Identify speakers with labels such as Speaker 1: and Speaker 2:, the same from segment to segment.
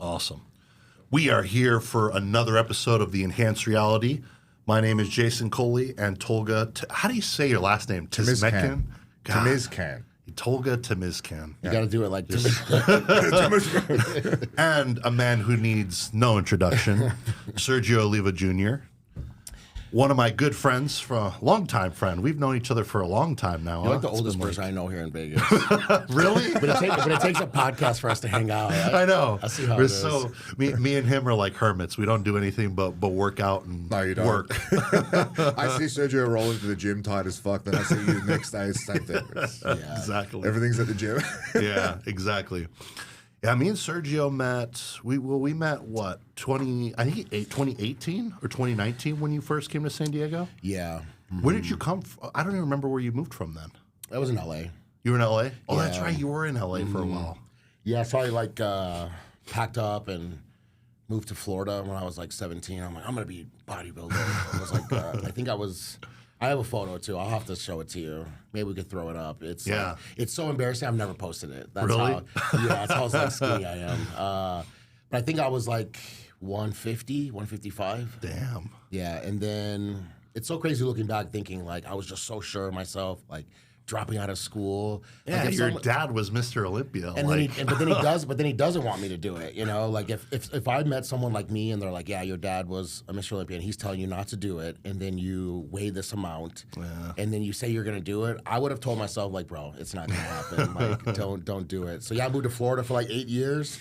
Speaker 1: Awesome. We are here for another episode of The Enhanced Reality. My name is Jasen and Tolga. How do you say your last name?
Speaker 2: Timizkan.
Speaker 1: Timizkan. Tolga Timizkan.
Speaker 3: You got to do it like this.
Speaker 1: And a man who needs no introduction, Sergio Oliva Jr., one of my good friends, from a longtime friend. We've known each other for a long time now.
Speaker 3: You're like the oldest person I know here in Vegas.
Speaker 1: Really?
Speaker 3: But it takes a podcast for us to hang out.
Speaker 1: I know.
Speaker 3: I see how
Speaker 1: We're
Speaker 3: it is.
Speaker 1: so me and him are like hermits. We don't do anything but work out and work.
Speaker 2: I see Sergio rolling to the gym tight as fuck. Then I see you the next day. Same thing.
Speaker 3: Yeah.
Speaker 1: Exactly.
Speaker 2: Everything's at the gym.
Speaker 1: Yeah, exactly. Yeah, me and Sergio met. We met what 2018 or 2019 when you first came to San Diego.
Speaker 3: Yeah.
Speaker 1: Where did you come from? I don't even remember where you moved from then.
Speaker 3: That was in L.A.
Speaker 1: You were in L.A. Oh, that's
Speaker 3: Yeah.
Speaker 1: right. You were in L.A. for a while.
Speaker 3: Yeah, so I packed up and moved to Florida when I was like 17. I'm like, I'm going to be a bodybuilder. It was like, I have a photo too. I'll have to show it to you. Maybe we could throw it up. It's it's so embarrassing. I've never posted it. That's
Speaker 1: Really?
Speaker 3: That's how like skinny I am. But I think I was like 150, 155.
Speaker 1: Damn.
Speaker 3: Yeah, and then it's so crazy looking back, thinking like I was just so sure of myself, like dropping out of school.
Speaker 1: Yeah,
Speaker 3: like,
Speaker 1: your dad was Mr. Olympia.
Speaker 3: and then he doesn't want me to do it. You know, like if I met someone like me and they're like, yeah, your dad was a Mr. Olympia and he's telling you not to do it, and then you weigh this amount, and then you say you're gonna do it, I would have told myself like, bro, it's not gonna happen. Like, don't do it. So yeah, I moved to Florida for like 8 years.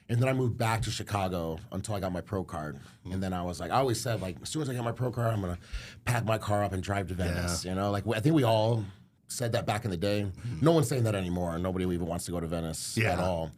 Speaker 3: And then I moved back to Chicago until I got my pro card. And then I was like, I always said, like, as soon as I get my pro card, I'm going to pack my car up and drive to Venice. You know, like, I think we all said that back in the day. No one's saying that anymore. Nobody even wants to go to Venice at all.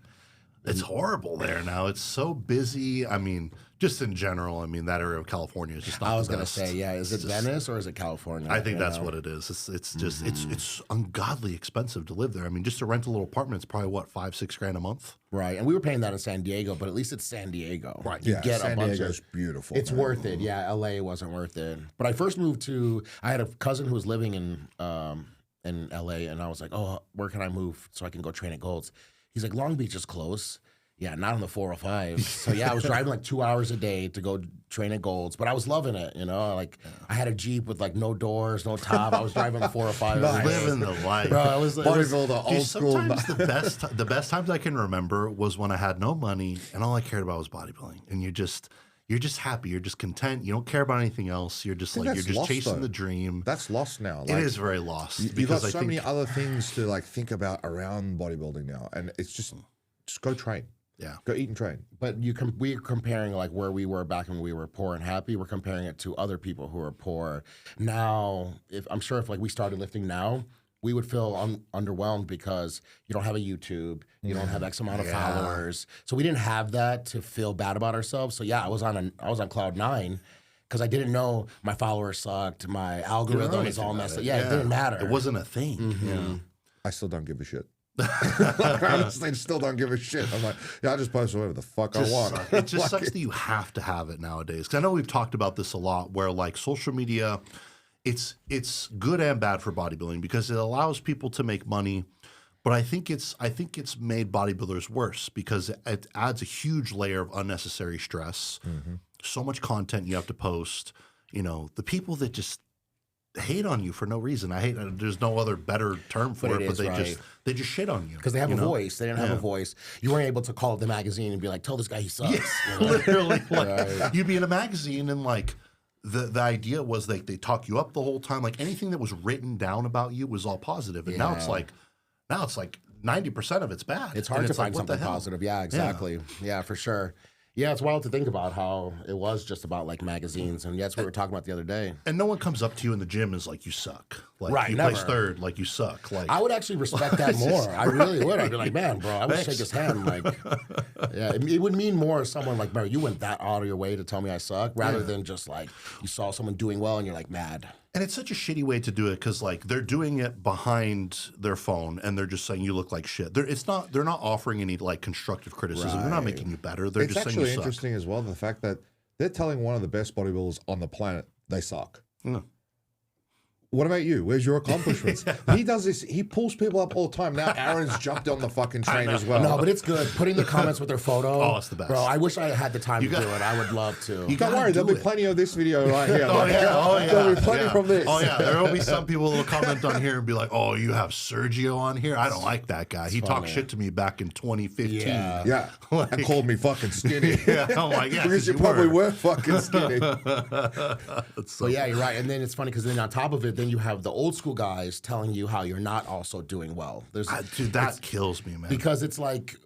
Speaker 1: It's horrible there now. It's so busy. I mean, just in general, I mean, that area of California is just not
Speaker 3: I was
Speaker 1: the
Speaker 3: going to
Speaker 1: best.
Speaker 3: say, yeah, is it Venice or is it California?
Speaker 1: I think that's what it is. It's just it's ungodly expensive to live there. I mean, just to rent a little apartment, it's probably what, $5-6 a month.
Speaker 3: Right, and we were paying that in San Diego, but at least it's San Diego.
Speaker 1: Right.
Speaker 3: You
Speaker 2: Yeah,
Speaker 3: get
Speaker 2: San
Speaker 3: a bunch
Speaker 2: Diego's
Speaker 3: of,
Speaker 2: beautiful.
Speaker 3: It's worth it. Yeah, L.A. wasn't worth it. But I first moved to. I had a cousin who was living in L.A. and I was like, oh, where can I move so I can go train at Gold's? He's like, Long Beach is close. Yeah, not on the 405. So yeah, I was driving like 2 hours a day to go train at Gold's, but I was loving it. You know, like I had a Jeep with like no doors, no top. I was driving the 405.
Speaker 2: Nice.
Speaker 1: Living the life.
Speaker 3: Bro, it was
Speaker 2: Bodybuilder, old school.
Speaker 1: Sometimes the best times I can remember was when I had no money and all I cared about was bodybuilding. And you're just happy. You're just content. You don't care about anything else. You're just
Speaker 2: I think
Speaker 1: like, you're
Speaker 2: that's
Speaker 1: just
Speaker 2: lost,
Speaker 1: chasing
Speaker 2: though.
Speaker 1: the dream.
Speaker 2: That's lost now.
Speaker 1: It is very lost.
Speaker 2: You've got
Speaker 1: because I
Speaker 2: so
Speaker 1: think,
Speaker 2: many other things to like think about around bodybuilding now, and it's just go train.
Speaker 1: Yeah.
Speaker 2: Go eat and train.
Speaker 3: But we're comparing like where we were back when we were poor and happy. We're comparing it to other people who are poor now. I'm sure if like we started lifting now, we would feel underwhelmed because you don't have a YouTube, you don't have X amount of followers, so we didn't have that to feel bad about ourselves. So yeah, I was on cloud 9 because I didn't know my followers sucked, my algorithm is all messed up. Yeah, it didn't matter.
Speaker 1: It wasn't a thing. Yeah.
Speaker 2: I still don't give a shit. I honestly still don't give a shit. I'm like, yeah, I just post whatever the fuck I want.
Speaker 1: It just sucks that you have to have it nowadays. Because I know we've talked about this a lot, where like social media, it's good and bad for bodybuilding because it allows people to make money. But I think it's made bodybuilders worse because it adds a huge layer of unnecessary stress. So much content you have to post. You know, the people that just hate on you for no reason. There's no other better term for it, but they just shit on you
Speaker 3: because they have a voice. They didn't have a voice. You weren't able to call up the magazine and be like, tell this guy he sucks.
Speaker 1: Yeah, you know? Literally. Like, you'd be in a magazine and like the idea was like they talk you up the whole time. Like anything that was written down about you was all positive. And now it's like 90% of it's bad.
Speaker 3: It's hard to find
Speaker 1: like,
Speaker 3: something positive. Yeah, exactly. Yeah, for sure. Yeah, it's wild to think about how it was just about like magazines, and that's what we were talking about the other day.
Speaker 1: And no one comes up to you in the gym and is like, you suck. Like,
Speaker 3: right,
Speaker 1: you
Speaker 3: never.
Speaker 1: place third, like you suck. Like
Speaker 3: I would actually respect that more. I really would. I'd be like, man, bro, I would shake his hand. Like, yeah, it would mean more if someone like, bro, you went that out of your way to tell me I suck, rather than just like you saw someone doing well and you're like mad.
Speaker 1: And it's such a shitty way to do it because like they're doing it behind their phone and they're just saying you look like shit. They're not offering any like constructive criticism. They're not making you better. They're
Speaker 2: It's
Speaker 1: just saying you
Speaker 2: actually
Speaker 1: suck.
Speaker 2: interesting as well, the fact that they're telling one of the best bodybuilders on the planet they suck.
Speaker 1: Yeah.
Speaker 2: what about you? Where's your accomplishments? He does this. He pulls people up all the time. Now Aaron's jumped on the fucking train as well.
Speaker 3: No, but it's good. Putting the comments with their photo.
Speaker 1: Oh, it's the best.
Speaker 3: Bro, I wish I had the time to do it. I would love to.
Speaker 2: Don't worry, there'll be plenty of this video right here.
Speaker 3: There'll
Speaker 2: be plenty from this.
Speaker 1: Oh yeah, there will be some people that will comment on here and be like, "Oh, you have Sergio on here? I don't like that guy. He talked shit to me back in 2015."
Speaker 2: Yeah, and called me fucking skinny.
Speaker 1: I'm like, yeah,
Speaker 2: because you probably were fucking skinny.
Speaker 3: So yeah, you're right. And then it's funny because then on top of it, then you have the old school guys telling you how you're not also doing well.
Speaker 1: Dude, that kills me, man.
Speaker 3: Because it's like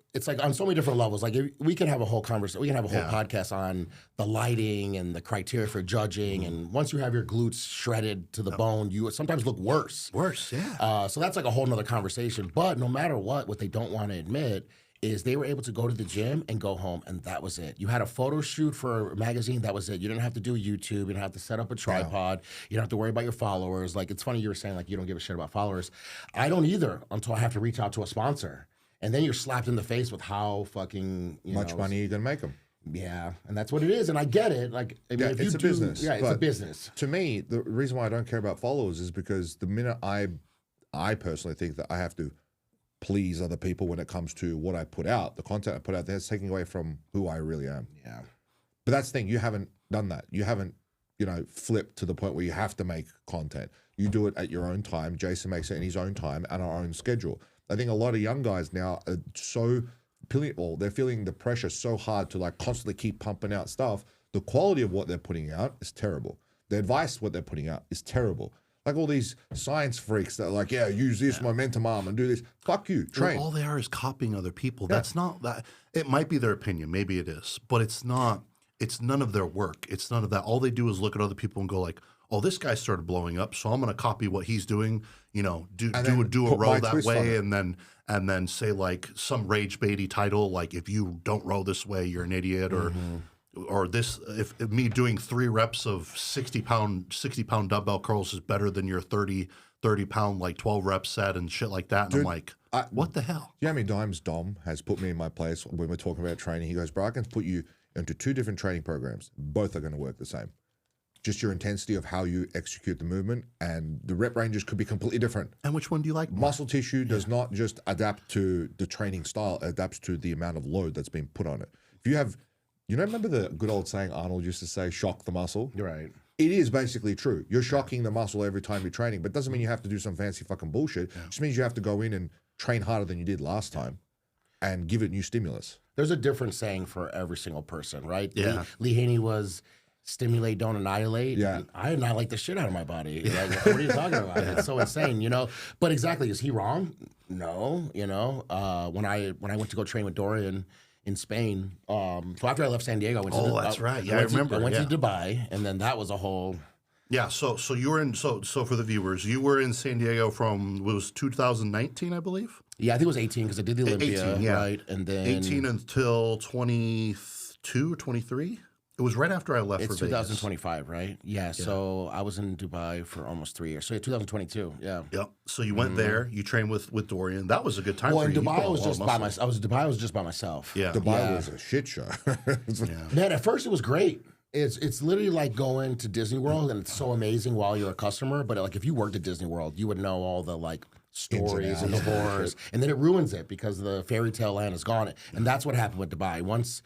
Speaker 3: on so many different levels. Like we can have a whole conversation. We can have a whole podcast on the lighting and the criteria for judging. And once you have your glutes shredded to the bone, you sometimes look worse.
Speaker 1: Yeah.
Speaker 3: So that's like a whole nother conversation. But no matter what they don't want to admit is they were able to go to the gym and go home, and that was it. You had a photo shoot for a magazine, that was it. You didn't have to do YouTube. You didn't have to set up a tripod. You don't have to worry about your followers. Like, it's funny you were saying, like, you don't give a shit about followers. I don't either until I have to reach out to a sponsor. And then you're slapped in the face with how fucking,
Speaker 2: much money you're going to make them.
Speaker 3: Yeah, and that's what it is. And I get it. Like, I mean, if
Speaker 2: it's
Speaker 3: you
Speaker 2: a business.
Speaker 3: Yeah, it's a business.
Speaker 2: To me, the reason why I don't care about followers is because the minute I personally think that I have to please other people when it comes to what I put out, the content I put out there, it's taking away from who I really am.
Speaker 3: Yeah.
Speaker 2: But that's the thing, you haven't done that. You haven't, flipped to the point where you have to make content. You do it at your own time. Jason makes it in his own time and our own schedule. I think a lot of young guys now are they're feeling the pressure so hard to like constantly keep pumping out stuff. The quality of what they're putting out is terrible. The advice, what they're putting out is terrible. Like all these science freaks that are like, use this momentum arm and do this. Fuck you, train.
Speaker 1: All they are is copying other people. Yeah. That's not that. It might be their opinion, maybe it is, but it's not. It's none of their work. It's none of that. All they do is look at other people and go like, "Oh, this guy started blowing up, so I'm going to copy what he's doing." Do a row that way, and then say like some rage baity title, like if you don't row this way, you're an idiot, or this if me doing 3 reps of 60 pound dumbbell curls is better than your 30 pound like 12 rep set and shit like that. And I'm like, what the hell?
Speaker 2: You know how many times Dom has put me in my place when we're talking about training? He goes, bro, I can put you into 2 different training programs. Both are going to work the same. Just your intensity of how you execute the movement, and the rep ranges could be completely different.
Speaker 1: And which one do you like more?
Speaker 2: Muscle tissue does not just adapt to the training style, it adapts to the amount of load that's being put on it. If you have, remember the good old saying Arnold used to say, shock the muscle?
Speaker 3: You're right.
Speaker 2: It is basically true. You're shocking the muscle every time you're training, but doesn't mean you have to do some fancy fucking bullshit. It just means you have to go in and train harder than you did last time and give it new stimulus.
Speaker 3: There's a different saying for every single person, right?
Speaker 1: Yeah.
Speaker 3: Lee Haney was stimulate, don't annihilate.
Speaker 2: Yeah.
Speaker 3: I annihilate the shit out of my body. Like, what are you talking about? It's so insane, But exactly, is he wrong? No, when I went to go train with Dorian in Spain, so after I left San Diego, I went to
Speaker 1: that's right. Yeah, I remember.
Speaker 3: I went to Dubai, and then that was a whole.
Speaker 1: Yeah, so you were in so for the viewers, you were in San Diego from what was 2019, I believe.
Speaker 3: Yeah, I think it was 18 because I did the Olympia,
Speaker 1: 18, yeah.
Speaker 3: right? And then
Speaker 1: 18 until 22, 23. It was right after I left for
Speaker 3: Vegas. It's 2025, right? Yeah, so I was in Dubai for almost 3 years. So 2022, yeah.
Speaker 1: Yep. So you went there, you trained with Dorian. That was a good time for you.
Speaker 3: Dubai was just by myself. Dubai was just by myself.
Speaker 1: Yeah.
Speaker 2: Dubai was a shit show.
Speaker 3: Man, at first it was great. It's literally like going to Disney World, and it's so amazing while you're a customer. But like if you worked at Disney World, you would know all the like stories and the horrors, and then it ruins it because the fairy tale land is gone. And that's what happened with Dubai. Once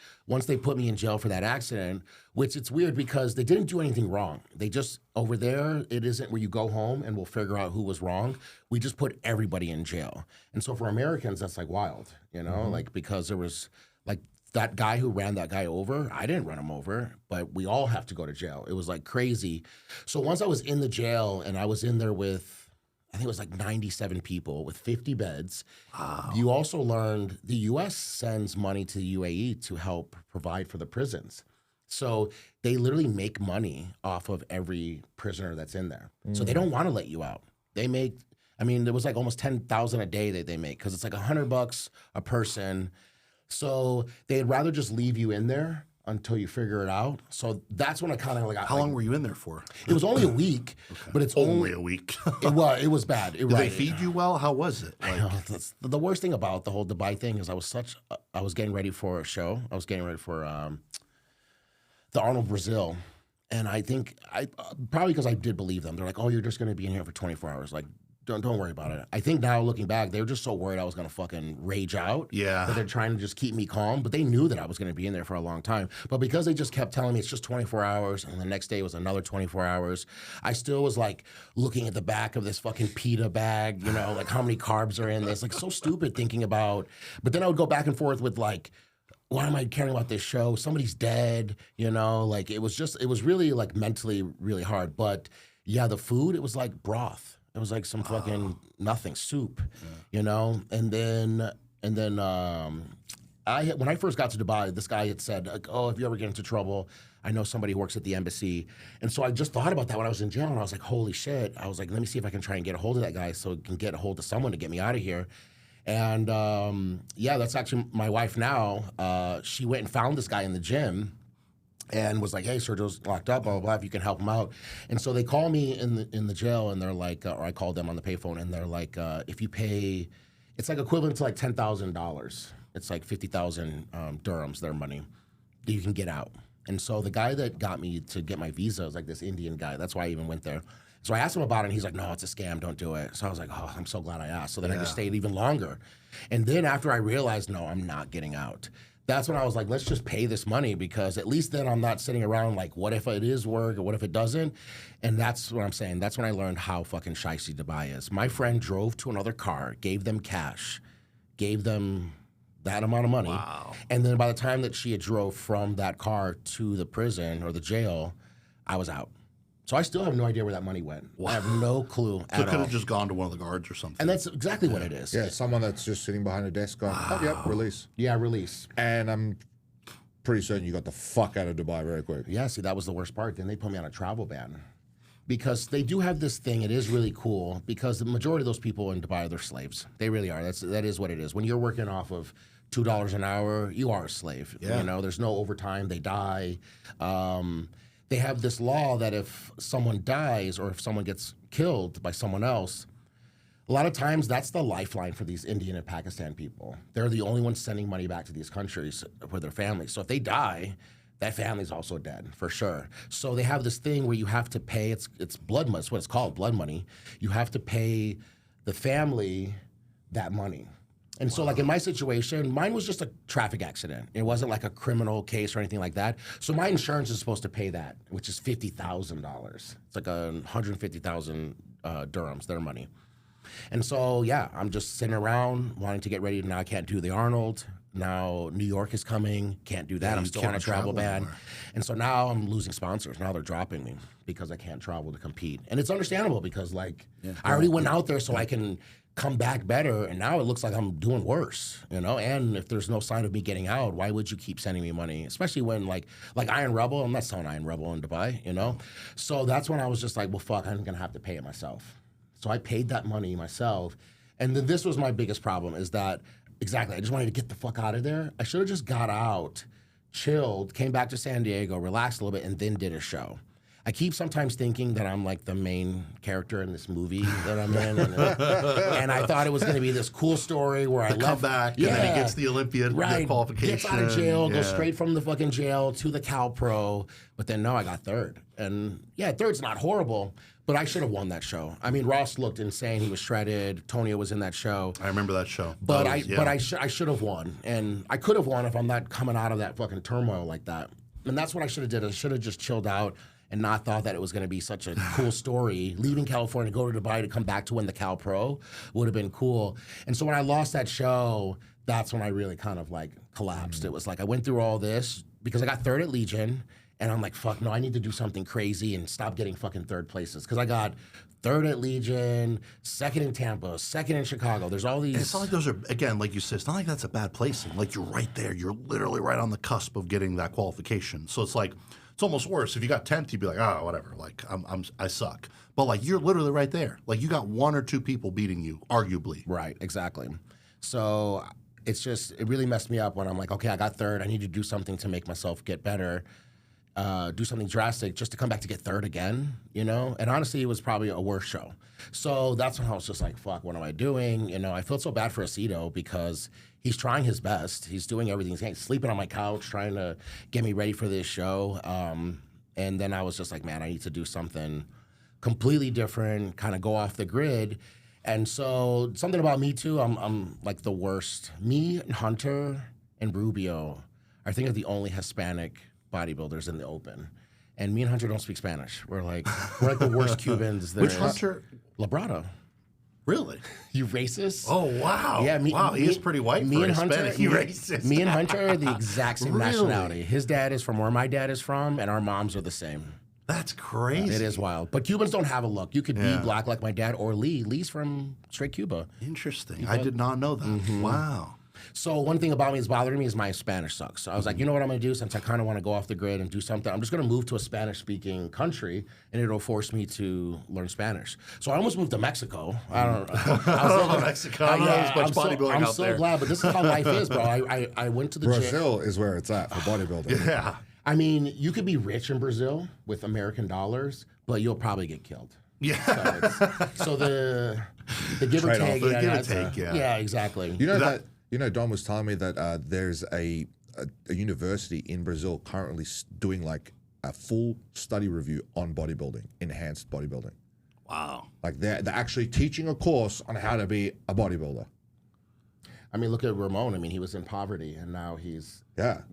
Speaker 3: they put me in jail for that accident, which it's weird because they didn't do anything wrong. They just, over there, it isn't where you go home and we'll figure out who was wrong. We just put everybody in jail. And so for Americans, that's like wild, like because there was like that guy who ran that guy over, I didn't run him over, but we all have to go to jail. It was like crazy. So once I was in the jail and I was in there with, I think it was like 97 people with 50 beds. Wow. You also learned the U.S. sends money to the UAE to help provide for the prisons. So they literally make money off of every prisoner that's in there. So they don't want to let you out. They make, there was like almost 10,000 a day that they make because it's like $100 a person. So they'd rather just leave you in there until you figure it out. So that's when I kind of like.
Speaker 1: How long were you in there for?
Speaker 3: It was only a week, but it's
Speaker 1: only a week.
Speaker 3: It was bad.
Speaker 1: Did they feed you well? How was it?
Speaker 3: Like, that's the worst thing about the whole Dubai thing is I was getting ready for a show. I was getting ready for the Arnold Brazil, And I think probably because I did believe them. They're like, "Oh, you're just going to be in here for 24 hours." Like, don't worry about it. I think now looking back, they were just so worried I was going to fucking rage out.
Speaker 1: Yeah.
Speaker 3: That they're trying to just keep me calm. But they knew that I was going to be in there for a long time. But because they just kept telling me it's just 24 hours, and the next day was another 24 hours, I still was like looking at the back of this fucking pita bag, you know, like how many carbs are in this. Like so stupid thinking about. But then I would go back and forth with like, why am I caring about this show? Somebody's dead, you know? Like it was really like mentally really hard. But yeah, the food, it was like broth. It was like some fucking nothing soup, you know? And then when I first got to Dubai, this guy had said, like, "Oh, if you ever get into trouble, I know somebody who works at the embassy." And so I just thought about that when I was in jail, and I was like, holy shit. I was like, let me see if I can try and get a hold of that guy so I can get a hold of someone to get me out of here. And yeah, that's actually my wife now. She went and found this guy in the gym and was like, "Hey, Sergio's locked up, blah, blah, blah, if you can help him out." And so they call me in the jail, and they're like, or I called them on the payphone, and they're like, if you pay, it's like equivalent to like $10,000. It's like 50,000 dirhams, their money, that you can get out. And so the guy that got me to get my visa was like this Indian guy. That's why I even went there. So I asked him about it, and he's like, "No, it's a scam. Don't do it." So I was like, "Oh, I'm so glad I asked." So then I just stayed even longer. And then after I realized, no, I'm not getting out, that's when I was like, let's just pay this money, because at least then I'm not sitting around like, what if it is work or what if it doesn't? And that's what I'm saying. That's when I learned how fucking shicey Dubai is. My friend drove to another car, gave them cash, gave them that amount of money.
Speaker 1: Wow.
Speaker 3: And then by the time that she had drove from that car to the prison or the jail, I was out. So I still have no idea where that money went. Wow. I have no clue
Speaker 1: So
Speaker 3: at
Speaker 1: it could
Speaker 3: all.
Speaker 1: have just gone to one of the guards or something.
Speaker 3: And that's exactly what it is.
Speaker 2: Yeah, someone that's just sitting behind a desk going, "Oh, yep, release."
Speaker 3: Yeah, release.
Speaker 2: And I'm pretty certain you got the fuck out of Dubai very quick.
Speaker 3: Yeah, see, that was the worst part. Then they put me on a travel ban. Because they do have this thing, it is really cool, because the majority of those people in Dubai, they're slaves. They really are. That is what it is. When you're working off of $2 an hour, you are a slave.
Speaker 1: Yeah.
Speaker 3: You know, there's no overtime, they die. They have this law that if someone dies or if someone gets killed by someone else, a lot of times that's the lifeline for these Indian and Pakistan people. They're the only ones sending money back to these countries for their families. So if they die, that family's also dead, for sure. So they have this thing where you have to pay, it's blood money, it's what it's called, blood money. You have to pay the family that money. And so like in my situation, mine was just a traffic accident. It wasn't like a criminal case or anything like that. So my insurance is supposed to pay that, which is $50,000. It's like 150,000 dirhams, their money. And so, yeah, I'm just sitting around wanting to get ready. Now I can't do the Arnold. Now New York is coming. Can't do that. I'm still on a travel ban.
Speaker 1: Anymore.
Speaker 3: And so now I'm losing sponsors. Now they're dropping me because I can't travel to compete. And it's understandable because, like, I already went out there so I can come back better. And now it looks like I'm doing worse, you know? And if there's no sign of me getting out, why would you keep sending me money? Especially when, like Iron Rebel, I'm not selling Iron Rebel in Dubai, you know? So that's when I was just like, well, fuck, I'm going to have to pay it myself. So I paid that money myself. And then this was my biggest problem is that, exactly, I just wanted to get the fuck out of there. I should have just got out, chilled, came back to San Diego, relaxed a little bit, and then did a show. I keep sometimes thinking that I'm like the main character in this movie that I'm in. And I thought it was going to be this cool story where I
Speaker 1: come back, and then he gets the Olympian qualification.
Speaker 3: Gets out of jail, goes straight from the fucking jail to the Cal Pro. But then no, I got third. And yeah, third's not horrible, but I should have won that show. I mean, Ross looked insane. He was shredded. Tonio was in that show.
Speaker 1: I remember that show.
Speaker 3: But I should have won. And I could have won if I'm not coming out of that fucking turmoil like that. And that's what I should have did. I should have just chilled out and not thought that it was going to be such a cool story. Leaving California, go to Dubai to come back to win the Cal Pro would have been cool. And so when I lost that show, that's when I really kind of like collapsed. It was like I went through all this because I got third at Legion, and I'm like, fuck, no, I need to do something crazy and stop getting fucking third places. Because I got third at Legion, second in Tampa, second in Chicago. There's all these.
Speaker 1: And it's not like those are, again, like you said, it's not like that's a bad placing. Like you're right there. You're literally right on the cusp of getting that qualification. So it's like, it's almost worse. If you got 10th, you'd be like, oh, whatever. Like I suck. But like you're literally right there. Like you got one or two people beating you, arguably.
Speaker 3: Right, exactly. So it's just, it really messed me up when I'm like, okay, I got third. I need to do something to make myself get better. Do something drastic just to come back to get third again, you know? And honestly, it was probably a worse show. So that's when I was just like, fuck, what am I doing? You know, I felt so bad for Aceto because he's trying his best. He's doing everything. He's sleeping on my couch, trying to get me ready for this show. And then I was just like, man, I need to do something completely different, kind of go off the grid. And so something about me too, I'm like the worst. Me, Hunter, and Rubio, I think are the only Hispanic bodybuilders in the open. And me and Hunter don't speak Spanish. We're like the worst Cubans there
Speaker 1: Which
Speaker 3: is.
Speaker 1: Hunter?
Speaker 3: Labrado.
Speaker 1: Really?
Speaker 3: You racist?
Speaker 1: Oh, wow.
Speaker 3: Yeah,
Speaker 1: wow, he is pretty white for Hispanic. You racist.
Speaker 3: Me and Hunter are the exact same
Speaker 1: Really?
Speaker 3: nationality. His dad is from where my dad is from, and our moms are the same.
Speaker 1: That's crazy.
Speaker 3: It is wild. But Cubans don't have a look. You could be black like my dad or Lee. Lee's from straight Cuba.
Speaker 1: Interesting. I did not know that.
Speaker 3: Mm-hmm.
Speaker 1: Wow.
Speaker 3: So one thing about me that's bothering me is my Spanish sucks. So I was like, you know what I'm going to do since I kind of want to go off the grid and do something? I'm just going to move to a Spanish-speaking country, and it'll force me to learn Spanish. So I almost moved to Mexico. I don't know.
Speaker 1: I don't know Mexico. I don't know there's much bodybuilding
Speaker 3: I'm
Speaker 1: out
Speaker 3: so
Speaker 1: there.
Speaker 3: glad, but this is how life is, bro. I went to the gym.
Speaker 2: Brazil is where it's at for bodybuilding.
Speaker 1: Yeah.
Speaker 3: I mean, you could be rich in Brazil with American dollars, but you'll probably get killed.
Speaker 1: Yeah.
Speaker 3: So the give or
Speaker 2: Trade-off.
Speaker 3: take,
Speaker 1: The
Speaker 3: yeah,
Speaker 1: give or
Speaker 3: that's
Speaker 1: take, yeah.
Speaker 3: yeah, exactly.
Speaker 2: You know, Don was telling me that there's a university in Brazil currently doing like a full study review on bodybuilding, enhanced bodybuilding.
Speaker 1: Wow.
Speaker 2: Like they're actually teaching a course on how to be a bodybuilder.
Speaker 3: I mean, look at Ramon. I mean, he was in poverty, and now he's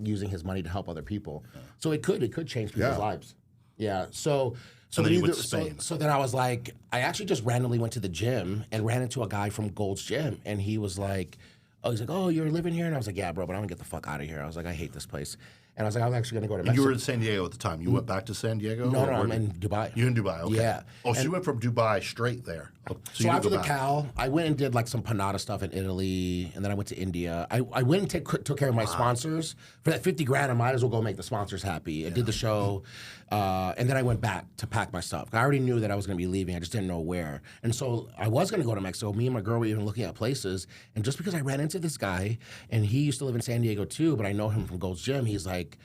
Speaker 3: using his money to help other people. So it could change people's lives. Yeah. So
Speaker 1: And then you went to
Speaker 3: so,
Speaker 1: Spain.
Speaker 3: so then I was like, I actually just randomly went to the gym and ran into a guy from Gold's Gym, and he was like, oh, you're living here? And I was like, yeah, bro, but I'm gonna get the fuck out of here. I was like, I hate this place. And I was like, I'm actually gonna go to Mexico.
Speaker 1: You were in San Diego at the time. You went back to San Diego?
Speaker 3: No,
Speaker 1: or
Speaker 3: I'm in Dubai.
Speaker 1: You're in Dubai, okay.
Speaker 3: Yeah.
Speaker 1: Oh, so you went from Dubai straight there.
Speaker 3: So
Speaker 1: you
Speaker 3: after
Speaker 1: didn't
Speaker 3: the
Speaker 1: go back.
Speaker 3: Cal, I went and did like some Panada stuff in Italy, and then I went to India. I went and took care of my sponsors. For that 50 grand, I might as well go make the sponsors happy. I did the show, and then I went back to pack my stuff. I already knew that I was going to be leaving. I just didn't know where. And so I was going to go to Mexico. Me and my girl were even looking at places. And just because I ran into this guy, and he used to live in San Diego too, but I know him from Gold's Gym, he's like,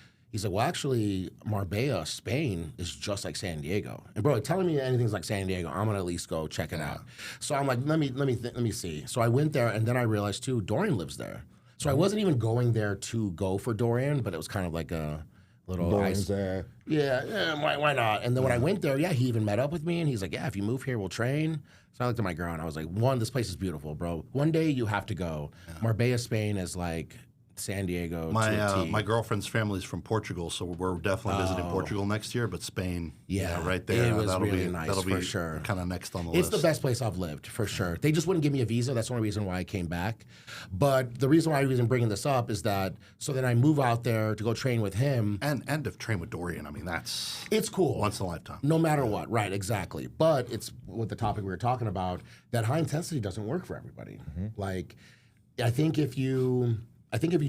Speaker 3: well, actually, Marbella, Spain is just like San Diego. And bro, telling me anything's like San Diego, I'm gonna at least go check it out. So I'm like, let me see. So I went there, and then I realized too, Dorian lives there. So I wasn't even going there to go for Dorian, but it was kind of like a little
Speaker 2: Dorian's there.
Speaker 3: Yeah, why not? And then when I went there, he even met up with me, and he's like, yeah, if you move here, we'll train. So I looked at my girl, and I was like, this place is beautiful, bro. One day you have to go. Marbella, Spain is like San Diego.
Speaker 1: My girlfriend's family's from Portugal, so we're definitely visiting Portugal next year. But Spain, right there,
Speaker 3: it was
Speaker 1: that'll
Speaker 3: really
Speaker 1: be
Speaker 3: nice
Speaker 1: that'll
Speaker 3: for
Speaker 1: be
Speaker 3: sure.
Speaker 1: Kind of next on the
Speaker 3: It's
Speaker 1: list.
Speaker 3: the best place I've lived for sure. They just wouldn't give me a visa. That's the only reason why I came back. But the reason why I was bringing this up is that so then I move out there to go train with him.
Speaker 1: And to train with Dorian, I mean
Speaker 3: It's cool.
Speaker 1: once in a lifetime.
Speaker 3: No matter what, right? Exactly. But it's with the topic we were talking about that high intensity doesn't work for everybody. Like, I think if you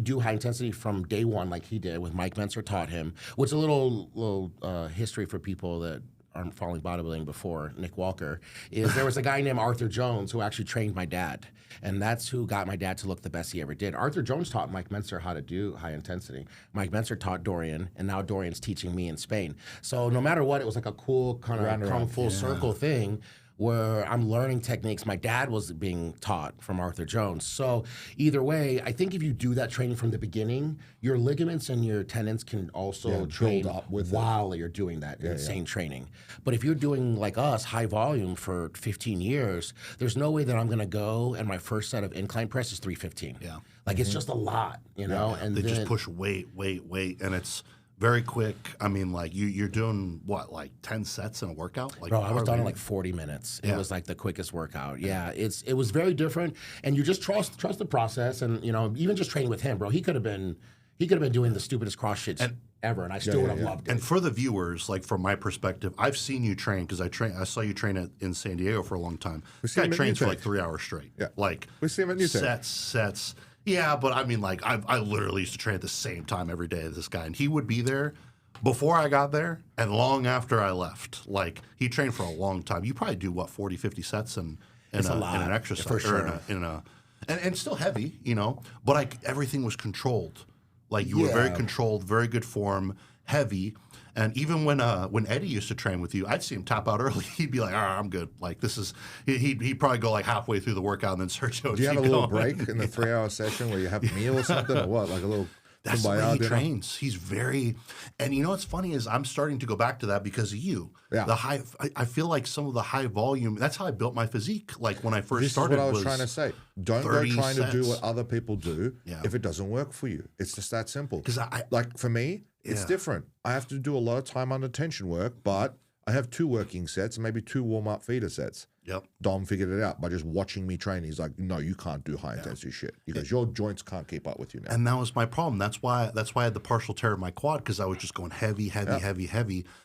Speaker 3: do high intensity from day one, like he did, with Mike Menser taught him, which a little history for people that aren't following bodybuilding before Nick Walker, is there was a guy named Arthur Jones who actually trained my dad. And that's who got my dad to look the best he ever did. Arthur Jones taught Mike Menser how to do high intensity. Mike Menser taught Dorian, and now Dorian's teaching me in Spain. So no matter what, it was like a cool kind of come full circle thing where I'm learning techniques my dad was being taught from Arthur Jones. So either way, I think if you do that training from the beginning, your ligaments and your tendons can also train
Speaker 2: build up with
Speaker 3: while you're doing that insane training. But if you're doing, like us, high volume for 15 years, there's no way that I'm gonna go and my first set of incline press is 315.
Speaker 1: Yeah.
Speaker 3: Like it's just a lot, you know? And
Speaker 1: They
Speaker 3: then,
Speaker 1: just push weight, and it's very quick. I mean, like you're doing what, like 10 sets in a workout? Like,
Speaker 3: bro, I was done in like 40 minutes. It was like the quickest workout. Yeah, it was very different, and you just trust the process, and even just training with him, bro. He could have been doing the stupidest cross shits ever, and I still would have loved it.
Speaker 1: And for the viewers, like from my perspective, I've seen you train because I saw you train in San Diego for a long time. This guy trains for like 3 hours straight.
Speaker 2: Yeah,
Speaker 1: like
Speaker 2: we see him at New Tech.
Speaker 1: sets. Yeah, but I mean, like I literally used to train at the same time every day as this guy, and he would be there before I got there and long after I left. Like he trained for a long time. You probably do what 40, 50 sets in an exercise
Speaker 3: for sure.
Speaker 1: or and still heavy, But like everything was controlled. Like you were very controlled, very good form, heavy. And even when Eddie used to train with you, I'd see him tap out early. He'd be like, "All right, I'm good." Like this is, he'd probably go like halfway through the workout, and then Sergio would
Speaker 2: Do you
Speaker 1: keep
Speaker 2: have a little
Speaker 1: going.
Speaker 2: break in the 3 hour session where you have a meal or something, or what? Like a little
Speaker 1: That's the way
Speaker 2: Kumbaya
Speaker 1: he
Speaker 2: dinner.
Speaker 1: trains. He's very, and you know what's funny is I'm starting to go back to that because of you.
Speaker 2: Yeah.
Speaker 1: I feel like some of the high volume. That's how I built my physique. Like when I first
Speaker 2: This
Speaker 1: started,
Speaker 2: is what I was trying to say. Don't go
Speaker 1: 30
Speaker 2: trying to do
Speaker 1: sets.
Speaker 2: what other people do
Speaker 1: Yeah.
Speaker 2: if it doesn't work for you. It's just that simple.
Speaker 1: Because
Speaker 2: Like for me, it's
Speaker 1: Yeah.
Speaker 2: different. I have to do a lot of time under tension work, but I have 2 working sets and maybe 2 warm-up feeder sets.
Speaker 1: Yep.
Speaker 2: Dom figured it out by just watching me train. He's like, no, you can't do high intensity shit because your joints can't keep up with you now.
Speaker 1: And that was my problem. That's why I had the partial tear of my quad because I was just going heavy.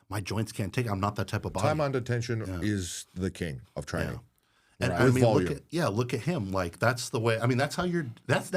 Speaker 1: My joints can't take it. I'm not that type of body.
Speaker 2: Time under tension is the king of training.
Speaker 1: And
Speaker 2: Right.
Speaker 1: I
Speaker 2: With
Speaker 1: mean,
Speaker 2: volume.
Speaker 1: look at him. Like that's the way. I mean, that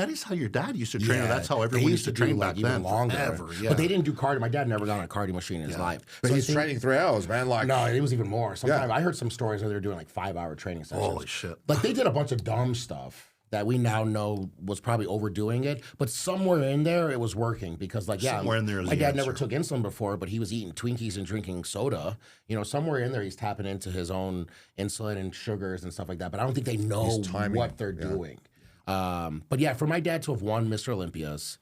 Speaker 1: is how your dad used to train. Or that's how
Speaker 3: they
Speaker 1: everyone used to train
Speaker 3: do,
Speaker 1: back
Speaker 3: even
Speaker 1: then.
Speaker 3: longer.
Speaker 1: Forever, yeah.
Speaker 3: But they didn't do cardio. My dad never got on a cardio machine in his life.
Speaker 2: But
Speaker 3: So I
Speaker 2: he's
Speaker 3: think-
Speaker 2: training 3 hours, man. Like,
Speaker 3: No, it was even more. Sometimes I heard some stories where they were doing like 5-hour training sessions.
Speaker 1: Holy shit.
Speaker 3: Like they did a bunch of dumb stuff that we now know was probably overdoing it, but somewhere in there it was working because, like,
Speaker 1: Somewhere in there is
Speaker 3: my
Speaker 1: the
Speaker 3: dad never
Speaker 1: answer.
Speaker 3: took insulin before, but he was eating Twinkies and drinking soda. You know, somewhere in there he's tapping into his own insulin and sugars and stuff like that. But I don't think they know
Speaker 2: timing,
Speaker 3: what they're doing. But yeah, for my dad to have won Mr. Olympias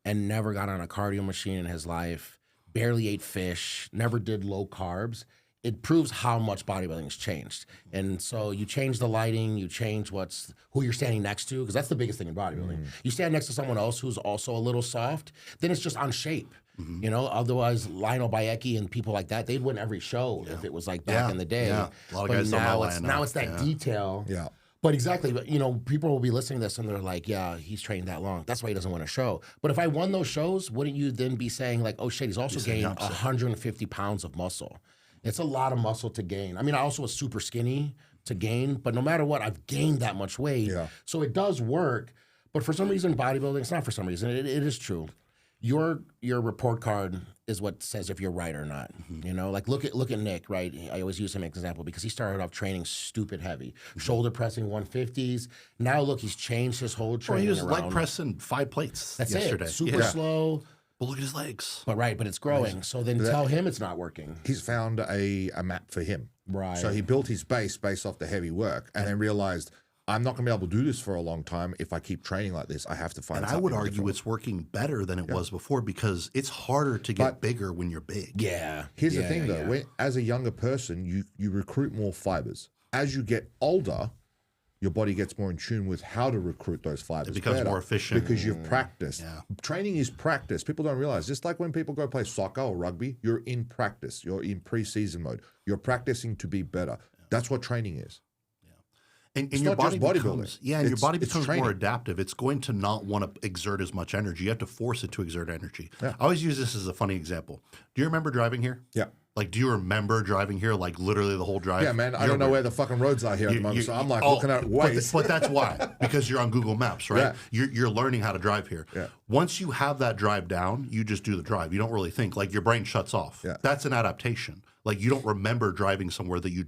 Speaker 3: and never got on a cardio machine in his life, barely ate fish, never did low carbs. It proves how much bodybuilding's changed. And so you change the lighting, you change who you're standing next to, because that's the biggest thing in bodybuilding. You stand next to someone else who's also a little soft, then it's just on shape. You know, otherwise Lionel Bayecki and people like that, they'd win every show if it was like back in the day.
Speaker 1: Yeah. A lot of
Speaker 3: But
Speaker 1: guys don't know
Speaker 3: now it's that detail.
Speaker 2: Yeah.
Speaker 3: But exactly, but you know, people will be listening to this and they're like, yeah, he's trained that long. That's why he doesn't win a show. But if I won those shows, wouldn't you then be saying like, oh shit, he's also gained 150 pounds of muscle? It's a lot of muscle to gain. I mean, I also was super skinny to gain, but no matter what, I've gained that much weight.
Speaker 2: Yeah.
Speaker 3: So it does work. But for some reason, bodybuilding, it's not for some reason, it is true. Your report card is what says if you're right or not. You know, like look at Nick, right? I always use him as an example because he started off training stupid heavy, shoulder pressing 150s. Now look, he's changed his whole
Speaker 1: Well,
Speaker 3: training.
Speaker 1: he was
Speaker 3: around.
Speaker 1: leg pressing 5 plates
Speaker 3: That's
Speaker 1: yesterday.
Speaker 3: it. Super
Speaker 1: Yeah.
Speaker 3: slow,
Speaker 1: But look at his legs.
Speaker 3: but it's growing. So then tell him it's not working.
Speaker 2: He's found a map for him.
Speaker 3: Right.
Speaker 2: So he built his base based off the heavy work and then realized, I'm not going to be able to do this for a long time if I keep training like this. I have to find
Speaker 1: And I
Speaker 2: something
Speaker 1: would argue
Speaker 2: different.
Speaker 1: it's working better than it was before because it's harder to get bigger when you're big.
Speaker 3: Yeah.
Speaker 2: Here's the
Speaker 3: Yeah,
Speaker 2: thing, though.
Speaker 3: yeah.
Speaker 2: When, as a younger person, you recruit more fibers. As you get older, your body gets more in tune with how to recruit those fibers.
Speaker 1: It becomes
Speaker 2: better
Speaker 1: more efficient.
Speaker 2: because you've practiced.
Speaker 1: Yeah.
Speaker 2: Training is practice. People don't realize. Just like when people go play soccer or rugby, you're in practice. You're in pre-season mode. You're practicing to be better. That's what training is.
Speaker 1: And
Speaker 2: It's
Speaker 1: your
Speaker 2: not just
Speaker 1: body
Speaker 2: bodybuilding.
Speaker 1: becomes, and your
Speaker 2: It's-
Speaker 1: body
Speaker 2: it's
Speaker 1: becomes
Speaker 2: training.
Speaker 1: more adaptive. It's going to not want to exert as much energy. You have to force it to exert energy. I always use this as a funny example. Do you remember driving here?
Speaker 2: Yeah.
Speaker 1: Like, do you remember driving here, like literally the whole drive?
Speaker 2: Yeah, man. I don't know where the fucking roads are here at the moment, so I'm like looking at ways.
Speaker 1: But that's why, because you're on Google Maps, right?
Speaker 2: Yeah.
Speaker 1: You're learning how to drive here.
Speaker 2: Yeah.
Speaker 1: Once you have that drive down, you just do the drive. You don't really think. Like your brain shuts off.
Speaker 2: Yeah.
Speaker 1: That's an adaptation. Like you don't remember driving somewhere that you've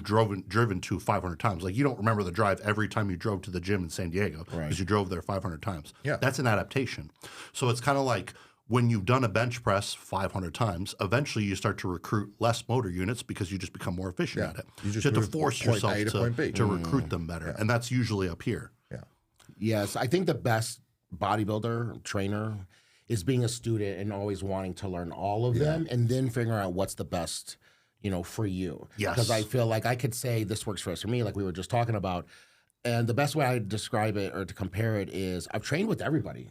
Speaker 1: driven to 500 times. Like you don't remember the drive every time you drove to the gym in San Diego because you drove there 500 times.
Speaker 2: Yeah.
Speaker 1: That's an adaptation. So it's kind of like when you've done a bench press 500 times, eventually you start to recruit less motor units because you just become more efficient at it.
Speaker 2: You just
Speaker 1: have to
Speaker 2: move
Speaker 1: force
Speaker 2: point
Speaker 1: yourself
Speaker 2: A to point B.
Speaker 1: to recruit them better. And that's usually up here.
Speaker 2: Yeah.
Speaker 3: Yes, I think the best bodybuilder trainer is being a student and always wanting to learn all of them and then figuring out what's the best, you know, for you.
Speaker 1: Yes.
Speaker 3: Because I feel like I could say this works for us, for me, like we were just talking about. And the best way I describe it or to compare it is I've trained with everybody.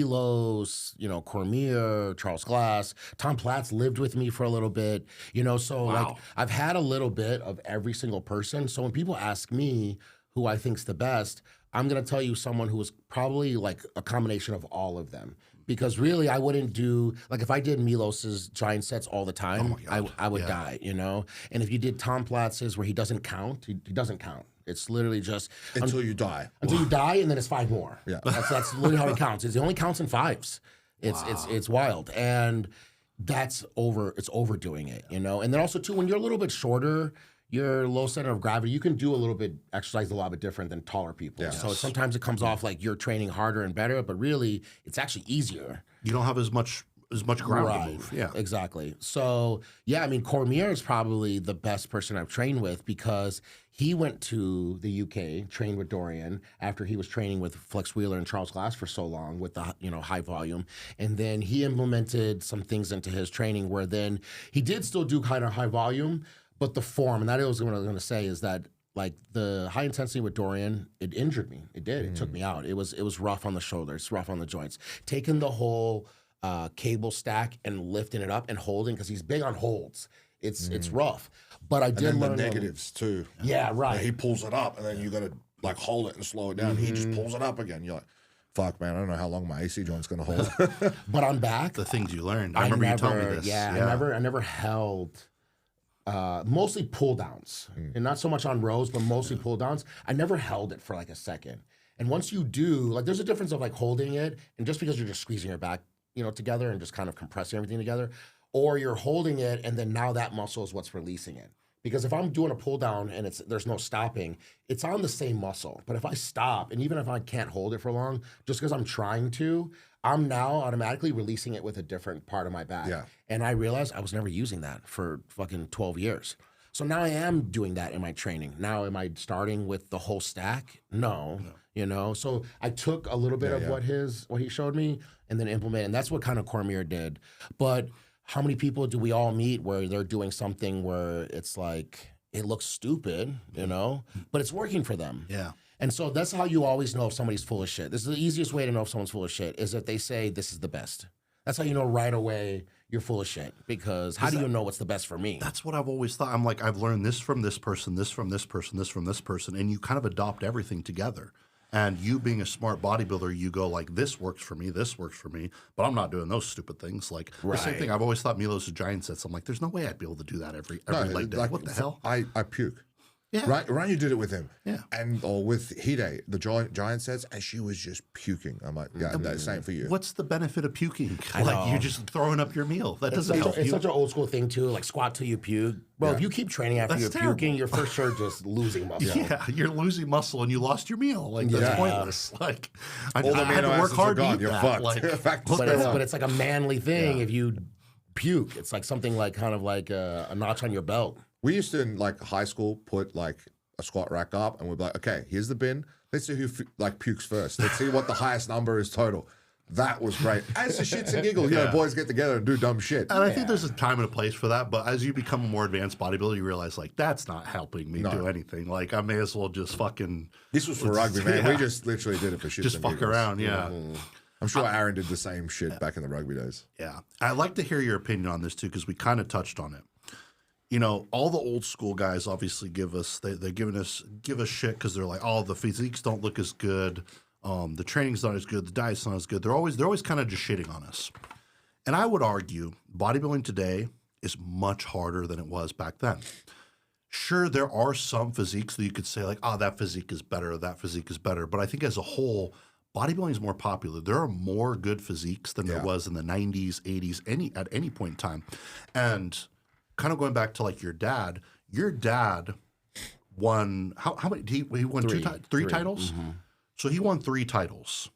Speaker 3: Milos, you know, Cormier, Charles Glass, Tom Platz lived with me for a little bit, you know, so like I've had a little bit of every single person. So when people ask me who I think's the best, I'm going to tell you someone who was probably like a combination of all of them. Because really, I wouldn't do, like if I did Milos's giant sets all the time, I would die, you know? And if you did Tom Platz's where he doesn't count, he doesn't count. It's literally just
Speaker 2: Until you die.
Speaker 3: until you die, and then it's 5 more.
Speaker 2: Yeah.
Speaker 3: That's literally how he counts. He only counts in 5s. It's wild, and that's it's overdoing it, you know. And then also too, when you're a little bit shorter, your low center of gravity, you can do a little bit exercise a lot bit different than taller people.
Speaker 2: Yeah.
Speaker 3: So sometimes it comes off like you're training harder and better, but really it's actually easier.
Speaker 1: You don't have as much as much ground to move. Yeah.
Speaker 3: Exactly. So, yeah, I mean, Cormier is probably the best person I've trained with because he went to the UK, trained with Dorian after he was training with Flex Wheeler and Charles Glass for so long with the high volume. And then he implemented some things into his training where then he did still do kind of high volume, but the form, and that is what I was going to say, is that like the high intensity with Dorian, it injured me. It did. It took me out. It was rough on the shoulders, rough on the joints. Taking the whole cable stack and lifting it up and holding, because he's big on holds. It's rough. But I did learn
Speaker 2: the negatives too.
Speaker 3: Yeah, right.
Speaker 2: Like he pulls it up and then you got to like hold it and slow it down. He just pulls it up again. You're like, fuck, man, I don't know how long my AC joint's going to hold.
Speaker 3: But I'm back.
Speaker 1: The things you learned. I remember you telling me this.
Speaker 3: Yeah, I never held mostly pull downs. And not so much on rows, but mostly pull downs. I never held it for like a second. And once you do, like there's a difference of like holding it and just because you're just squeezing your back, together and just kind of compressing everything together, or you're holding it and then now that muscle is what's releasing it. Because if I'm doing a pull down and there's no stopping, it's on the same muscle. But if I stop, and even if I can't hold it for long, just because I'm trying to, I'm now automatically releasing it with a different part of my back. Yeah. And I realized I was never using that for fucking 12 years. So now I am doing that in my training. Now am I starting with the whole stack? No. So I took a little bit of what he showed me and then implemented, and that's what kind of Cormier did. But how many people do we all meet where they're doing something where it's like, it looks stupid, but it's working for them.
Speaker 1: Yeah.
Speaker 3: And so that's how you always know if somebody's full of shit. This is the easiest way to know if someone's full of shit is that they say, this is the best. That's how you know right away you're full of shit, because how do you know what's the best for me?
Speaker 1: That's what I've always thought. I'm like, I've learned this from this person, this from this person, this from this person, and you kind of adopt everything together. And you being a smart bodybuilder, you go like, this works for me, but I'm not doing those stupid things. Like the same thing, I've always thought Milos' giant sets. I'm like, there's no way I'd be able to do that every leg day. Like, what the hell?
Speaker 2: I puke.
Speaker 1: Yeah.
Speaker 2: Right, Ryan, you did it with him.
Speaker 1: Yeah.
Speaker 2: Or with Hide, the giant sets, and she was just puking. I'm like, yeah, that's same for you.
Speaker 1: What's the benefit of puking? Like, you're just throwing up your meal. That doesn't help you.
Speaker 3: It's such an old school thing, too, like squat till you puke. Bro, if you keep training after you're puking, you're for sure just losing muscle.
Speaker 1: Yeah, you're losing muscle and you lost your meal. Like, that's pointless. Like, I
Speaker 2: All the
Speaker 1: had to work hard to eat
Speaker 2: you're
Speaker 1: that.
Speaker 2: fucked.
Speaker 1: Like,
Speaker 3: but it's like a manly thing if you puke. It's like something like kind of like a notch on your belt.
Speaker 2: We used to, in like high school, put like a squat rack up and we'd be like, okay, here's the bin. Let's see who pukes first. Let's see what the highest number is total. That was great. As the shits and giggles, boys get together and do dumb shit.
Speaker 1: And I think there's a time and a place for that. But as you become a more advanced bodybuilder, you realize like that's not helping me do anything. Like I may as well just fucking.
Speaker 2: This was for rugby, man. We just literally did it for shits
Speaker 1: just
Speaker 2: and
Speaker 1: fuck
Speaker 2: giggles.
Speaker 1: around, yeah.
Speaker 2: I'm sure Aaron did the same shit back in the rugby days.
Speaker 1: Yeah, I'd like to hear your opinion on this too because we kind of touched on it. All the old school guys obviously give us shit because they're like, oh, the physiques don't look as good, the training's not as good, the diet's not as good. They're always kind of just shitting on us. And I would argue bodybuilding today is much harder than it was back then. Sure, there are some physiques that you could say like, oh, that physique is better, that physique is better. But I think as a whole, bodybuilding is more popular. There are more good physiques than there was in the 90s, 80s, at any point in time. And kind of going back to like your dad won how many? He won three titles. Mm-hmm. So he won 3 titles.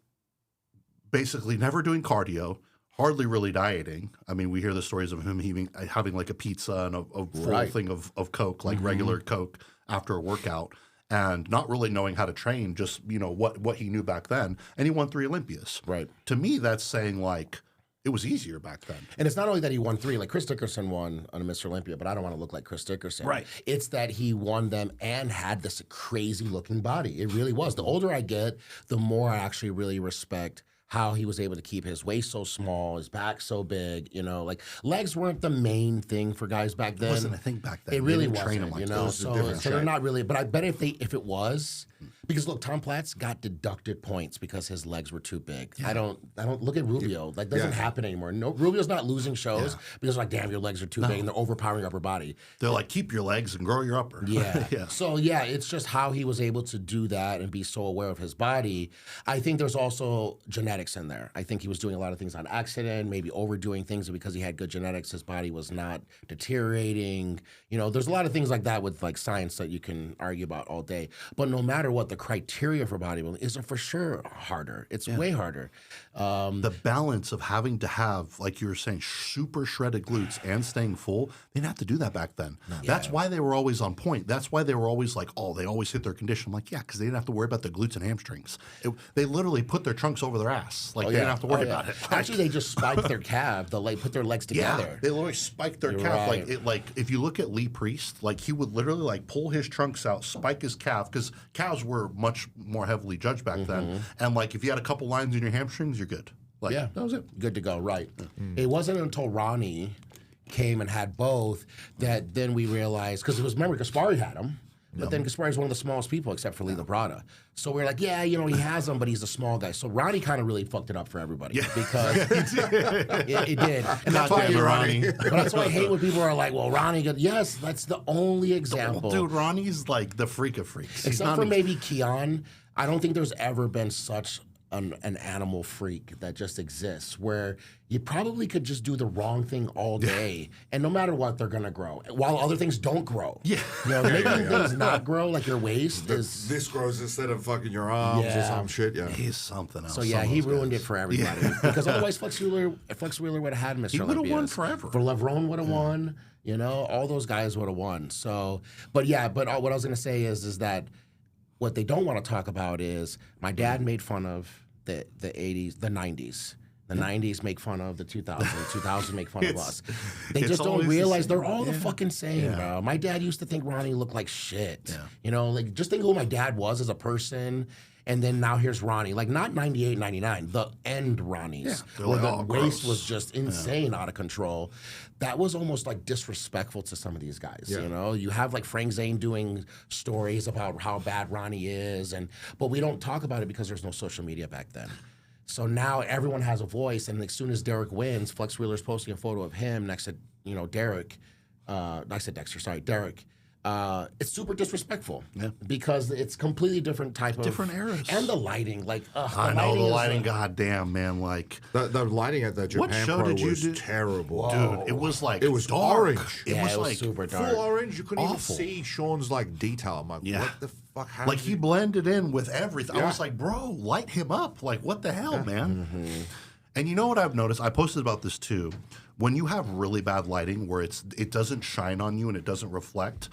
Speaker 1: Basically, never doing cardio, hardly really dieting. I mean, we hear the stories of him having like a pizza and a full thing of Coke, like regular Coke after a workout, and not really knowing how to train. Just what he knew back then, and he won 3 Olympias.
Speaker 3: Right.
Speaker 1: To me, that's saying like. It was easier back then.
Speaker 3: And it's not only that he won 3, like Chris Dickerson won on a Mr. Olympia, but I don't want to look like Chris Dickerson.
Speaker 1: Right.
Speaker 3: It's that he won them and had this crazy looking body. It really was. The older I get, the more I actually really respect how he was able to keep his waist so small, his back so big, like legs weren't the main thing for guys back then.
Speaker 1: It wasn't a thing back then.
Speaker 3: It really wasn't,
Speaker 1: train them like
Speaker 3: so they're not really, but I bet if it was, because look, Tom Platz got deducted points because his legs were too big. Yeah. I don't look at Rubio. That doesn't happen anymore. No, Rubio's not losing shows because like, damn, your legs are too big and they're overpowering your upper body.
Speaker 1: They're like, keep your legs and grow your upper.
Speaker 3: Yeah. So it's just how he was able to do that and be so aware of his body. I think there's also genetics in there. I think he was doing a lot of things on accident, maybe overdoing things, and because he had good genetics, his body was not deteriorating. There's a lot of things like that with like science that you can argue about all day. But no matter what, the criteria for bodybuilding is for sure harder. It's way harder.
Speaker 1: The balance of having to have, like you were saying, super shredded glutes and staying full, they didn't have to do that back then. That's why they were always on point. That's why they were always like, oh, they always hit their condition. I'm like, yeah, because they didn't have to worry about the glutes and hamstrings. They literally put their trunks over their ass. Like, they didn't have to worry about it.
Speaker 3: Actually, they just spiked their calf. They put their legs together.
Speaker 1: Yeah, they literally spiked their calf.
Speaker 3: Right.
Speaker 1: Like if you look at Lee Priest, like he would literally like pull his trunks out, spike his calf, because cows were much more heavily judged back then. And like if you had a couple lines in your hamstrings, you're good. Like,
Speaker 3: Yeah,
Speaker 1: that was it.
Speaker 3: Good to go. Right. It wasn't until Ronnie came and had both that then we realized, because it was, remember, Gaspari had them. But then Gaspari's one of the smallest people except for Lee Labrada. So we're like, yeah, you know, he has them, but he's a small guy. So Ronnie kind of really fucked it up for everybody because it did. And that's why
Speaker 1: Ronnie.
Speaker 3: But that's why I hate when people are like, well, Ronnie, yes, that's the only example.
Speaker 1: Dude, Ronnie's like the freak of freaks.
Speaker 3: Except for maybe Keon, I don't think there's ever been such an animal freak that just exists where you probably could just do the wrong thing all day and no matter what they're gonna grow while other things don't grow. You know, making things not grow like your waist is
Speaker 2: This grows instead of fucking your arms or some shit. Yeah,
Speaker 1: he's something else.
Speaker 3: so yeah, he ruined it for everybody because otherwise Flex Wheeler would have had Mr.
Speaker 1: He would have
Speaker 3: Olympia.
Speaker 1: won forever.
Speaker 3: For Levrone would have won. You know, all those guys would have won. So, but what I was gonna say is that what they don't want to talk about is my dad made fun of the 80s, the 90s. The 90s make fun of the 2000s. The 2000s make fun of us. They just don't realize they're all the fucking same, bro. My dad used to think Ronnie looked like shit. You know, like just think of who my dad was as a person. And then now here's Ronnie. Like not 98, 99, the end Ronnies. Where the waist was just insane out of control. That was almost like disrespectful to some of these guys. You know, you have like Frank Zane doing stories about how bad Ronnie is, but we don't talk about it because there's no social media back then. So now everyone has a voice, and as soon as Derek wins, Flex Wheeler's posting a photo of him next to, you know, Derek. I said Dexter, sorry, Derek. It's super disrespectful because it's completely different type of
Speaker 1: different eras
Speaker 3: and the lighting. Like
Speaker 1: I know the lighting. Goddamn, man! Like
Speaker 2: the lighting at the Japan
Speaker 1: show
Speaker 2: Pro
Speaker 1: did you
Speaker 2: was
Speaker 1: do?
Speaker 2: terrible,
Speaker 1: dude. It was like
Speaker 2: it was
Speaker 1: dark.
Speaker 2: orange.
Speaker 1: It was like
Speaker 3: super dark.
Speaker 2: Full orange. You couldn't
Speaker 1: Awful.
Speaker 2: even see Sean's like detail. I'm like, what the fuck happened?
Speaker 1: Like he blended in with everything. I was like, bro, light him up. Like what the hell, man? And you know what I've noticed? I posted about this too. When you have really bad lighting where it doesn't shine on you and it doesn't reflect,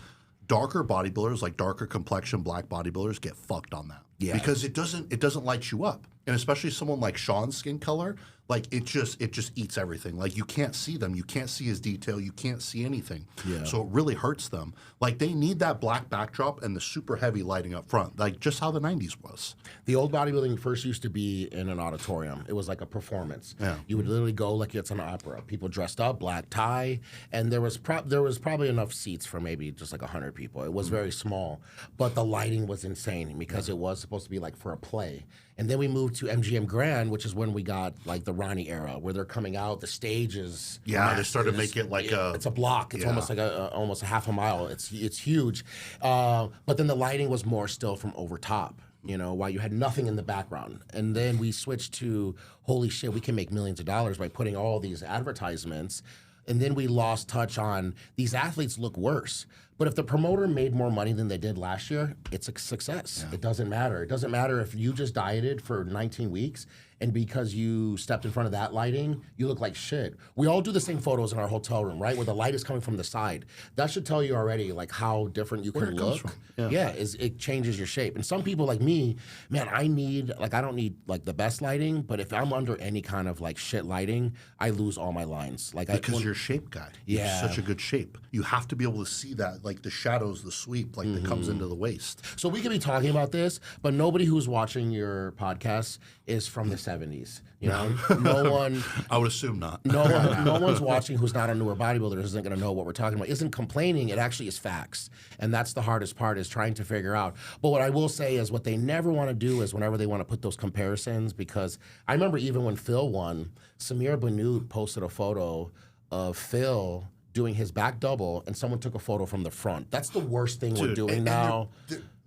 Speaker 1: darker bodybuilders, like darker complexion black bodybuilders, get fucked on that. Because it doesn't light you up. And especially someone like Sean's skin color, like it just eats everything. Like you can't see them, you can't see his detail, you can't see anything. So it really hurts them. Like they need that black backdrop and the super heavy lighting up front, like just how the 90s was.
Speaker 3: The old bodybuilding first used to be in an auditorium. It was like a performance. You would literally go like it's an opera. People dressed up, black tie, and there was probably enough seats for maybe just like 100 people. It was very small, but the lighting was insane because it was supposed to be like for a play. And then we moved to MGM Grand, which is when we got like the Ronnie era, where they're coming out. The stage is
Speaker 1: they started to make it like
Speaker 3: it's a block. It's almost like almost a half a mile. It's huge, but then the lighting was more still from over top. You know, while you had nothing in the background. And then we switched to holy shit, we can make millions of dollars by putting all these advertisements. And then we lost touch on these athletes look worse. But if the promoter made more money than they did last year, it's a success. It doesn't matter. It doesn't matter if you just dieted for 19 weeks and because you stepped in front of that lighting, you look like shit. We all do the same photos in our hotel room, right? Where the light is coming from the side. That should tell you already like how different you can look. It changes your shape. And some people like me, man, I don't need like the best lighting, but if I'm under any kind of like shit lighting, I lose all my lines. Like
Speaker 1: because you're a shape guy. You have such a good shape. You have to be able to see that, like the shadows, the sweep, like that comes into the waist.
Speaker 3: So we could be talking about this, but nobody who's watching your podcast is from the 70s. You know, no one.
Speaker 1: I would assume not.
Speaker 3: No one's watching who's not a newer bodybuilder isn't going to know what we're talking about. Isn't complaining. It actually is facts, and that's the hardest part is trying to figure out. But what I will say is, what they never want to do is whenever they want to put those comparisons, because I remember even when Phil won, Samir Bannout posted a photo of Phil doing his back double, and someone took a photo from the front. That's the worst thing we're doing now.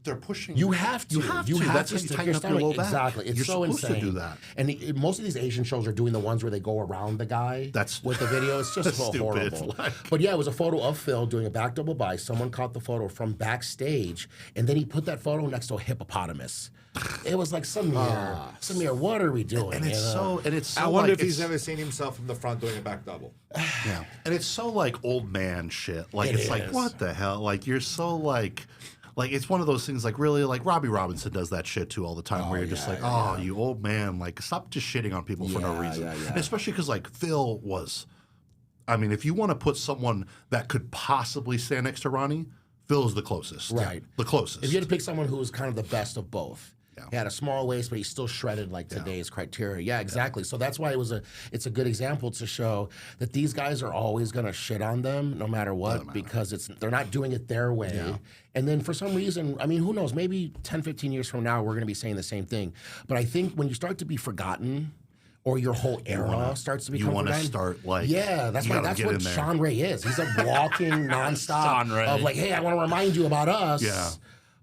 Speaker 1: they're pushing.
Speaker 3: You have to.
Speaker 1: You have to.
Speaker 3: Have
Speaker 1: That's
Speaker 3: to
Speaker 1: how you
Speaker 3: stick
Speaker 1: tighten
Speaker 3: your
Speaker 1: up your
Speaker 3: stomach.
Speaker 1: low back.
Speaker 3: Exactly. It's
Speaker 1: You're
Speaker 3: so
Speaker 1: supposed
Speaker 3: insane.
Speaker 1: to do that.
Speaker 3: And most of these Asian shows are doing the ones where they go around the guy with the video. It's just so
Speaker 1: stupid.
Speaker 3: horrible.
Speaker 1: Like,
Speaker 3: but yeah, it was a photo of Phil doing a back double bi. Someone caught the photo from backstage, and then he put that photo next to a hippopotamus. It was like, Samir, what are we doing?
Speaker 1: and it's so.
Speaker 2: I wonder
Speaker 1: like,
Speaker 2: if he's ever seen himself from the front doing a back double.
Speaker 1: Yeah, and it's so like old man shit. Like it's like, what the hell? Like you're so like it's one of those things. Like really, like Robbie Robinson does that shit too all the time. Where you're just like, you old man. Like stop just shitting on people for no reason. And especially because like Phil was. I mean, if you want to put someone that could possibly stand next to Ronnie, Phil is the closest.
Speaker 3: Right.
Speaker 1: The closest.
Speaker 3: If you had to pick someone who was kind of the best of both. Yeah. He had a small waist, but he's still shredded like today's criteria. Yeah, exactly. So that's why it's a good example to show that these guys are always going to shit on them no matter what because they're not doing it their way. Yeah. And then for some reason, I mean, who knows, maybe 10, 15 years from now, we're going to be saying the same thing. But I think when you start to be forgotten or your whole era starts to become
Speaker 1: you want to
Speaker 3: forgotten.
Speaker 1: start like
Speaker 3: that's what Sean Ray is. He's a walking nonstop of like, hey, I want to remind you about us.
Speaker 1: Yeah.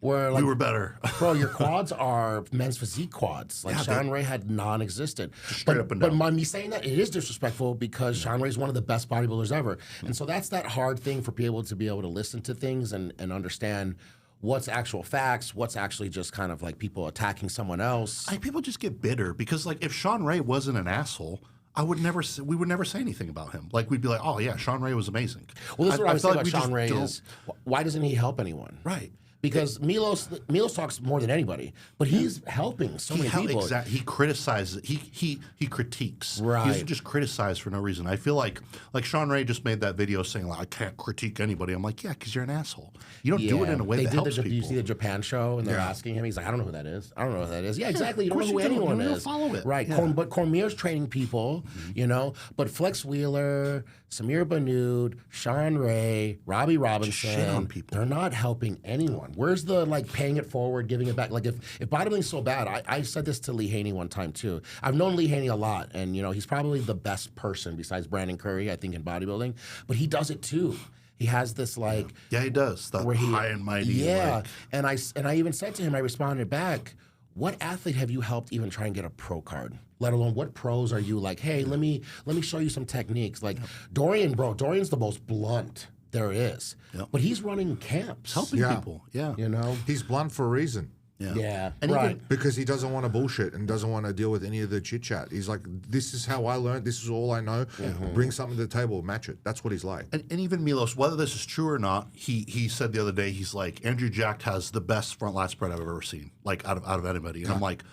Speaker 3: Where like,
Speaker 1: we were better.
Speaker 3: Bro, your quads are men's physique quads. Like Sean Ray had non-existent.
Speaker 1: Straight up and down.
Speaker 3: But me saying that, it is disrespectful because Sean Ray is one of the best bodybuilders ever. And so that's that hard thing for people to be able to listen to things and understand what's actual facts, what's actually just kind of like people attacking someone else.
Speaker 1: People just get bitter because like if Sean Ray wasn't an asshole, we would never say anything about him. Like we'd be like, oh yeah, Sean Ray was amazing.
Speaker 3: Well, this is what I was saying about Sean Ray is, why doesn't he help anyone?
Speaker 1: Right.
Speaker 3: Because Milos talks more than anybody, but he's helping so many people.
Speaker 1: Exactly. He criticizes. He critiques.
Speaker 3: Right.
Speaker 1: He doesn't just criticize for no reason. I feel like Sean Ray just made that video saying like I can't critique anybody. I'm like, yeah, because you're an asshole. You don't do it in a way that helps people.
Speaker 3: You see the Japan show and they're asking him. He's like, I don't know who that is. I don't know who that is. Yeah, exactly. You don't know who anyone is.
Speaker 1: You don't follow it.
Speaker 3: Right.
Speaker 1: Yeah.
Speaker 3: But Cormier's training people, you know. But Flex Wheeler, Samir Banud, Sean Ray, Robbie Robinson,
Speaker 1: shit on people.
Speaker 3: They're not helping anyone. Where's the paying it forward, giving it back? Like if bodybuilding's so bad, I said this to Lee Haney one time too. I've known Lee Haney a lot, and you know he's probably the best person besides Brandon Curry, I think, in bodybuilding. But he does it too. He has this
Speaker 1: he does that high and mighty.
Speaker 3: Yeah, and I even said to him, I responded back, what athlete have you helped even try and get a pro card? Let alone what pros are you like? Hey, let me show you some techniques. Like Dorian's the most blunt there is. Yep. But he's running camps.
Speaker 1: Helping people. Yeah.
Speaker 3: You know?
Speaker 2: He's blunt for a reason.
Speaker 3: Yeah.
Speaker 1: And
Speaker 3: right.
Speaker 2: Because he doesn't want to bullshit and doesn't want to deal with any of the chit chat. He's like, this is how I learned. This is all I know. Bring something to the table, match it. That's what he's like.
Speaker 1: And even Milos, whether this is true or not, he said the other day, he's like, Andrew Jack has the best front lat spread I've ever seen, like out of anybody. And I'm like,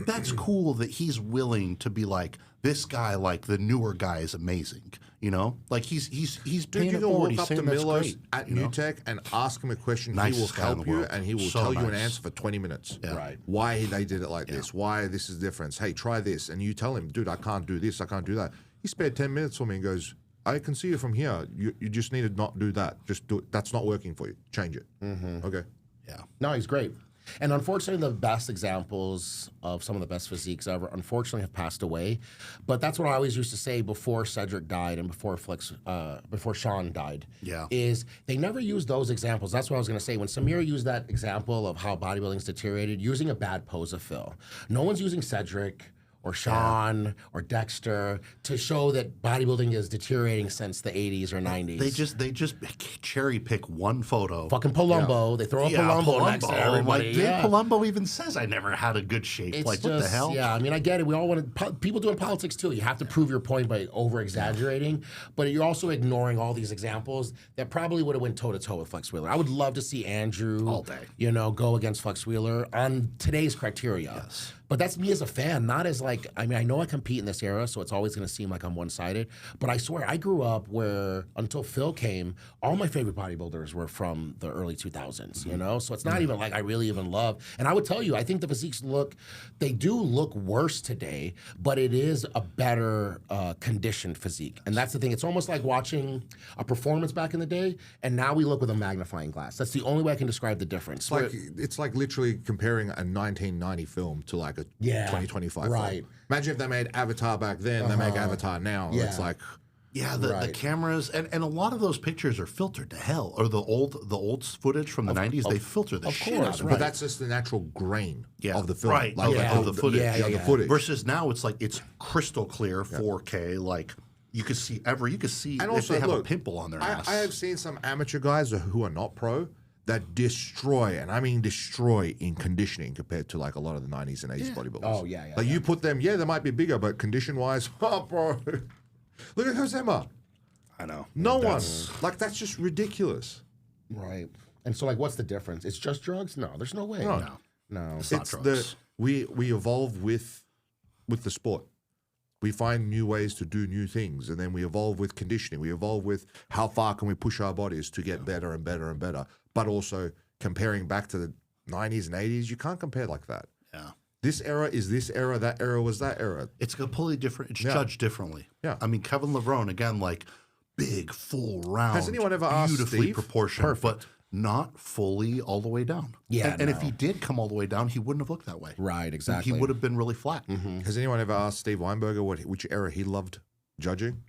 Speaker 1: that's cool that he's willing to be like, this guy, like the newer guy, is amazing. You know, like he's paying it forward.
Speaker 2: Walk up to Milos at NewTek and ask him a question. He will help you and he will tell you an answer for 20 minutes.
Speaker 1: Yeah.
Speaker 3: Right.
Speaker 2: Why they did it like this? Why this is different? Hey, try this, and you tell him, dude, I can't do this. I can't do that. He spared 10 minutes for me and goes, I can see it from here. You just need to not do that. Just do it. That's not working for you. Change it. Okay.
Speaker 1: Yeah.
Speaker 3: No, he's great. And unfortunately, the best examples of some of the best physiques ever, unfortunately, have passed away. But that's what I always used to say before Cedric died and before Sean died.
Speaker 1: Yeah.
Speaker 3: Is they never used those examples. That's what I was going to say. When Samir used that example of how bodybuilding's deteriorated, using a bad pose of Phil. No one's using Cedric or Sean or Dexter to show that bodybuilding is deteriorating since the 80s or 90s.
Speaker 1: They just cherry pick one photo.
Speaker 3: Fucking Palumbo. They throw a Palumbo next to everybody.
Speaker 1: Like, Dave Palumbo even says, I never had a good shape.
Speaker 3: It's
Speaker 1: like,
Speaker 3: just,
Speaker 1: what the hell?
Speaker 3: Yeah, I mean, I get it. We all want to, people doing politics too. You have to prove your point by over-exaggerating, but you're also ignoring all these examples that probably would have went toe-to-toe with Flex Wheeler. I would love to see Andrew,
Speaker 1: all day,
Speaker 3: go against Flex Wheeler on today's criteria.
Speaker 1: Yes.
Speaker 3: But that's me as a fan, not as like, I mean, I know I compete in this era, so it's always going to seem like I'm one-sided. But I swear, I grew up where, until Phil came, all my favorite bodybuilders were from the early 2000s, you know? So it's not even like I really even love. And I would tell you, I think the physiques they do look worse today, but it is a better conditioned physique. And that's the thing. It's almost like watching a performance back in the day, and now we look with a magnifying glass. That's the only way I can describe the difference.
Speaker 2: It's like literally comparing a 1990 film to like a 2025
Speaker 3: right.
Speaker 2: film. Imagine if they made Avatar back then, they make Avatar now.
Speaker 3: Yeah.
Speaker 2: It's like,
Speaker 1: Yeah, the cameras and a lot of those pictures are filtered to hell. Or the old footage from the 90s, they filter the shit out of it.
Speaker 2: But that's just the natural grain of the film.
Speaker 1: Right,
Speaker 2: Like,
Speaker 1: of the footage.
Speaker 2: The footage.
Speaker 1: Versus now it's like it's crystal clear 4K, like you could see
Speaker 2: And
Speaker 1: if
Speaker 2: also,
Speaker 1: they have a
Speaker 2: look,
Speaker 1: pimple on their ass.
Speaker 2: I have seen some amateur guys who are not pro that destroy, and I mean destroy in conditioning compared to like a lot of the 90s and 80s bodybuilders.
Speaker 3: Oh, yeah.
Speaker 2: Like you put them, they might be bigger, but condition-wise, oh, bro. Look at Josema.
Speaker 1: I know.
Speaker 2: No one. Like, that's just ridiculous.
Speaker 3: Right. And so, like, what's the difference? It's just drugs? No, there's no way. No.
Speaker 1: It's not drugs.
Speaker 2: We evolve with the sport. We find new ways to do new things, and then we evolve with conditioning. We evolve with how far can we push our bodies to get better and better and better. But also comparing back to the 90s and 80s, you can't compare like that.
Speaker 1: Yeah.
Speaker 2: This era is this era, that era was that era.
Speaker 1: It's completely different. It's judged differently.
Speaker 2: Yeah.
Speaker 1: I mean, Kevin Levrone, again, like big, full, round,
Speaker 2: Has anyone ever asked
Speaker 1: beautifully
Speaker 2: Steve?
Speaker 1: proportioned, but not fully all the way down.
Speaker 3: Yeah,
Speaker 1: and if he did come all the way down, he wouldn't have looked that way.
Speaker 3: Right, exactly.
Speaker 1: He would have been really flat.
Speaker 2: Has anyone ever asked Steve Weinberger which era he loved judging?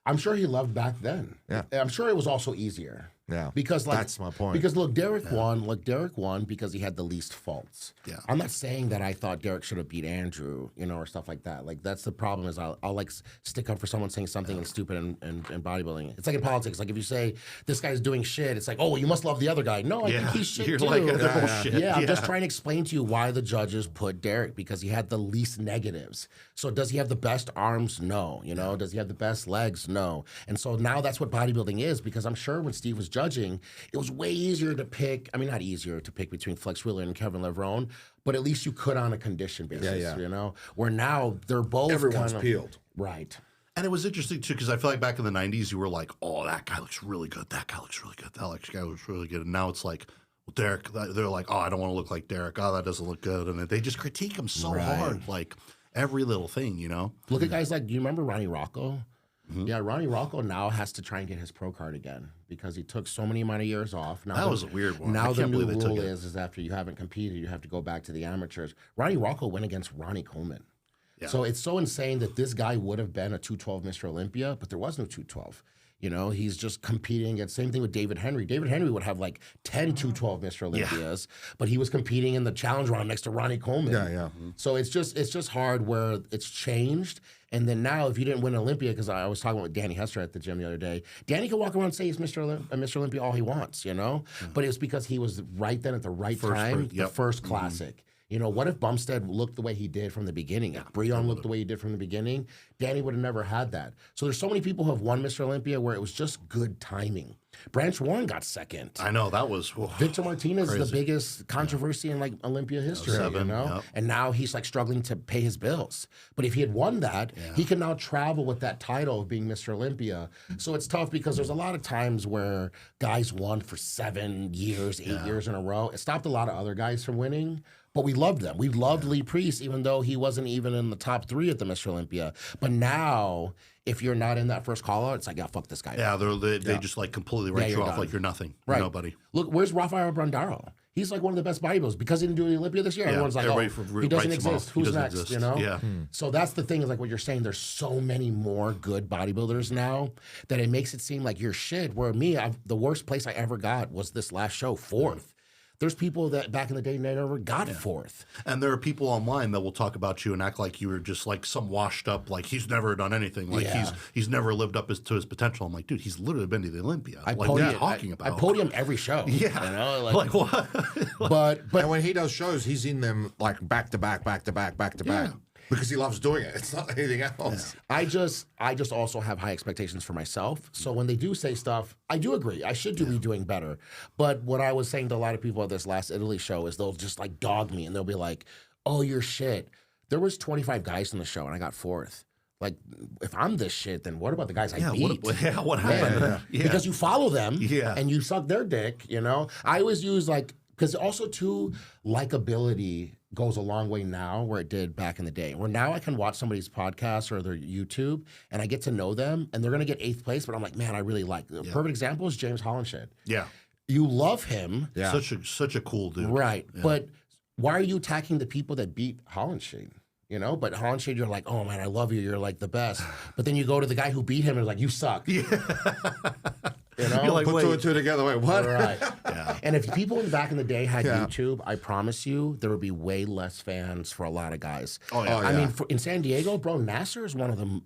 Speaker 3: I'm sure he loved back then.
Speaker 2: Yeah.
Speaker 3: I'm sure it was also easier.
Speaker 2: Yeah.
Speaker 3: Because like
Speaker 2: that's my point.
Speaker 3: Because look, Derek won. Look, Derek won because he had the least faults.
Speaker 1: Yeah.
Speaker 3: I'm not saying that I thought Derek should have beat Andrew, or stuff like that. Like that's the problem is I'll like stick up for someone saying something stupid in bodybuilding. It's like in politics. Like if you say this guy's doing shit, it's like, oh, well, you must love the other guy. No, I think he's shit
Speaker 1: You're
Speaker 3: too.
Speaker 1: like, bullshit.
Speaker 3: Yeah, I'm just trying to explain to you why the judges put Derek because he had the least negatives. So does he have the best arms? No. Does he have the best legs? No. And so now that's what bodybuilding is because I'm sure when Steve was judging, it was way easier to pick. I mean, not easier to pick between Flex Wheeler and Kevin Levrone, but at least you could on a condition basis, Where now they're both
Speaker 2: everyone's peeled.
Speaker 3: Right.
Speaker 1: And it was interesting, too, because I feel like back in the 90s, you were like, oh, that guy looks really good. That guy looks really good. That guy looks really good. And now it's like, well, Derek, they're like, oh, I don't want to look like Derek. Oh, that doesn't look good. And they just critique him so hard, like every little thing,
Speaker 3: Look at guys like, do you remember Ronnie Rocco? Yeah, Ronnie Rocco now has to try and get his pro card again because he took so many amount of years off. Now
Speaker 1: that was a weird one.
Speaker 3: Now the new rule is after you haven't competed, you have to go back to the amateurs. Ronnie Rocco went against Ronnie Coleman. Yeah. So it's so insane that this guy would have been a 212 Mr. Olympia, but there was no 212. He's just competing against, same thing with David Henry. David Henry would have like 10 212 Mr. Olympias, but he was competing in the challenge round next to Ronnie Coleman.
Speaker 2: Yeah.
Speaker 3: So it's just hard where it's changed. And then now, if you didn't win Olympia, because I was talking with Danny Hester at the gym the other day, Danny can walk around and say he's Mr. Olympia all he wants, But it was because he was right then at the right time, the first classic. What if Bumstead looked the way he did from the beginning? If Breon looked the way he did from the beginning, Danny would have never had that. So there's so many people who have won Mr. Olympia where it was just good timing. Branch Warren got second.
Speaker 1: I know, that was
Speaker 3: Victor Martinez is the biggest controversy in like Olympia history, And now he's like struggling to pay his bills. But if he had won that, he can now travel with that title of being Mr. Olympia. So it's tough because there's a lot of times where guys won for 7 years, 8 years in a row. It stopped a lot of other guys from winning. But we loved them. We loved Lee Priest, even though he wasn't even in the top 3 at the Mr. Olympia. But now, if you're not in that first call-out, it's like, fuck this guy.
Speaker 1: Yeah, they just like completely write you off like you're nothing.
Speaker 3: Right.
Speaker 1: You're nobody.
Speaker 3: Look, where's Rafael Brandaro? He's like one of the best bodybuilders. Because he didn't do the Olympia this year, everyone's like, he doesn't exist. Who's next,
Speaker 1: Yeah.
Speaker 3: So that's the thing is like what you're saying, there's so many more good bodybuilders now that it makes it seem like you're shit. Where me, the worst place I ever got was this last show, 4th. There's people that back in the day never got 4th.
Speaker 1: And there are people online that will talk about you and act like you were just like some washed up, like he's never done anything. Like he's never lived up to his potential. I'm like, dude, he's literally been to the Olympia.
Speaker 3: I podium every show.
Speaker 1: Yeah. Like what?
Speaker 2: But and when he does shows, he's in them like back to back. Because he loves doing it. It's not anything else.
Speaker 3: Yeah. I just also have high expectations for myself. So when they do say stuff, I do agree. I should be doing better. But what I was saying to a lot of people at this last Italy show is they'll just like dog me and they'll be like, oh, you're shit. There was 25 guys in the show and I got 4th. Like, if I'm this shit, then what about the guys I beat?
Speaker 1: What happened?
Speaker 3: Yeah. Because you follow them and you suck their dick, I always use like, because also too, likability goes a long way now where it did back in the day. Where now I can watch somebody's podcast or their YouTube and I get to know them and they're going to get 8th place, but I'm like, man, I really like them. Perfect example is James Hollinshed.
Speaker 1: Yeah.
Speaker 3: You love him.
Speaker 1: Yeah. Such a cool dude.
Speaker 3: Right. Yeah. But why are you attacking the people that beat Hollinshed? You know, but on stage you're like, oh man, I love you. You're like the best. But then you go to the guy who beat him and like, you suck. Yeah. You know,
Speaker 1: You're like,
Speaker 2: Put two and two together. Wait, what?
Speaker 3: right? Yeah. And if people back in the day had YouTube, I promise you there would be way less fans for a lot of guys.
Speaker 1: Oh yeah.
Speaker 3: I mean, in San Diego, bro, Nasser is one of the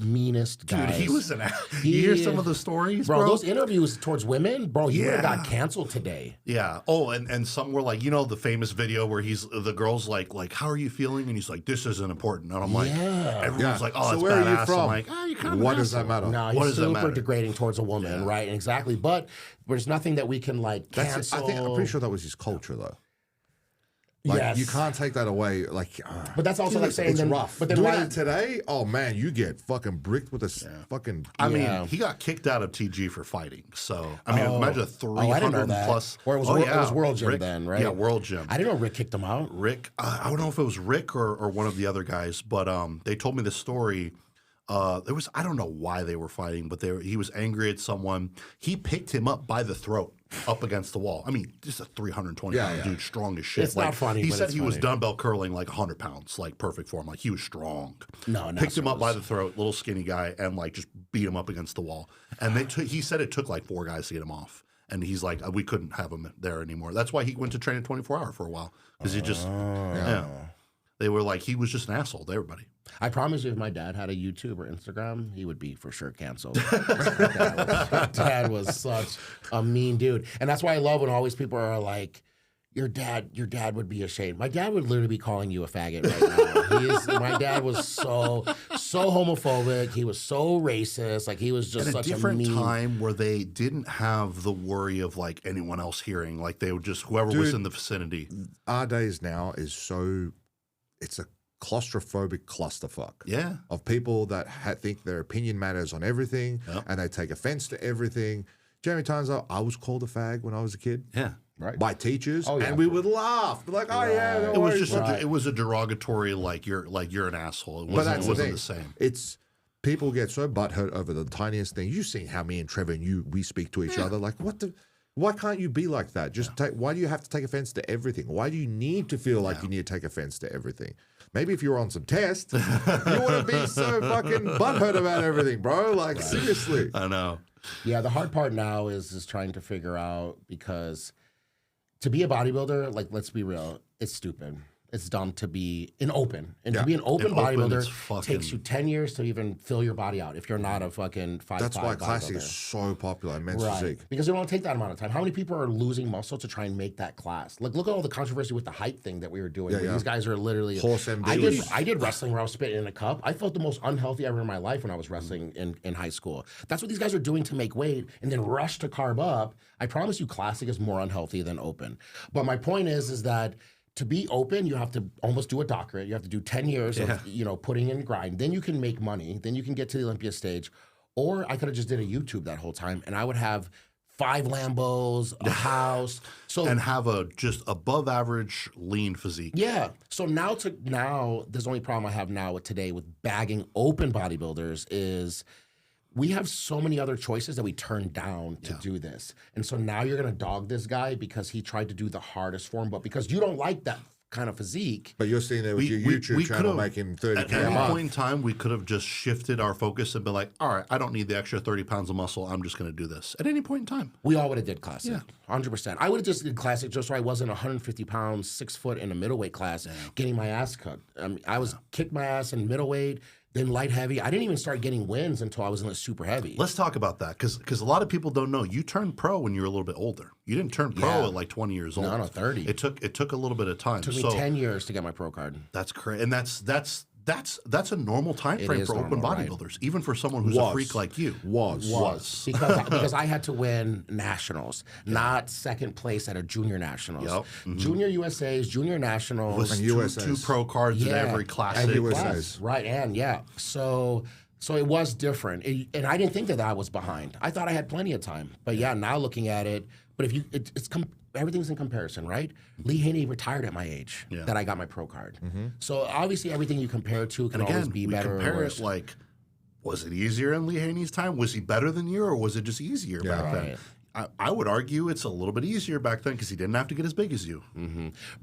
Speaker 3: meanest guys.
Speaker 1: Dude, he was an. You hear some of the stories, bro?
Speaker 3: Those interviews towards women, bro, he would have got canceled today.
Speaker 1: Yeah. Oh, and some were like, you know, the famous video where the girl's like, how are you feeling? And he's like, this isn't important. And I'm like, everyone's like, oh,
Speaker 2: so
Speaker 1: it's
Speaker 2: where
Speaker 1: badass.
Speaker 2: are you from?
Speaker 1: I'm like, you kind of.
Speaker 2: What does that matter?
Speaker 3: No,
Speaker 1: What
Speaker 3: he's
Speaker 1: does that
Speaker 3: super
Speaker 1: matter?
Speaker 3: degrading towards a woman, right? And exactly. But there's nothing that we can like cancel.
Speaker 2: I'm pretty sure that was his culture, though. Like you can't take that away. Like,
Speaker 3: but that's also like saying
Speaker 2: it's
Speaker 3: then,
Speaker 2: rough.
Speaker 3: But then
Speaker 2: doing
Speaker 3: why
Speaker 2: that today? Oh man, you get fucking bricked with a fucking.
Speaker 1: I mean, he got kicked out of TG for fighting. So I mean, imagine a 300 plus.
Speaker 3: Or it was, it was World Gym then, right?
Speaker 1: Yeah, World Gym.
Speaker 3: I didn't know Rick kicked him out.
Speaker 1: Rick, I don't know if it was Rick or one of the other guys, but they told me the story. There was, I don't know why they were fighting, but he was angry at someone. He picked him up by the throat up against the wall. I mean, just a 320-pound dude, strong as shit.
Speaker 3: It's not funny,
Speaker 1: He
Speaker 3: but
Speaker 1: said
Speaker 3: it's
Speaker 1: he was
Speaker 3: funny.
Speaker 1: dumbbell curling like 100 pounds, like perfect form. Like he was strong.
Speaker 3: No,
Speaker 1: picked him up by the throat, little skinny guy, and like just beat him up against the wall. And he said it took like 4 guys to get him off. And he's like, we couldn't have him there anymore. That's why he went to training 24-hour for a while. Because he just, they were like, he was just an asshole to everybody.
Speaker 3: I promise you, if my dad had a YouTube or Instagram, he would be for sure canceled. Dad was such a mean dude. And that's why I love when always people are like, your dad would be ashamed. My dad would literally be calling you a faggot right now. My dad was so homophobic. He was so racist. Like he was just
Speaker 1: at
Speaker 3: such
Speaker 1: a different
Speaker 3: mean
Speaker 1: time where they didn't have the worry of like anyone else hearing. Like they would just whoever was in the vicinity.
Speaker 2: Our days now is so, it's a claustrophobic clusterfuck.
Speaker 1: Yeah.
Speaker 2: Of people that think their opinion matters on everything and they take offense to everything. Jeremy times I was called a fag when I was a kid.
Speaker 1: Yeah.
Speaker 2: Right. By teachers,
Speaker 3: Oh, yeah.
Speaker 2: and we would laugh. Be like, oh yeah, no
Speaker 1: It was
Speaker 2: worries.
Speaker 1: just it was a derogatory like you're an asshole. It wasn't, the same.
Speaker 2: It's people get so butthurt over the tiniest thing. You've seen how me and Trevor and we speak to each other. Like why can't you be like that? Just why do you have to take offense to everything? Why do you need to feel like you need to take offense to everything? Maybe if you were on some test, you wouldn't be so fucking butthurt about everything, bro. Like seriously.
Speaker 1: I know.
Speaker 3: Yeah, the hard part now is trying to figure out, because to be a bodybuilder, like let's be real, it's stupid. It's dumb to be an open. And to be an open bodybuilder takes you 10 years to even fill your body out if you're not a fucking 5'5"
Speaker 2: That's why classic
Speaker 3: bodybuilder.
Speaker 2: is so popular in men's
Speaker 3: Right.
Speaker 2: physique.
Speaker 3: Because it won't take that amount of time. How many people are losing muscle to try and make that class? Like, look at all the controversy with the height thing that we were doing. Where these guys are literally
Speaker 2: Horse MDs.
Speaker 3: I did wrestling where I was spitting in a cup. I felt the most unhealthy ever in my life when I was wrestling in high school. That's what these guys are doing to make weight and then rush to carb up. I promise you, classic is more unhealthy than open. But my point is that to be open, you have to almost do a doctorate. You have to do 10 years of putting in grind. Then you can make money. Then you can get to the Olympia stage. Or I could have just did a YouTube that whole time, and I would have 5 Lambos, a house,
Speaker 1: and have a just above average lean physique.
Speaker 3: Yeah. So now there's the only problem I have now with today with bagging open bodybuilders is we have so many other choices that we turn down to do this. And so now you're going to dog this guy because he tried to do the hardest form, but because you don't like that kind of physique.
Speaker 2: But you're sitting there with your YouTube channel making 30K
Speaker 1: At
Speaker 2: a
Speaker 1: any
Speaker 2: month.
Speaker 1: point in time, we could have just shifted our focus and been like, all right, I don't need the extra 30 pounds of muscle. I'm just going to do this. At any point in time.
Speaker 3: We all would have did classic, 100%. I would have just did classic just so I wasn't 150 pounds, 6 foot in a middleweight class getting my ass cooked. I was kicked my ass in middleweight, then light heavy. I didn't even start getting wins until I was in the super heavy.
Speaker 1: Let's talk about that because a lot of people don't know. You turned pro when you were a little bit older. You didn't turn pro at like 20 years old.
Speaker 3: No, 30.
Speaker 1: It took a little bit of time.
Speaker 3: It took me 10 years to get my pro card.
Speaker 1: That's crazy, and that's a normal time frame for open bodybuilders, even for someone who's a freak like you.
Speaker 3: Was because I had to win nationals, not second place at a junior nationals.
Speaker 1: Yep. Mm-hmm.
Speaker 3: Junior USA's, junior nationals,
Speaker 2: And
Speaker 1: two
Speaker 2: USAs.
Speaker 1: pro cards in every classic.
Speaker 2: And USAs.
Speaker 3: right? And so it was different, and I didn't think that I was behind. I thought I had plenty of time, but now looking at it, but if you, everything's in comparison, right? Lee Haney retired at my age that I got my pro card. So obviously everything you compare to can always be better or worse.
Speaker 1: Like, was it easier in Lee Haney's time? Was he better than you, or was it just easier back then? I would argue it's a little bit easier back then because he didn't have to get as big as you.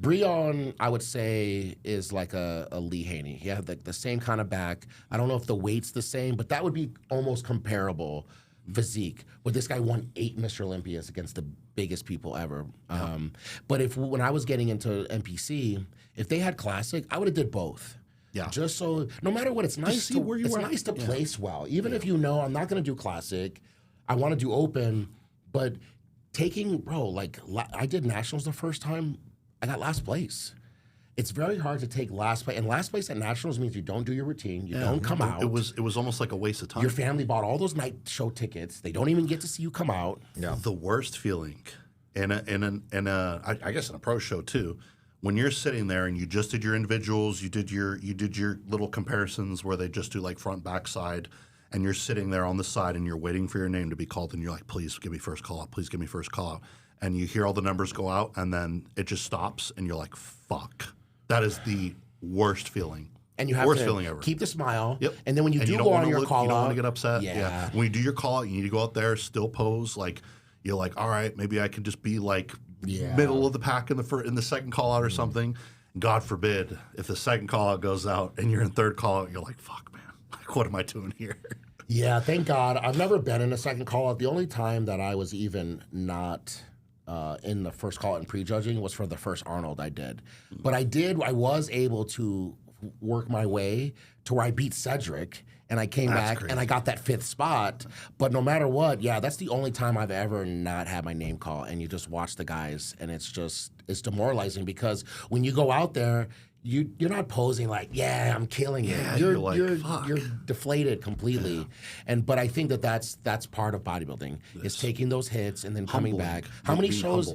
Speaker 3: Breon, I would say, is like a Lee Haney. He had like the same kind of back. I don't know if the weight's the same, but that would be almost comparable physique. But this guy won 8 Mr. Olympias against the biggest people ever. But when I was getting into NPC, if they had classic, I would have did both.
Speaker 1: Yeah.
Speaker 3: Just so, no matter what, it's nice
Speaker 1: see
Speaker 3: to
Speaker 1: where you are.
Speaker 3: nice to place well. Even if you know I'm not going to do classic, I want to do open. But I did nationals the first time, I got last place. It's very hard to take last place, and last place at nationals means you don't do your routine, you don't come out.
Speaker 1: It was almost like a waste of time.
Speaker 3: Your family bought all those night show tickets. They don't even get to see you come out.
Speaker 2: Yeah.
Speaker 1: The worst feeling, I guess in a pro show too, when you're sitting there and you just did your individuals, you did your little comparisons where they just do like front back side, and you're sitting there on the side and you're waiting for your name to be called, and you're like, please give me first call out, please give me first call out, and you hear all the numbers go out, and then it just stops, and you're like, fuck. That is the worst feeling.
Speaker 3: And you have
Speaker 1: worst
Speaker 3: to
Speaker 1: feeling ever.
Speaker 3: keep the smile.
Speaker 1: Yep.
Speaker 3: And then when you do
Speaker 1: don't
Speaker 3: go
Speaker 1: wanna
Speaker 3: on your call
Speaker 1: you don't
Speaker 3: out,
Speaker 1: want to get upset. Yeah. When you do your call out, you need to go out there, still pose. Like you're like, all right, maybe I can just be like middle of the pack in the second call out or something. God forbid if the second call out goes out and you're in third call out, you're like, fuck, man, like what am I doing here?
Speaker 3: Yeah, thank God. I've never been in a second call out. The only time that I was even not in the first call out in prejudging was for the first Arnold I did. But I was able to work my way to where I beat Cedric, and I came back and I got that 5th spot. But no matter what, that's the only time I've ever not had my name called, and you just watch the guys, and it's demoralizing because when you go out there, you're not posing like, I'm killing it. You're like, you're deflated completely. But I think that's part of bodybuilding is taking those hits and then coming back. How many shows?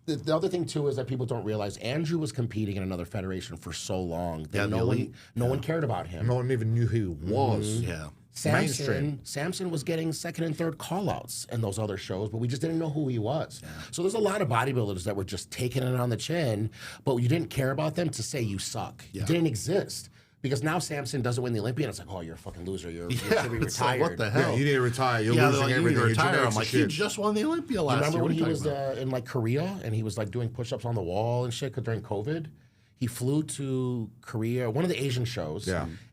Speaker 3: The other thing too is that people don't realize Andrew was competing in another federation for so long that no one cared about him.
Speaker 2: No one even knew who he was.
Speaker 1: Yeah.
Speaker 3: Samson was getting second and third call-outs in those other shows, but we just didn't know who he was. Yeah. So there's a lot of bodybuilders that were just taking it on the chin, but you didn't care about them to say you suck. Yeah. It didn't exist. Because now Samson doesn't win the Olympia, and it's like, oh, you're a fucking loser. You should be retired.
Speaker 1: Like, what the hell?
Speaker 2: Yeah, you need to retire. You're losing
Speaker 1: like,
Speaker 2: everything.
Speaker 1: You need to retire. I'm like, he just won the Olympia last year.
Speaker 3: Remember when he was in like Korea and he was like doing push-ups on the wall and shit during COVID? He flew to Korea, one of the Asian shows,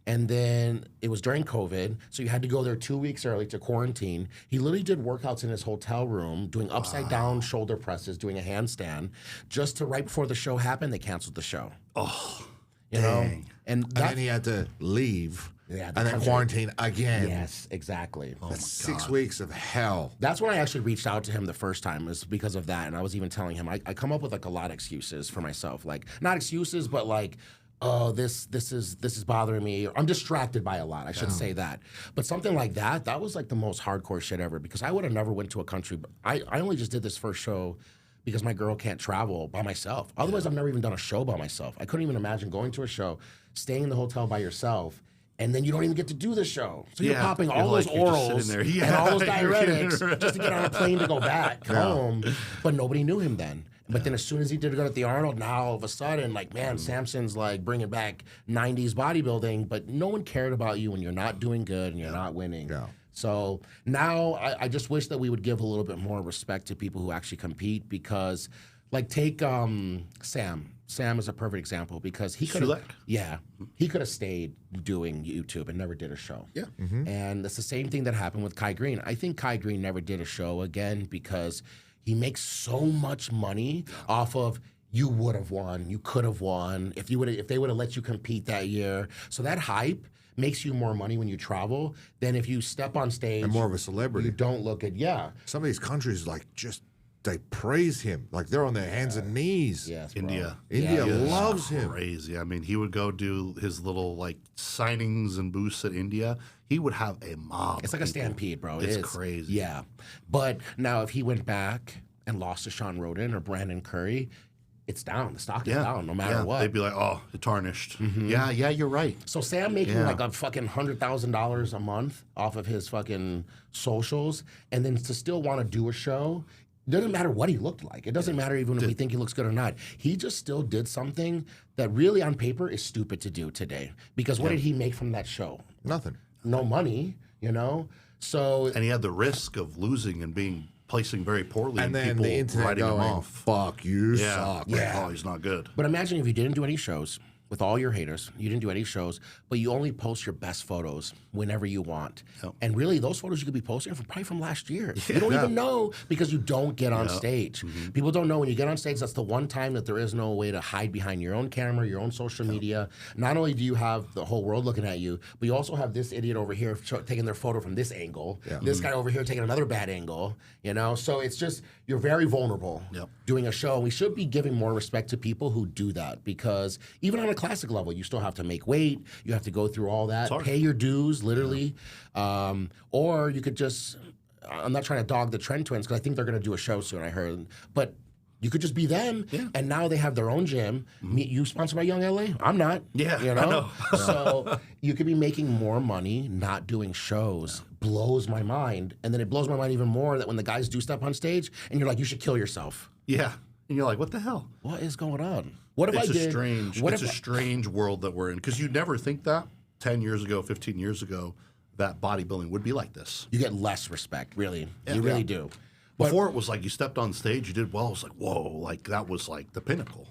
Speaker 3: and then it was during COVID, so you had to go there 2 weeks early to quarantine. He literally did workouts in his hotel room, doing upside-down shoulder presses, doing a handstand, just to right before the show happened, they canceled the show.
Speaker 1: Oh,
Speaker 3: you know?
Speaker 2: And then he had to leave. And then quarantine again.
Speaker 3: Yes, exactly.
Speaker 2: That's 6 weeks of hell.
Speaker 3: That's when I actually reached out to him the first time, is because of that. And I was even telling him, I come up with like a lot of excuses for myself. Like, not excuses, but like, oh, this is bothering me. I'm distracted by a lot. I shouldn't say that. But something like that was like the most hardcore shit ever, because I would have never went to a country. I only just did this first show because my girl can't travel by myself. Otherwise, I've never even done a show by myself. I couldn't even imagine going to a show, staying in the hotel by yourself, and then you don't even get to do the show. So you're popping all those orals and all those diuretics just to get on a plane to go back home. But nobody knew him then. But then as soon as he did go at the Arnold, now all of a sudden, like, man, Samson's like bringing back 90s bodybuilding, but no one cared about you when you're not doing good and you're not winning. Yeah. So now I just wish that we would give a little bit more respect to people who actually compete, because, like, take Sam. Sam is a perfect example, because he could have stayed doing YouTube and never did a show. Yeah. And it's the same thing that happened with Kai Green. I think Kai Green never did a show again because he makes so much money off of you would have won, you could have won, if they would have let you compete that year. So that hype makes you more money when you travel than if you step on stage.
Speaker 2: And more of a celebrity.
Speaker 3: You don't look at,
Speaker 2: Some of these countries, like, just, they praise him. Like, they're on their hands and knees.
Speaker 3: Yes,
Speaker 1: India
Speaker 2: loves him.
Speaker 1: Crazy. I mean, he would go do his little, like, signings and booths at India. He would have a mob.
Speaker 3: It's like a stampede, bro.
Speaker 1: It's crazy.
Speaker 3: Yeah. But now if he went back and lost to Sean Roden or Brandon Curry, it's down. The stock is down no matter what.
Speaker 1: They'd be like, oh, it tarnished. Yeah, you're right.
Speaker 3: So Sam making like a fucking $100,000 a month off of his fucking socials, and then to still want to do a show, doesn't matter what he looked like. It doesn't matter even if we think he looks good or not. He just still did something that really on paper is stupid to do today. Because what did he make from that show?
Speaker 2: Nothing.
Speaker 3: No money, you know? So,
Speaker 1: and he had the risk of losing and being placing very poorly,
Speaker 2: And then
Speaker 1: people
Speaker 2: the internet
Speaker 1: writing him
Speaker 2: going,
Speaker 1: off.
Speaker 2: fuck, you suck.
Speaker 3: Yeah.
Speaker 1: Oh, he's not good.
Speaker 3: But imagine if you didn't do any shows with all your haters, you didn't do any shows, but you only post your best photos whenever you want.
Speaker 1: Yep.
Speaker 3: And really, those photos you could be posting are probably from last year. You don't even know because you don't get on stage. People don't know when you get on stage, that's the one time that there is no way to hide behind your own camera, your own social media. Not only do you have the whole world looking at you, but you also have this idiot over here taking their photo from this angle, this guy over here taking another bad angle, you know? So it's just, you're very vulnerable doing a show. We should be giving more respect to people who do that because even on a classic level, you still have to make weight, you have to go through all that, pay your dues, literally. Or you could just, I'm not trying to dog the Trend Twins because I think they're going to do a show soon, I heard. But you could just be them, and now they have their own gym. You sponsored by Young LA? I'm not.
Speaker 1: Yeah,
Speaker 3: you know?
Speaker 1: I know.
Speaker 3: So you could be making more money not doing shows. Blows my mind. And then it blows my mind even more that when the guys do step on stage and you're like, you should kill yourself.
Speaker 1: Yeah. And you're like, what the hell?
Speaker 3: What is going on? What if
Speaker 1: It's
Speaker 3: I did?
Speaker 1: It's a strange world that we're in because you'd never think that 10 years ago, 15 years ago, that bodybuilding would be like this.
Speaker 3: You get less respect, really. You really do.
Speaker 1: Before it was like you stepped on stage, you did well. It's like, whoa, like that was like the pinnacle.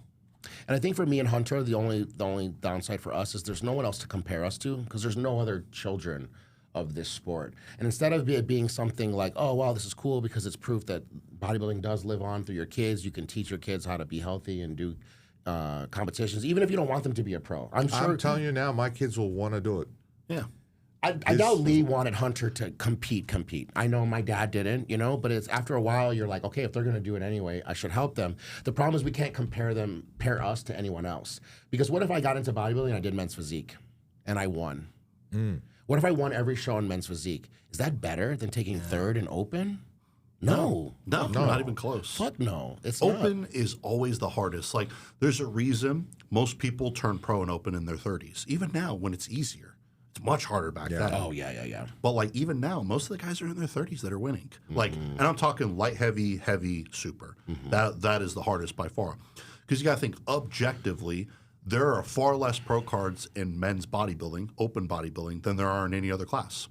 Speaker 3: And I think for me and Hunter, the only downside for us is there's no one else to compare us to because there's no other children of this sport. And instead of it being something like, oh, wow, this is cool because it's proof that bodybuilding does live on through your kids. You can teach your kids how to be healthy and do competitions, even if you don't want them to be a pro. I'm
Speaker 2: telling you now, my kids will want to do it.
Speaker 1: Yeah.
Speaker 3: I doubt Lee wanted Hunter to compete. I know my dad didn't, you know, but it's after a while you're like, okay, if they're going to do it anyway, I should help them. The problem is we can't compare us to anyone else. Because what if I got into bodybuilding and I did men's physique and I won? What if I won every show in men's physique? Is that better than taking third in open? No,
Speaker 1: not even close.
Speaker 3: Fuck no. It's
Speaker 1: Open
Speaker 3: not.
Speaker 1: is always the hardest. Like, there's a reason most people turn pro and open in their 30s. Even now, when it's easier, it's much harder back then.
Speaker 3: Oh, yeah.
Speaker 1: But like even now, most of the guys are in their 30s that are winning. Like, and I'm talking light, heavy, super. That is the hardest by far, because you got to think objectively. There are far less pro cards in men's bodybuilding, open bodybuilding, than there are in any other class.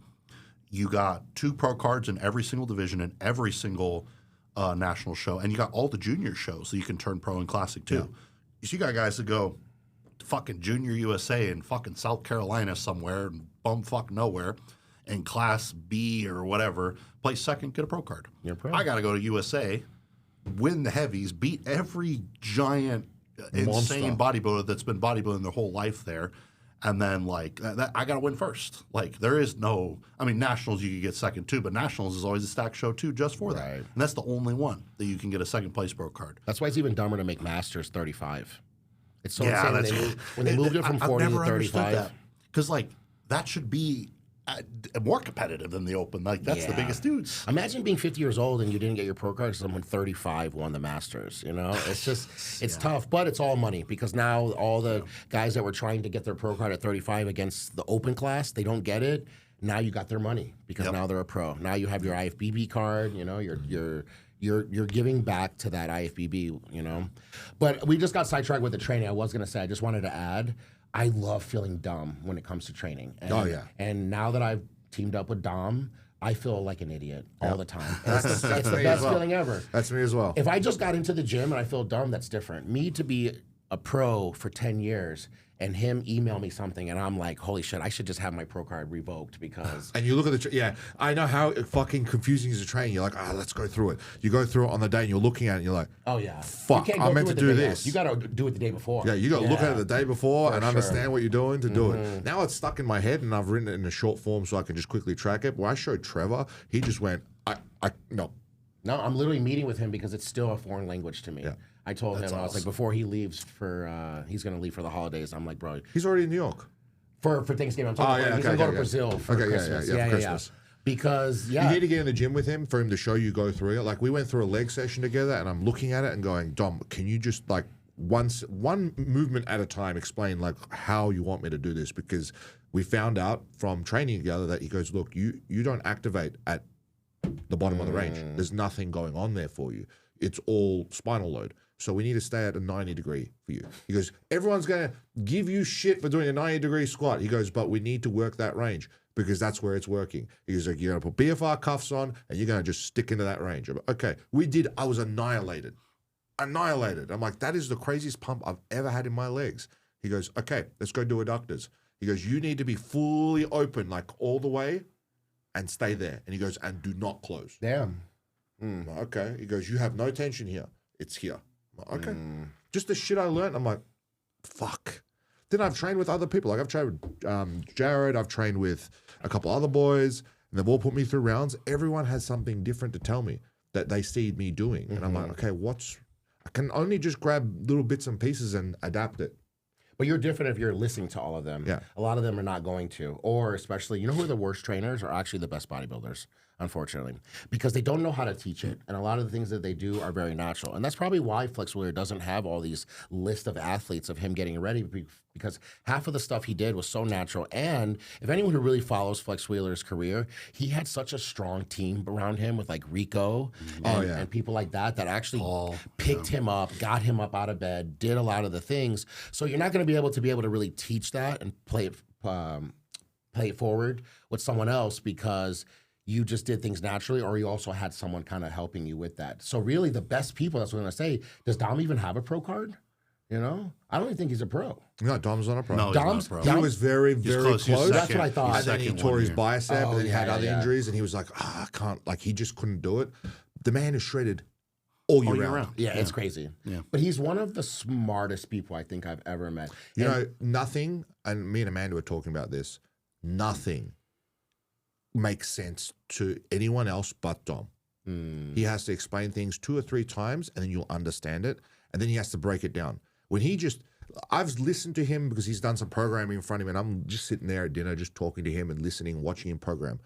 Speaker 1: You got 2 pro cards in every single division and every single national show, and you got all the junior shows that you can turn pro and classic too. So you got guys that go fucking Junior USA in fucking South Carolina somewhere and bumfuck nowhere, in Class B or whatever, play second, get a pro card.
Speaker 3: You're pro.
Speaker 1: I got to go to USA, win the heavies, beat every giant, insane bodybuilder that's been bodybuilding their whole life there, and then like I got to win first. Like there is no, I mean nationals you could get second too, but nationals is always a stacked show too, just for that, and that's the only one that you can get a second place pro card.
Speaker 3: That's why it's even dumber to make Masters 35. It's so insane when they moved it from 40 to 35.
Speaker 1: Because like that should be more competitive than the open. Like that's the biggest dudes.
Speaker 3: Imagine being 50 years old and you didn't get your pro card because someone 35 won the Masters. You know, it's just it's tough, but it's all money because now all the guys that were trying to get their pro card at 35 against the open class, they don't get it. Now you got their money because now they're a pro. Now you have your IFBB card. You know, you're giving back to that IFBB, you know. But we just got sidetracked with the training. I was going to say, I just wanted to add, I love feeling dumb when it comes to training. And, And now that I've teamed up with Dom, I feel like an idiot all the time. And it's the best feeling ever.
Speaker 2: That's me as well.
Speaker 3: If I just got into the gym and I feel dumb, that's different. Me to be a pro for 10 years and him email me something and I'm like, holy shit, I should just have my pro card revoked because...
Speaker 2: And you look at I know how fucking confusing is a training. You're like, let's go through it. You go through it on the day and you're looking at it and you're like,
Speaker 3: oh yeah,
Speaker 2: fuck, I'm meant to do this.
Speaker 3: You got to do it the day before.
Speaker 2: Yeah, you got to look at it the day before and understand what you're doing to do it. Now it's stuck in my head and I've written it in a short form so I can just quickly track it. When I showed Trevor, he just went, no.
Speaker 3: No, I'm literally meeting with him because it's still a foreign language to me. Yeah. I told him, I was like, before he leaves he's going to leave for the holidays. I'm like, bro.
Speaker 2: He's already in New York.
Speaker 3: For Thanksgiving. I'm talking about he's going to go to Brazil for Christmas.
Speaker 2: For Christmas.
Speaker 3: Because,
Speaker 2: You need to get in the gym with him for him to show you go through it. Like, we went through a leg session together, and I'm looking at it and going, Dom, can you just, like, one movement at a time explain, like, how you want me to do this? Because we found out from training together that he goes, look, you don't activate at the bottom of the range. There's nothing going on there for you. it's all spinal load. So we need to stay at a 90 degree for you. He goes, everyone's going to give you shit for doing a 90 degree squat. He goes, but we need to work that range because that's where it's working. He goes, like, you're going to put BFR cuffs on and you're going to just stick into that range. I'm like, okay, we did. I was annihilated. I'm like, that is the craziest pump I've ever had in my legs. He goes, okay, let's go do adductors. He goes, you need to be fully open, like all the way and stay there. And he goes, and do not close.
Speaker 3: Damn.
Speaker 2: I'm like, okay. He goes, you have no tension here. It's here. I'm like, okay. Just the shit I learned. I'm like, fuck. Then I've trained with other people. Like I've trained with Jared. I've trained with a couple other boys. And they've all put me through rounds. Everyone has something different to tell me that they see me doing. And I'm like, okay, I can only just grab little bits and pieces and adapt it.
Speaker 3: But you're different if you're listening to all of them.
Speaker 2: Yeah.
Speaker 3: A lot of them are not going to. Or especially, you know who are the worst trainers are actually the best bodybuilders, unfortunately. Because they don't know how to teach it. And a lot of the things that they do are very natural. And that's probably why Flex Wheeler doesn't have all these list of athletes of him getting ready. Because half of the stuff he did was so natural. And if anyone who really follows Flex Wheeler's career, he had such a strong team around him with like Rico and people like that actually picked him up, got him up out of bed, did a lot of the things. So you're not going to be able to really teach that and play it forward with someone else because you just did things naturally, or you also had someone kind of helping you with that. So really the best people, that's what I'm going to say, does Dom even have a pro card? You know? I don't even think he's a pro.
Speaker 2: No, Dom's not a pro.
Speaker 1: No,
Speaker 3: Dom's
Speaker 1: he's not a
Speaker 2: He
Speaker 1: pro.
Speaker 2: was very, very close.
Speaker 3: That's what I thought.
Speaker 2: And then he tore his bicep and then he had other
Speaker 3: yeah.
Speaker 2: injuries and he was like, I can't, like he just couldn't do it. The man is shredded all year round.
Speaker 3: Yeah, it's crazy.
Speaker 1: Yeah.
Speaker 3: But he's one of the smartest people I think I've ever met.
Speaker 2: You know, nothing, and me and Amanda were talking about this, nothing makes sense to anyone else but Dom. He has to explain things 2 or 3 times and then you'll understand it. And then he has to break it down. When I've listened to him because he's done some programming in front of me and I'm just sitting there at dinner, just talking to him and listening, watching him program.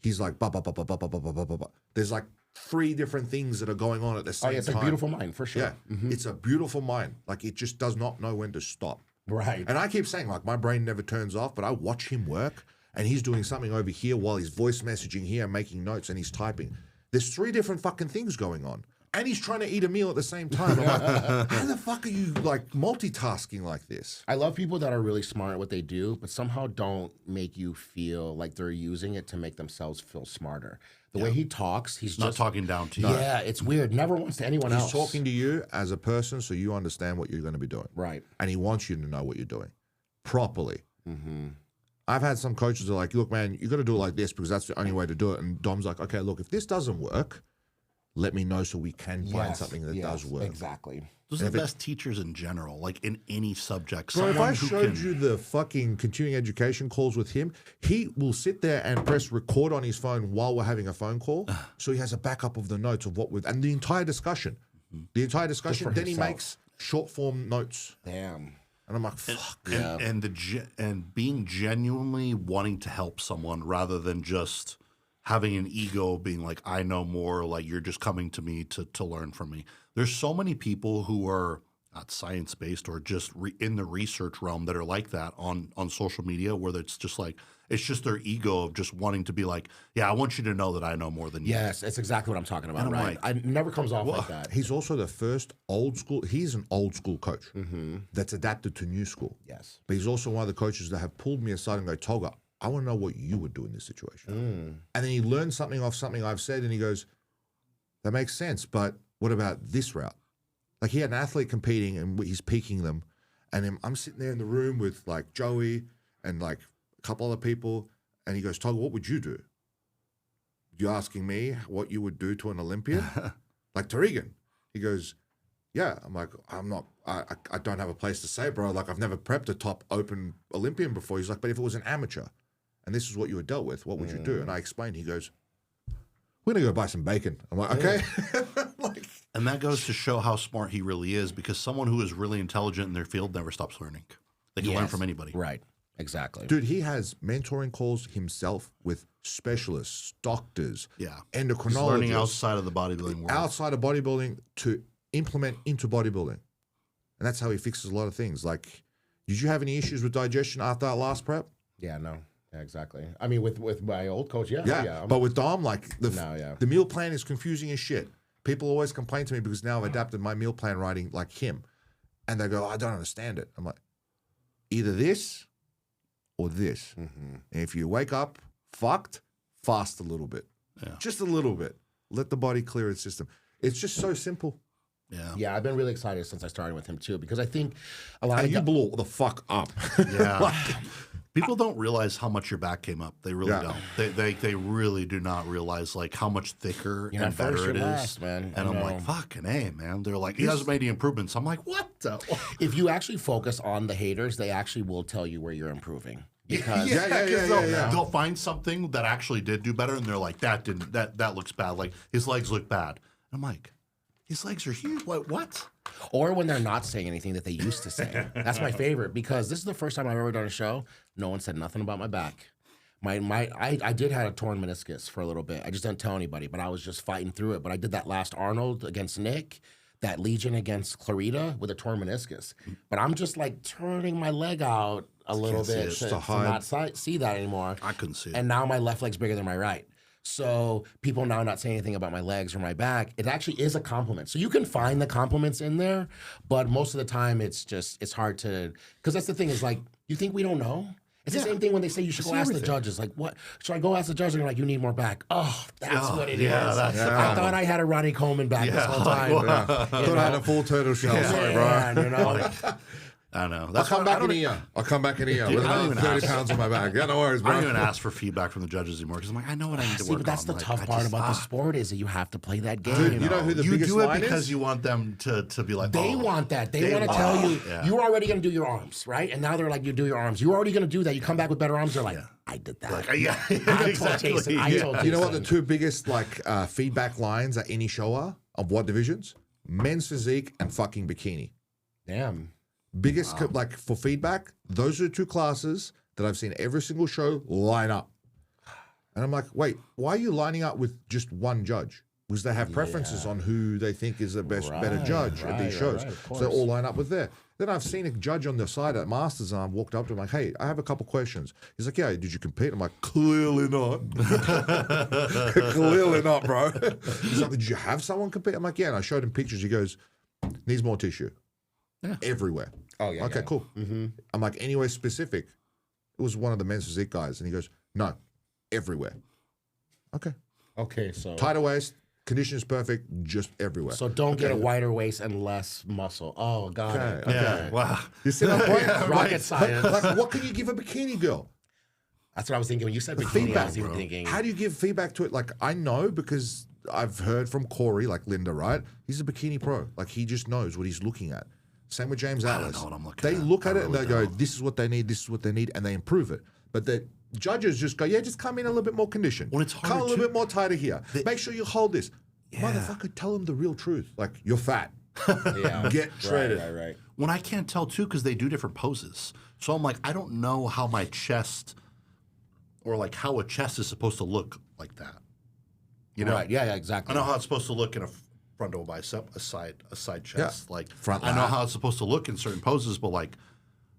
Speaker 2: He's like, there's like 3 different things that are going on at the same time.
Speaker 3: It's a beautiful mind, for sure.
Speaker 2: Yeah, it's a beautiful mind. Like it just does not know when to stop.
Speaker 3: Right.
Speaker 2: And I keep saying, like, my brain never turns off, but I watch him work and he's doing something over here while he's voice messaging here, making notes and he's typing. There's 3 different fucking things going on. And he's trying to eat a meal at the same time. I'm like, how the fuck are you like multitasking like this?
Speaker 3: I love people that are really smart at what they do, but somehow don't make you feel like they're using it to make themselves feel smarter. The way he talks, he's
Speaker 1: Not
Speaker 3: just
Speaker 1: talking down to you.
Speaker 3: Yeah, it's weird. Never wants to anyone else.
Speaker 2: He's talking to you as a person so you understand what you're going to be doing.
Speaker 3: Right.
Speaker 2: And he wants you to know what you're doing properly. I've had some coaches that are like, look, man, you got to do it like this because that's the only way to do it. And Dom's like, okay, look, if this doesn't work, let me know so we can find something that does work.
Speaker 3: Exactly.
Speaker 1: Those are the best teachers in general, like in any subject.
Speaker 2: Bro, if I
Speaker 1: Someone who
Speaker 2: showed
Speaker 1: can-
Speaker 2: you the fucking continuing education calls with him, he will sit there and press record on his phone while we're having a phone call. So he has a backup of the notes of what we're, and the entire discussion. The entire discussion. Then he makes short form notes.
Speaker 3: Damn.
Speaker 2: And I'm like, fuck.
Speaker 1: and being genuinely wanting to help someone rather than just having an ego being like, I know more, like you're just coming to me to learn from me. There's so many people who are not science-based or just in the research realm that are like that on social media where it's just like, it's just their ego of just wanting to be like, yeah, I want you to know that I know more than you.
Speaker 3: Yes, that's exactly what I'm talking about,
Speaker 1: And I'm
Speaker 3: right?
Speaker 1: like,
Speaker 3: It never comes off like that.
Speaker 2: He's also the first old school, he's an old school coach that's adapted to new school.
Speaker 3: Yes.
Speaker 2: But he's also one of the coaches that have pulled me aside and go, Tolga, I want to know what you would do in this situation. And then he learned something off something I've said and he goes, that makes sense, but what about this route? Like he had an athlete competing and he's peaking them. And then I'm sitting there in the room with like Joey and like a couple other people. And he goes, Tolga, what would you do? You're asking me what you would do to an Olympian? Like Torigan. He goes, yeah. I'm like, I don't have a place to say, bro. Like I've never prepped a top open Olympian before. He's like, but if it was an amateur and this is what you were dealt with, what would you do? And I explained, he goes, we're going to go buy some bacon. I'm like, okay. Like,
Speaker 1: And that goes to show how smart he really is because someone who is really intelligent in their field never stops learning. They can learn from anybody.
Speaker 3: Right. Exactly.
Speaker 2: dude, he has mentoring calls himself with specialists, doctors, endocrinologists.
Speaker 1: He's learning outside of the bodybuilding world.
Speaker 2: Outside of bodybuilding to implement into bodybuilding. And that's how he fixes a lot of things. Like, did you have any issues with digestion after that last prep?
Speaker 3: Yeah, no. Yeah, exactly. I mean, with my old coach,
Speaker 2: Yeah. But with Dom, like, the meal plan is confusing as shit. People always complain to me because now I've adapted my meal plan writing like him. And they go, I don't understand it. I'm like, either this or this. And if you wake up fucked, fast a little bit.
Speaker 1: Yeah.
Speaker 2: Just a little bit. Let the body clear its system. It's just so simple.
Speaker 1: Yeah.
Speaker 3: Yeah, I've been really excited since I started with him too, because I think a lot
Speaker 2: And
Speaker 3: of
Speaker 2: you blew the fuck up.
Speaker 1: Yeah. People don't realize how much your back came up. They really
Speaker 2: Yeah.
Speaker 1: don't. They really do not realize like how much thicker
Speaker 3: You're
Speaker 1: and
Speaker 3: not first,
Speaker 1: better it
Speaker 3: you're
Speaker 1: is.
Speaker 3: last, man.
Speaker 1: And
Speaker 3: You
Speaker 1: I'm
Speaker 3: know.
Speaker 1: like, fucking A, man. They're like, he hasn't made any improvements. I'm like, what?
Speaker 3: if you actually focus on the haters, they actually will tell you where you're improving. Because
Speaker 2: Yeah,
Speaker 1: 'cause
Speaker 2: yeah.
Speaker 1: they'll find something that actually did do better, and they're like, that looks bad. Like his legs look bad. I'm like, his legs are huge. What?
Speaker 3: or when they're not saying anything that they used to say. That's my favorite, because this is the first time I've ever done a show. No one said nothing about my back. I did have a torn meniscus for a little bit. I just didn't tell anybody, but I was just fighting through it. But I did that last Arnold against Nick, that Legion against Clarita with a torn meniscus. But I'm just like turning my leg out a little
Speaker 1: see
Speaker 3: bit
Speaker 1: it.
Speaker 3: to not see that anymore.
Speaker 1: I couldn't see it.
Speaker 3: And now my left leg's bigger than my right. So people now not saying anything about my legs or my back. It actually is a compliment. So you can find the compliments in there, but most of the time it's hard to, because that's the thing is like, you think we don't know? It's the same thing when they say you should go ask the judges. Like, what? Should I go ask the judges? And they're like, you need more back. Oh, that's what it is. I thought I had a Ronnie Coleman back this whole time.
Speaker 2: Thought I had a full turtle shell. Sorry, bro.
Speaker 3: Man, you know?
Speaker 1: I know.
Speaker 2: I'll
Speaker 1: That's
Speaker 2: come
Speaker 1: why
Speaker 2: back
Speaker 1: I
Speaker 2: in a
Speaker 1: don't-
Speaker 2: year. I'll come back in a year
Speaker 1: Dude,
Speaker 2: with
Speaker 1: I don't
Speaker 2: another
Speaker 1: even
Speaker 2: 30
Speaker 1: ask.
Speaker 2: pounds on my back. Yeah, no worries,
Speaker 1: I
Speaker 2: bro.
Speaker 1: don't even ask for feedback from the judges anymore because I'm like, I know what I need to
Speaker 3: See,
Speaker 1: work
Speaker 3: but that's
Speaker 1: on.
Speaker 3: the
Speaker 1: Like,
Speaker 3: tough
Speaker 1: I
Speaker 3: part
Speaker 1: just-
Speaker 3: about the sport is that you have to play that game.
Speaker 2: Dude, you know who the
Speaker 1: you
Speaker 2: biggest
Speaker 1: do it
Speaker 2: line
Speaker 1: because
Speaker 2: is?
Speaker 1: you want them to be like,
Speaker 3: They
Speaker 1: oh,
Speaker 3: want that. They
Speaker 1: they
Speaker 3: want to
Speaker 1: want-
Speaker 3: tell you,
Speaker 1: yeah.
Speaker 3: you're already going to do your arms, right? And now they're like, you do your arms. You're already going to do that. You come back with better arms. They're like, I did that.
Speaker 1: Like, yeah,
Speaker 3: I told
Speaker 1: exactly.
Speaker 3: Jason. I
Speaker 1: Yeah.
Speaker 3: told
Speaker 2: You know what the
Speaker 3: Jason.
Speaker 2: two biggest like feedback lines at any show are? Of what divisions? Men's physique and fucking bikini.
Speaker 3: Damn.
Speaker 2: Biggest like for feedback, those are the two classes that I've seen every single show line up. And I'm like, wait, why are you lining up with just one judge? Because they have preferences on who they think is the better judge at these shows.
Speaker 3: of
Speaker 2: So they all line up with there. Then I've seen a judge on the side at Masters, and I walked up to him like, hey, I have a couple questions. He's like, yeah, did you compete? I'm like, clearly not. Clearly not, bro. He's like, did you have someone compete? I'm like, yeah. And I showed him pictures. He goes, needs more tissue.
Speaker 1: Yeah.
Speaker 2: Everywhere.
Speaker 3: Oh, yeah.
Speaker 2: Okay, cool. I'm like, anywhere specific? It was one of the men's physique guys. And he goes, no, everywhere. Okay.
Speaker 3: Okay, so
Speaker 2: Tighter waist, condition is perfect, just everywhere.
Speaker 3: so don't get a wider waist and less muscle. Oh, got it.
Speaker 2: Okay.
Speaker 1: Yeah. Wow.
Speaker 2: You see that point?
Speaker 3: Rocket science.
Speaker 2: Like, what can you give a bikini girl?
Speaker 3: That's what I was thinking when you said bikini. I
Speaker 2: Feedback,
Speaker 3: was even
Speaker 2: bro.
Speaker 3: thinking.
Speaker 2: How do you give feedback to it? Like, I know because I've heard from Corey, like Linda, right? He's a bikini pro. Like, he just knows what he's looking at. Same with James Atlas.
Speaker 1: know what I'm looking
Speaker 2: They
Speaker 1: at.
Speaker 2: look at
Speaker 1: I
Speaker 2: it and
Speaker 1: really
Speaker 2: they go,
Speaker 1: don't.
Speaker 2: this is what they need, this is what they need, and they improve it. But the judges just go, yeah, just come in a little bit more conditioned.
Speaker 1: Well, it's
Speaker 2: come a
Speaker 1: harder
Speaker 2: little
Speaker 1: too.
Speaker 2: bit more tighter here. Make sure you hold this. Motherfucker, tell them the real truth. Like, you're fat.
Speaker 3: yeah.
Speaker 2: Get shredded.
Speaker 3: Right.
Speaker 1: When I can't tell too because they do different poses. So I'm like, I don't know how my chest or like how a chest is supposed to look like that. You know?
Speaker 3: Right. Yeah, exactly.
Speaker 1: I know how it's supposed to look in a frontal bicep, a side chest. Like
Speaker 2: Front
Speaker 1: I know
Speaker 2: lat.
Speaker 1: how it's supposed to look in certain poses, but like,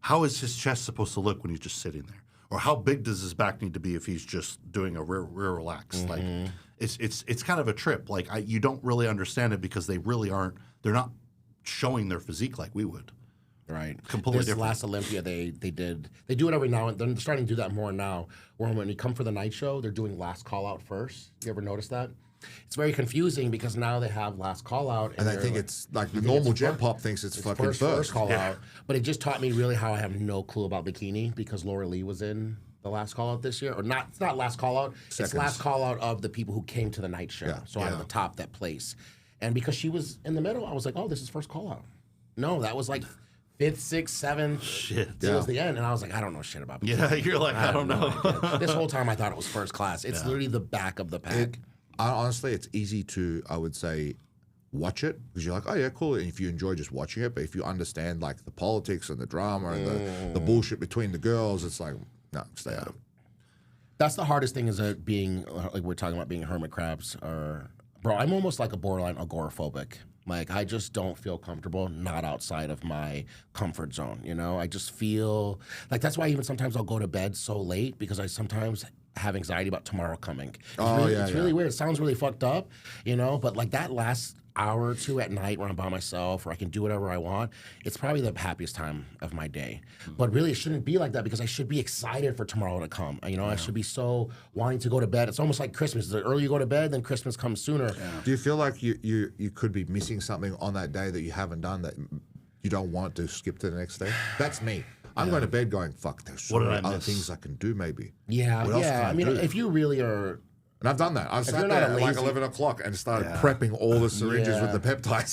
Speaker 1: how is his chest supposed to look when he's just sitting there? Or how big does his back need to be if he's just doing a rear relax? Like, it's kind of a trip. Like you don't really understand it because they really aren't. They're not showing their physique like we would.
Speaker 3: Right.
Speaker 1: Completely
Speaker 3: this
Speaker 1: different.
Speaker 3: last Olympia, they do it every now and then. They're starting to do that more now. Where when you come for the night show, they're doing last call out first. You ever notice that? It's very confusing because now they have last call out,
Speaker 2: And I
Speaker 3: they're
Speaker 2: think
Speaker 3: like,
Speaker 2: it's like the normal
Speaker 3: it's
Speaker 2: Gen
Speaker 3: fir-
Speaker 2: Pop thinks it's fucking
Speaker 3: first call
Speaker 1: Yeah.
Speaker 3: out. But it just taught me really how I have no clue about bikini because Laura Lee was in the last call out this year, or not? It's not last call out.
Speaker 2: Seconds.
Speaker 3: It's last call out of the people who came to the night show. So out of the top that place, and because she was in the middle, I was like, oh, this is first call out. No, that was like 5th, 6th, 7th.
Speaker 1: Shit.
Speaker 3: It was the end, and I was like, I don't know shit about bikini.
Speaker 1: Yeah, you're like, I don't know.
Speaker 3: This whole time I thought it was first class. It's literally the back of the pack.
Speaker 2: honestly, it's easy to, I would say, watch it because you're like, oh yeah, cool. And if you enjoy just watching it, but if you understand like the politics and the drama and the bullshit between the girls, it's like, no, stay out of it.
Speaker 3: That's the hardest thing is being, like we're talking about being hermit crabs. Or, bro, I'm almost like a borderline agoraphobic. Like, I just don't feel comfortable not outside of my comfort zone, you know? I just feel, like, that's why even sometimes I'll go to bed so late because I sometimes have anxiety about tomorrow coming. It's
Speaker 2: yeah,
Speaker 3: really weird. It sounds really fucked up, you know, but like that last hour or two at night when I'm by myself or I can do whatever I want, it's probably the happiest time of my day. But really, it shouldn't be like that because I should be excited for tomorrow to come. You know, I should be so wanting to go to bed. It's almost like Christmas. The earlier you go to bed, then Christmas comes sooner.
Speaker 2: Do you feel like you could be missing something on that day that you haven't done that you don't want to skip to the next day? That's me. I'm going to bed going, fuck, there's so many other things I can do maybe.
Speaker 3: Yeah,
Speaker 2: What else can
Speaker 3: I mean,
Speaker 2: do?
Speaker 3: if you really are...
Speaker 2: And I've done that. I've sat
Speaker 3: you're
Speaker 2: there
Speaker 3: not a
Speaker 2: at like
Speaker 3: lazy-
Speaker 2: 11 o'clock and started prepping all the syringes with the peptides.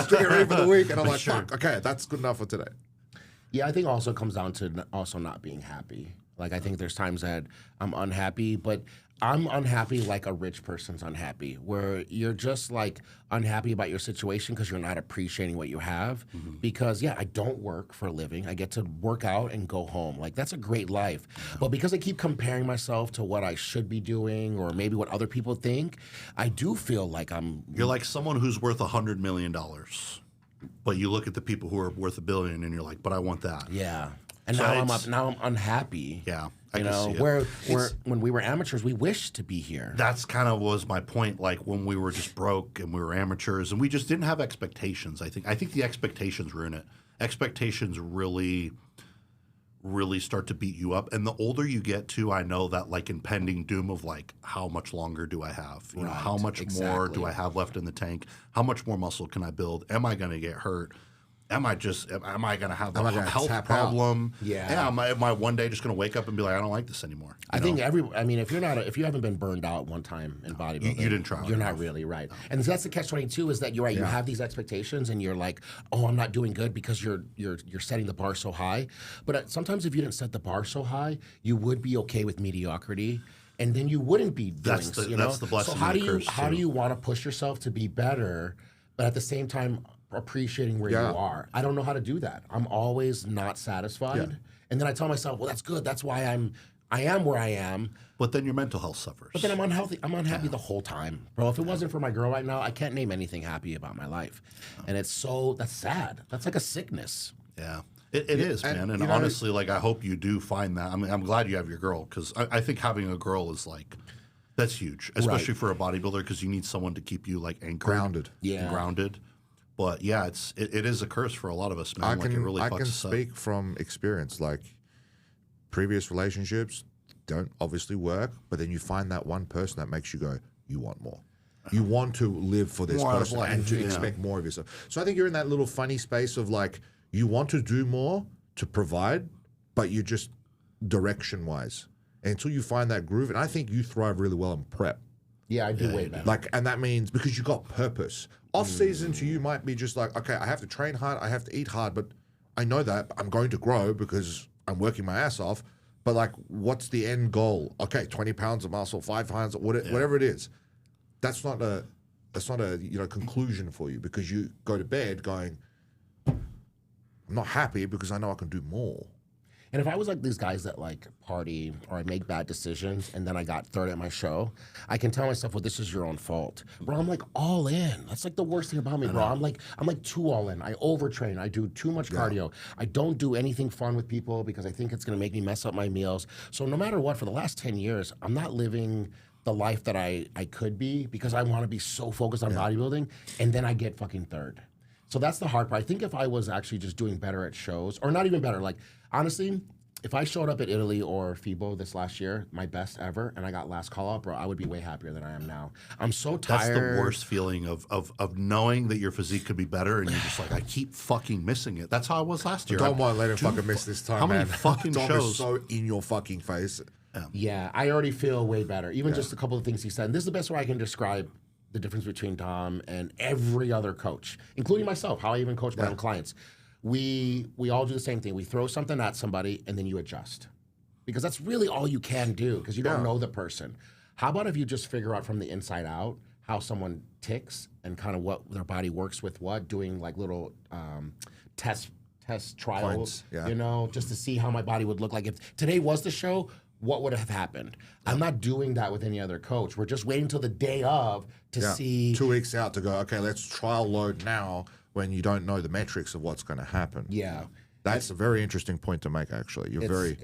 Speaker 2: Stick it ready for the week. And I'm like, fuck, okay, that's good enough for today.
Speaker 3: Yeah, I think also comes down to also not being happy. Like, I think there's times that I'm unhappy, but I'm unhappy like a rich person's unhappy, where you're just like unhappy about your situation because you're not appreciating what you have. Because, yeah, I don't work for a living. I get to work out and go home. Like, that's a great life. But because I keep comparing myself to what I should be doing or maybe what other people think, I do feel like I'm...
Speaker 1: You're like someone who's worth $100 million, but you look at the people who are worth $1 billion and you're like, but I want that.
Speaker 3: Yeah. And
Speaker 1: So
Speaker 3: now I'm unhappy.
Speaker 1: Yeah, I
Speaker 3: You
Speaker 1: can
Speaker 3: know,
Speaker 1: see it.
Speaker 3: where when we were amateurs, we wished to be here.
Speaker 1: That's kind of was my point. Like when we were just broke and we were amateurs and we just didn't have expectations. I think the expectations ruin it. Expectations really start to beat you up. And the older you get to, I know that like impending doom of like, how much longer do I have? You know, how much more do I have left in the tank? How much more muscle can I build? Am I going to get hurt? Am I going to have a health problem?
Speaker 3: Yeah.
Speaker 1: Am I one day just going to wake up and be like, I don't like this anymore?
Speaker 3: I think if you haven't been burned out one time in bodybuilding,
Speaker 1: you didn't try
Speaker 3: You're
Speaker 1: enough.
Speaker 3: not really right. And that's the catch-22 is that you're right. You have these expectations and you're like, oh, I'm not doing good because you're setting the bar so high. But sometimes if you didn't set the bar so high, you would be okay with mediocrity. And then you wouldn't be doing.
Speaker 1: That's the blessing.
Speaker 3: So how
Speaker 1: and the curse,
Speaker 3: how do you want to push yourself to be better, but at the same time appreciating where you are? I don't know how to do that. I'm always not satisfied, and then I tell myself, well, that's good. That's why I am where I am.
Speaker 1: But then your mental health suffers.
Speaker 3: But then I'm unhealthy. I'm unhappy the whole time, bro. If it wasn't for my girl right now, I can't name anything happy about my life, and that's sad. That's like a sickness.
Speaker 1: Yeah. It is, man. And honestly, like, I hope you do find that. I mean, I'm glad you have your girl because I think having a girl is like, that's huge, especially for a bodybuilder because you need someone to keep you like anchored.
Speaker 2: Grounded.
Speaker 1: And grounded. But yeah, it is a curse for a lot of us, man. It really
Speaker 2: I
Speaker 1: fucks
Speaker 2: can
Speaker 1: us up.
Speaker 2: speak from experience. Like previous relationships don't obviously work, but then you find that one person that makes you go, you want more. You want to live for this
Speaker 1: More out of
Speaker 2: person
Speaker 1: life,
Speaker 2: and to
Speaker 1: yeah.
Speaker 2: expect more of yourself. So I think you're in that little funny space of like, you want to do more to provide, but you're just direction-wise. And until you find that groove, and I think you thrive really well in prep.
Speaker 3: Yeah, I do way better.
Speaker 2: Like, and that means because you got purpose. Off season to you might be just like, okay, I have to train hard, I have to eat hard, but I know that I'm going to grow because I'm working my ass off. But like, what's the end goal? Okay, 20 pounds of muscle, 5 pounds, whatever it is. That's not a conclusion for you because you go to bed going, I'm not happy because I know I can do more.
Speaker 3: And if I was like these guys that like party or I make bad decisions and then I got third at my show, I can tell myself, well, this is your own fault. Bro, I'm like all in. That's like the worst thing about me, bro. I'm like too all in. I overtrain. I do too much cardio. I don't do anything fun with people because I think it's gonna make me mess up my meals. So no matter what, for the last 10 years, I'm not living the life that I could be because I want to be so focused on bodybuilding and then I get fucking third. So that's the hard part. I think if I was actually just doing better at shows, or not even better, like honestly, if I showed up at Italy or FIBO this last year, my best ever, and I got last call out, bro, I would be way happier than I am now. I'm so tired.
Speaker 1: That's the worst feeling of knowing that your physique could be better, and you're just like, I keep fucking missing it. That's how I was last year.
Speaker 2: Don't want to let him fucking miss this time,
Speaker 1: how
Speaker 2: man.
Speaker 1: many fucking
Speaker 2: Dom
Speaker 1: shows?
Speaker 2: is so in your fucking face.
Speaker 3: Yeah, I already feel way better. Even just a couple of things he said. And this is the best way I can describe the difference between Dom and every other coach, including myself, how I even coach my own clients. We all do the same thing. We throw something at somebody and then you adjust. Because that's really all you can do because you don't know the person. How about if you just figure out from the inside out how someone ticks and kind of what their body works with what, doing like little test trials, you know, just to see how my body would look like. If today was the show, what would have happened? I'm not doing that with any other coach. We're just waiting till the day of to see.
Speaker 2: 2 weeks out to go, okay, let's trial load now when you don't know the metrics of what's going to happen.
Speaker 3: Yeah.
Speaker 2: That's a very interesting point to make, actually. You're very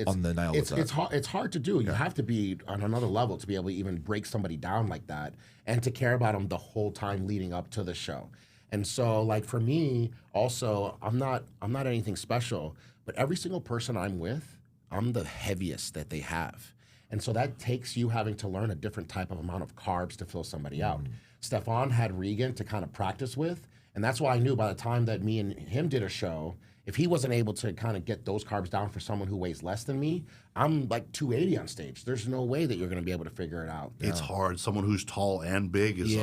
Speaker 2: on the nail with that.
Speaker 3: It's hard to do. You have to be on another level to be able to even break somebody down like that and to care about them the whole time leading up to the show. And so, like, for me, also, I'm not anything special, but every single person I'm with, I'm the heaviest that they have. And so that takes you having to learn a different type of amount of carbs to fill somebody out. Stefan had Regan to kind of practice with, and that's why I knew by the time that me and him did a show, if he wasn't able to kind of get those carbs down for someone who weighs less than me, I'm like 280 on stage. There's no way that you're going to be able to figure it out.
Speaker 1: It's hard. Someone who's tall and big is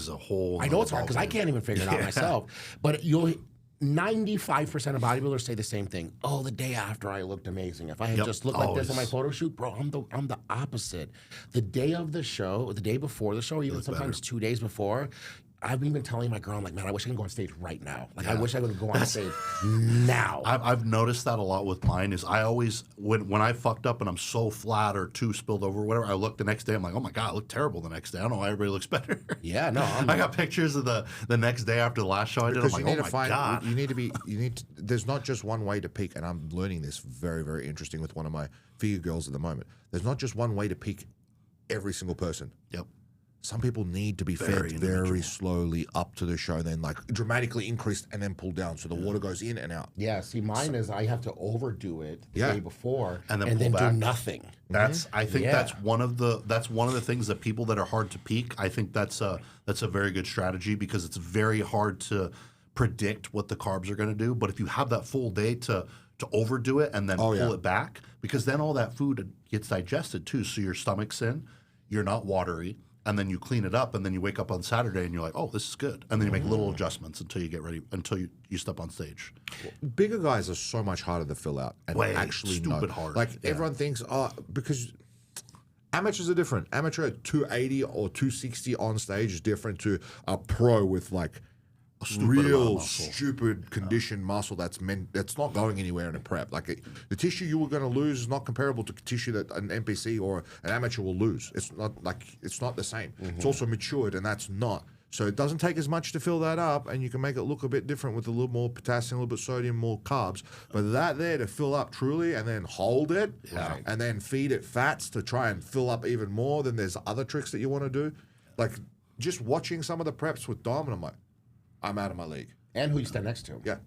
Speaker 1: a whole.
Speaker 3: I know it's hard because I can't even figure it out myself. But 95% of bodybuilders say the same thing. Oh, the day after I looked amazing. If I had just looked like this on my photo shoot, bro, I'm the opposite. The day of the show, the day before the show, even sometimes 2 days before, I've been telling my girl, I'm like, man, I wish I could go on stage right now. Like, I wish I could go on stage now.
Speaker 1: I've noticed that a lot with mine. Is I always when I fucked up and I'm so flat or too spilled over or whatever, I look the next day. I'm like, oh my god, I look terrible the next day. I don't know why everybody looks better.
Speaker 3: Yeah, no,
Speaker 1: I got pictures of the next day after the last show I did. I'm like, oh my god.
Speaker 2: There's not just one way to peak, and I'm learning this very, very interesting with one of my figure girls at the moment. There's not just one way to peak every single person.
Speaker 1: Yep.
Speaker 2: Some people need to be fed very slowly up to the show, then like dramatically increased and then pulled down, so the water goes in and out.
Speaker 3: Yeah, see, mine is I have to overdo it the day before
Speaker 1: and then
Speaker 3: do nothing.
Speaker 1: I think that's one of the things that people that are hard to peak. I think that's a very good strategy because it's very hard to predict what the carbs are going to do. But if you have that full day to overdo it and then pull it back, because then all that food gets digested too, so your stomach's in, you're not watery. And then you clean it up, and then you wake up on Saturday, and you're like, "Oh, this is good." And then you make little adjustments until you get ready, until you step on stage.
Speaker 2: Bigger guys are so much harder to fill out and actually
Speaker 1: stupid hard.
Speaker 2: Like everyone thinks, because amateurs are different. Amateur at 280 or 260 on stage is different to a pro with like real stupid conditioned muscle that's not going anywhere in a prep. Like the tissue you were going to lose is not comparable to tissue that an NPC or an amateur will lose. It's not the same. It's also matured, and that's not. So it doesn't take as much to fill that up, and you can make it look a bit different with a little more potassium, a little bit sodium, more carbs. But that there to fill up truly and then hold it and then feed it fats to try and fill up even more, then there's other tricks that you want to do. Like just watching some of the preps with Dom, and I'm like, I'm out of my league.
Speaker 3: And who you stand next to.
Speaker 2: Yeah.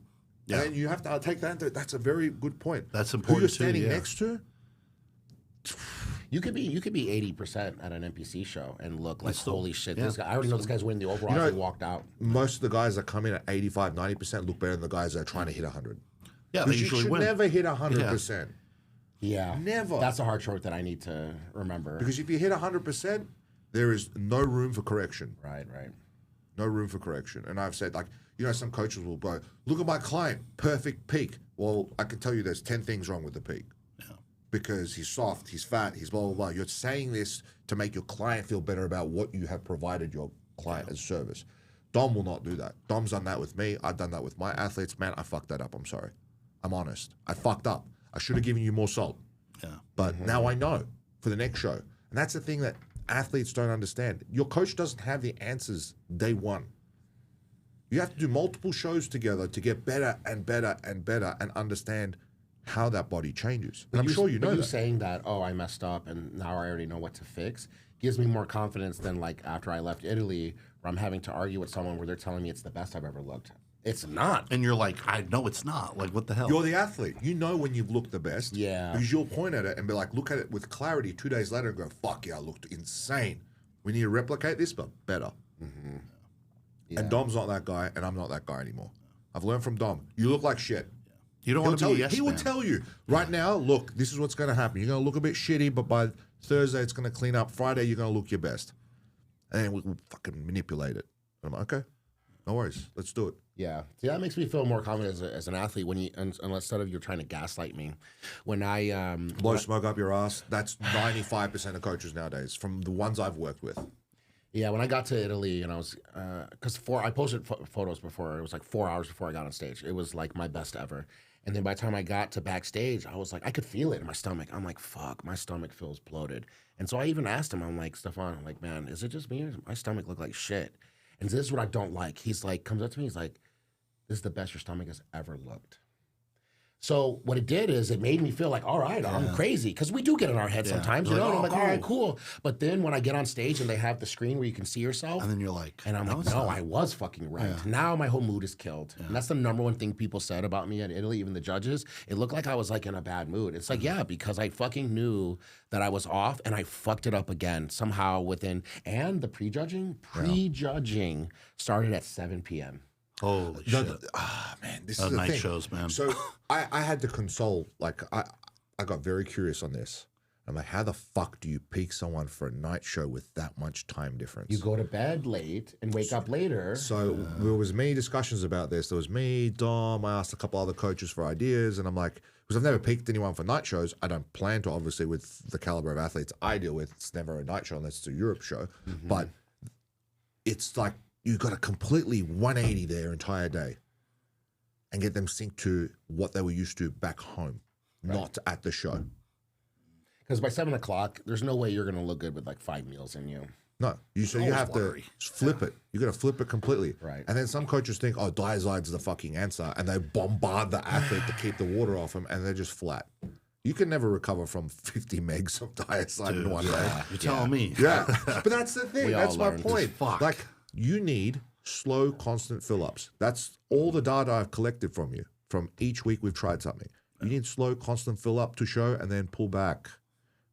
Speaker 2: And then you have to take that into, that's a very good point.
Speaker 1: That's important.
Speaker 2: Who you're standing next to?
Speaker 3: You could be 80% at an NPC show and look like, holy shit, this guy, I already know this guy's winning the overall. He walked out.
Speaker 2: Most of the guys that come in at 85, 90% look better than the guys that are trying to hit 100.
Speaker 1: Yeah, they usually win.
Speaker 2: You should never hit 100%.
Speaker 3: Yeah.
Speaker 2: Never.
Speaker 3: That's a hard truth that I need to remember.
Speaker 2: Because if you hit 100%, there is no room for correction.
Speaker 3: Right.
Speaker 2: No room for correction. And I've said, like, some coaches will go, look at my client, perfect peak. Well, I can tell you there's 10 things wrong with the peak. Yeah. Because he's soft, he's fat, he's blah, blah, blah. You're saying this to make your client feel better about what you have provided your client as service. Dom will not do that. Dom's done that with me. I've done that with my athletes. Man, I fucked that up. I'm sorry. I'm honest. I fucked up. I should have given you more salt.
Speaker 1: Yeah.
Speaker 2: But now I know for the next show. And that's the thing that athletes don't understand. Your coach doesn't have the answers day one. You have to do multiple shows together to get better and better and better and understand how that body changes. And I'm sure you know that.
Speaker 3: Saying that, I messed up and now I already know what to fix, gives me more confidence than like after I left Italy, where I'm having to argue with someone where they're telling me it's the best I've ever looked. It's not.
Speaker 1: And you're like, I know it's not. Like, what the hell?
Speaker 2: You're the athlete. You know when you've looked the best.
Speaker 3: Yeah.
Speaker 2: Because you'll point at it and be like, look at it with clarity 2 days later and go, fuck yeah, I looked insane. We need to replicate this, but better. Mm-hmm. Yeah. And Dom's not that guy, and I'm not that guy anymore. I've learned from Dom. You look like shit.
Speaker 1: You don't want to be a yes
Speaker 2: He will tell you, right now, look, this is what's going to happen. You're going to look a bit shitty, but by Thursday, it's going to clean up. Friday, you're going to look your best. And then we'll fucking manipulate it. And I'm like, okay, no worries. Let's do it.
Speaker 3: Yeah. See, that makes me feel more confident as an athlete when instead of you're trying to gaslight me. When I...
Speaker 2: blow smoke up your ass. That's 95% of coaches nowadays, from the ones I've worked with.
Speaker 3: Yeah, when I got to Italy and I was, because I posted photos before, it was like 4 hours before I got on stage. It was like my best ever. And then by the time I got to backstage, I was like, I could feel it in my stomach. I'm like, fuck, my stomach feels bloated. And so I even asked him, I'm like, Stefan, I'm like, man, is it just me or does my stomach look like shit? And this is what I don't like. He's like, comes up to me, he's like, this is the best your stomach has ever looked. So what it did is it made me feel like, all right, I'm crazy. Because we do get in our head sometimes, you know? And I'm like, all right, cool. But then when I get on stage and they have the screen where you can see yourself.
Speaker 1: And then you're like,
Speaker 3: and I'm like, no, I was fucking right. Now my whole mood is killed. And that's the number one thing people said about me in Italy, even the judges. It looked like I was like in a bad mood. It's like, yeah, because I fucking knew that I was off and I fucked it up again somehow within. And the prejudging started at 7 p.m.
Speaker 1: holy shit.
Speaker 2: Man, this is the
Speaker 1: night
Speaker 2: thing.
Speaker 1: shows, man.
Speaker 2: So I had to console, like, I got very curious on this. I'm like, how the fuck do you pick someone for a night show with that much time difference?
Speaker 3: You go to bed late and wake up later.
Speaker 2: So there was many discussions about this. There was me, Dom, I asked a couple other coaches for ideas, and I'm like, because I've never picked anyone for night shows. I don't plan to, obviously, with the caliber of athletes I deal with. It's never a night show unless it's a Europe show. But it's like you got to completely 180 their entire day and get them synced to what they were used to back home, not at the show.
Speaker 3: Because by 7 o'clock, there's no way you're going to look good with like 5 meals in you.
Speaker 2: No, you have to flip it. You got to flip it completely.
Speaker 3: Right.
Speaker 2: And then some coaches think, oh, Diazide's the fucking answer, and they bombard the athlete to keep the water off them, and they're just flat. You can never recover from 50 megs of Diazide in one day.
Speaker 1: You're telling me.
Speaker 2: Yeah, but that's the thing.
Speaker 3: We
Speaker 2: That's
Speaker 3: all
Speaker 2: my
Speaker 3: learned.
Speaker 2: point.
Speaker 1: Fuck.
Speaker 2: Like, you need slow, constant fill-ups. That's all the data I've collected from you. From each week we've tried something. You need slow, constant fill-up to show, and then pull back.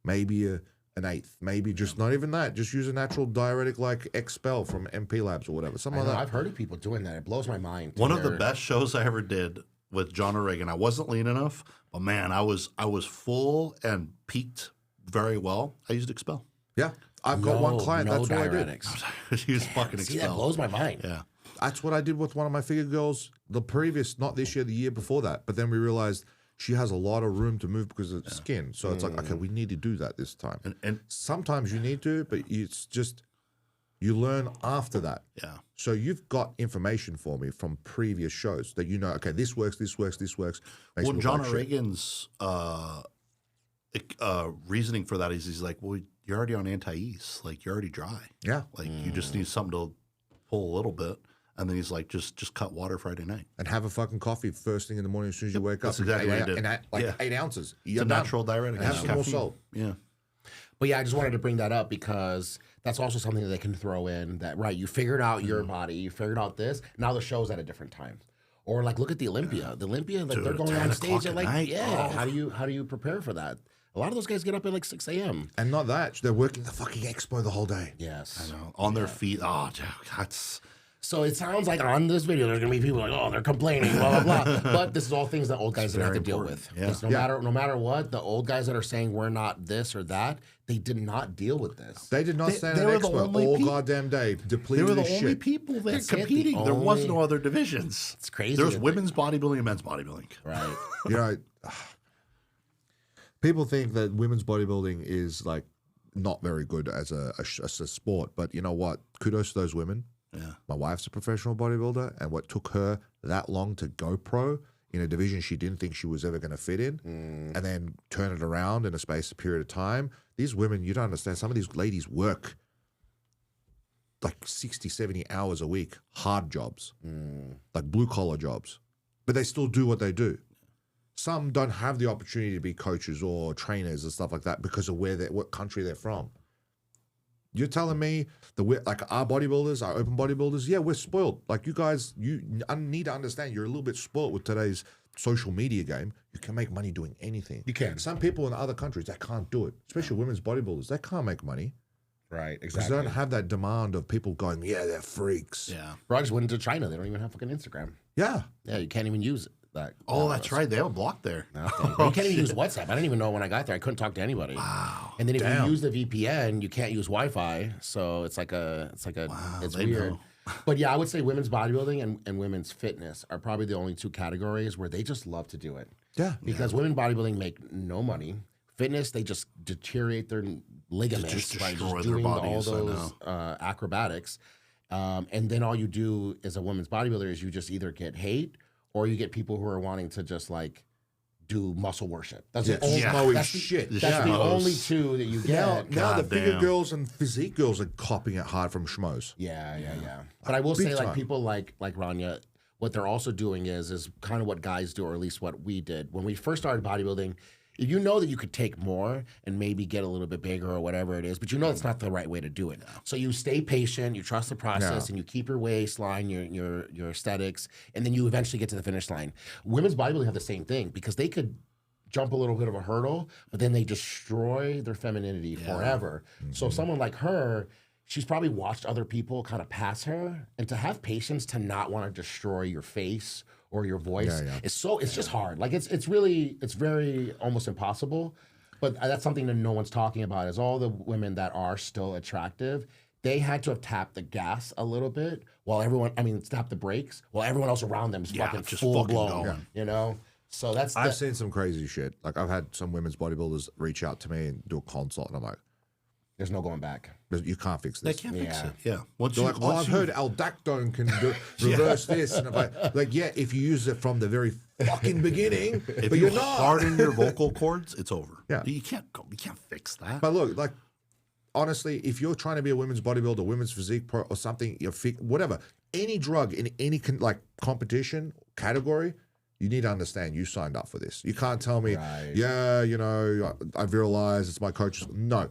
Speaker 2: Maybe an eighth. Maybe just not even that. Just use a natural diuretic like Expel from MP Labs or whatever. Something like that.
Speaker 3: I've heard of people doing that. It blows my mind.
Speaker 1: One of the best shows I ever did with John O'Regan. I wasn't lean enough, but man, I was full and peaked very well. I used Expel.
Speaker 2: Yeah. I've got one client. That's what I did.
Speaker 1: He was fucking
Speaker 3: See, that
Speaker 1: Expel.
Speaker 3: blows my mind.
Speaker 1: Yeah.
Speaker 2: That's what I did with one of my figure girls the previous, not this year, the year before that. But then we realized she has a lot of room to move because of skin. So it's like, okay, we need to do that this time.
Speaker 1: And
Speaker 2: sometimes you need to, but it's just, you learn after that.
Speaker 1: yeah.
Speaker 2: So you've got information for me from previous shows that you know, okay, this works, this works, this works.
Speaker 1: Well, John O'Regan's reasoning for that is he's like, well, you're already on anti-ease. Like, you're already dry.
Speaker 2: Yeah.
Speaker 1: Like, you just need something to pull a little bit. And then he's like, just cut water Friday night.
Speaker 2: And have a fucking coffee first thing in the morning as soon as you wake up.
Speaker 1: That's exactly what I did.
Speaker 2: And 8 ounces.
Speaker 1: It's a natural diuretic.
Speaker 2: And have some more salt.
Speaker 1: Yeah.
Speaker 3: But yeah, I just wanted to bring that up because that's also something that they can throw in that, right, you figured out your body, you figured out this, now the show's at a different time. Or like, look at the Olympia. The Olympia, like, they're going on stage at like, how do you prepare for that? A lot of those guys get up at like 6 a.m.
Speaker 2: And not that, they're working the fucking expo the whole day.
Speaker 3: Yes.
Speaker 1: I know. On their feet. Oh, that's...
Speaker 3: So it sounds like on this video, there's gonna be people like, oh, they're complaining, blah blah blah. But this is all things that old guys that have to deal with.
Speaker 1: Yeah.
Speaker 3: Because no matter what, the old guys that are saying we're not this or that, they did not deal with this.
Speaker 2: They did not stand at expo all goddamn day,
Speaker 1: They
Speaker 2: depleted
Speaker 1: were the
Speaker 2: as
Speaker 1: only
Speaker 2: shit.
Speaker 1: people that
Speaker 3: That's it,
Speaker 1: competing.
Speaker 3: the
Speaker 1: There was
Speaker 3: only-
Speaker 1: no other divisions.
Speaker 3: It's crazy.
Speaker 1: There's
Speaker 3: to
Speaker 1: women's bodybuilding and men's bodybuilding.
Speaker 3: Right.
Speaker 2: You know, people think that women's bodybuilding is like not very good as a sport, but you know what? Kudos to those women.
Speaker 1: Yeah.
Speaker 2: My wife's a professional bodybuilder, and what took her that long to go pro in a division she didn't think she was ever going to fit in, and then turn it around in a space of period of time. These women, you don't understand, some of these ladies work like 60, 70 hours a week, hard jobs, like blue-collar jobs, but they still do what they do. Some don't have the opportunity to be coaches or trainers and stuff like that because of what country they're from. You're telling me like our bodybuilders, our open bodybuilders, yeah, we're spoiled. Like you guys, you need to understand you're a little bit spoiled with today's social media game. You can make money doing anything.
Speaker 3: You can.
Speaker 2: Some people in other countries, they can't do it, especially women's bodybuilders. They can't make money
Speaker 3: Right,
Speaker 2: because
Speaker 3: exactly.
Speaker 2: they don't have that demand of people going, yeah, they're freaks.
Speaker 1: Yeah.
Speaker 3: Bro, I just went into China. They don't even have fucking Instagram.
Speaker 2: Yeah.
Speaker 3: Yeah, you can't even use that.
Speaker 1: Oh, that's right. They have a block there.
Speaker 3: Nothing. You can't even use WhatsApp. I didn't even know when I got there. I couldn't talk to anybody.
Speaker 1: Wow.
Speaker 3: And then if
Speaker 2: Damn.
Speaker 3: you use the VPN, you can't use Wi-Fi. So it's like it's
Speaker 1: they
Speaker 3: weird.
Speaker 1: know.
Speaker 3: But yeah, I would say women's bodybuilding and women's fitness are probably the only two categories where they just love to do it.
Speaker 2: Yeah.
Speaker 3: Because women bodybuilding make no money. Fitness, they just deteriorate their ligaments
Speaker 1: just
Speaker 3: by
Speaker 1: destroy
Speaker 3: just
Speaker 1: their
Speaker 3: doing all
Speaker 1: bodies, I
Speaker 3: those acrobatics. And then all you do as a women's bodybuilder is you just either get hate or you get people who are wanting to just like do muscle worship. That's the only
Speaker 2: Smoey
Speaker 3: that's the-
Speaker 2: shit.
Speaker 3: That's the only two that you get.
Speaker 2: Now the figure
Speaker 1: Goddamn.
Speaker 2: girls and physique girls are copying it hard from schmoes.
Speaker 3: Yeah. But I will say, like
Speaker 2: time.
Speaker 3: people like Rania, what they're also doing is kind of what guys do, or at least what we did when we first started bodybuilding. You know that you could take more and maybe get a little bit bigger or whatever it is, but you know it's not the right way to do it. So you stay patient, you trust the process, and you keep your waistline, your aesthetics, and then you eventually get to the finish line. Women's bodybuilding have the same thing because they could jump a little bit of a hurdle, but then they destroy their femininity forever. So someone like her, she's probably watched other people kind of pass her, and to have patience to not want to destroy your face or your voice it's just hard. Like it's very almost impossible. But that's something that no one's talking about is all the women that are still attractive, they had to have tapped the gas a little bit while tap the brakes while everyone else around them is fucking
Speaker 1: just
Speaker 3: full
Speaker 1: fucking
Speaker 3: blown.
Speaker 1: going.
Speaker 3: You know? So
Speaker 2: I've seen some crazy shit. Like I've had some women's bodybuilders reach out to me and do a consult, and I'm like,
Speaker 3: there's no going back.
Speaker 2: you can't fix
Speaker 1: They
Speaker 2: this.
Speaker 1: can't fix
Speaker 3: Yeah.
Speaker 1: it. Yeah. Once
Speaker 2: They're
Speaker 1: you,
Speaker 2: like,
Speaker 1: once
Speaker 2: I've
Speaker 1: you-
Speaker 2: heard aldactone can reverse this, and I'm like, if you use it from the very fucking beginning,
Speaker 1: if
Speaker 2: but
Speaker 1: you
Speaker 2: you're not.
Speaker 1: harden your vocal cords, it's over.
Speaker 2: Yeah.
Speaker 1: You can't fix that.
Speaker 2: But look, like honestly, if you're trying to be a women's bodybuilder, women's physique pro, or something, whatever, any drug in any competition category, you need to understand you signed up for this. You can't tell me, I visualize, it's my coach's. No.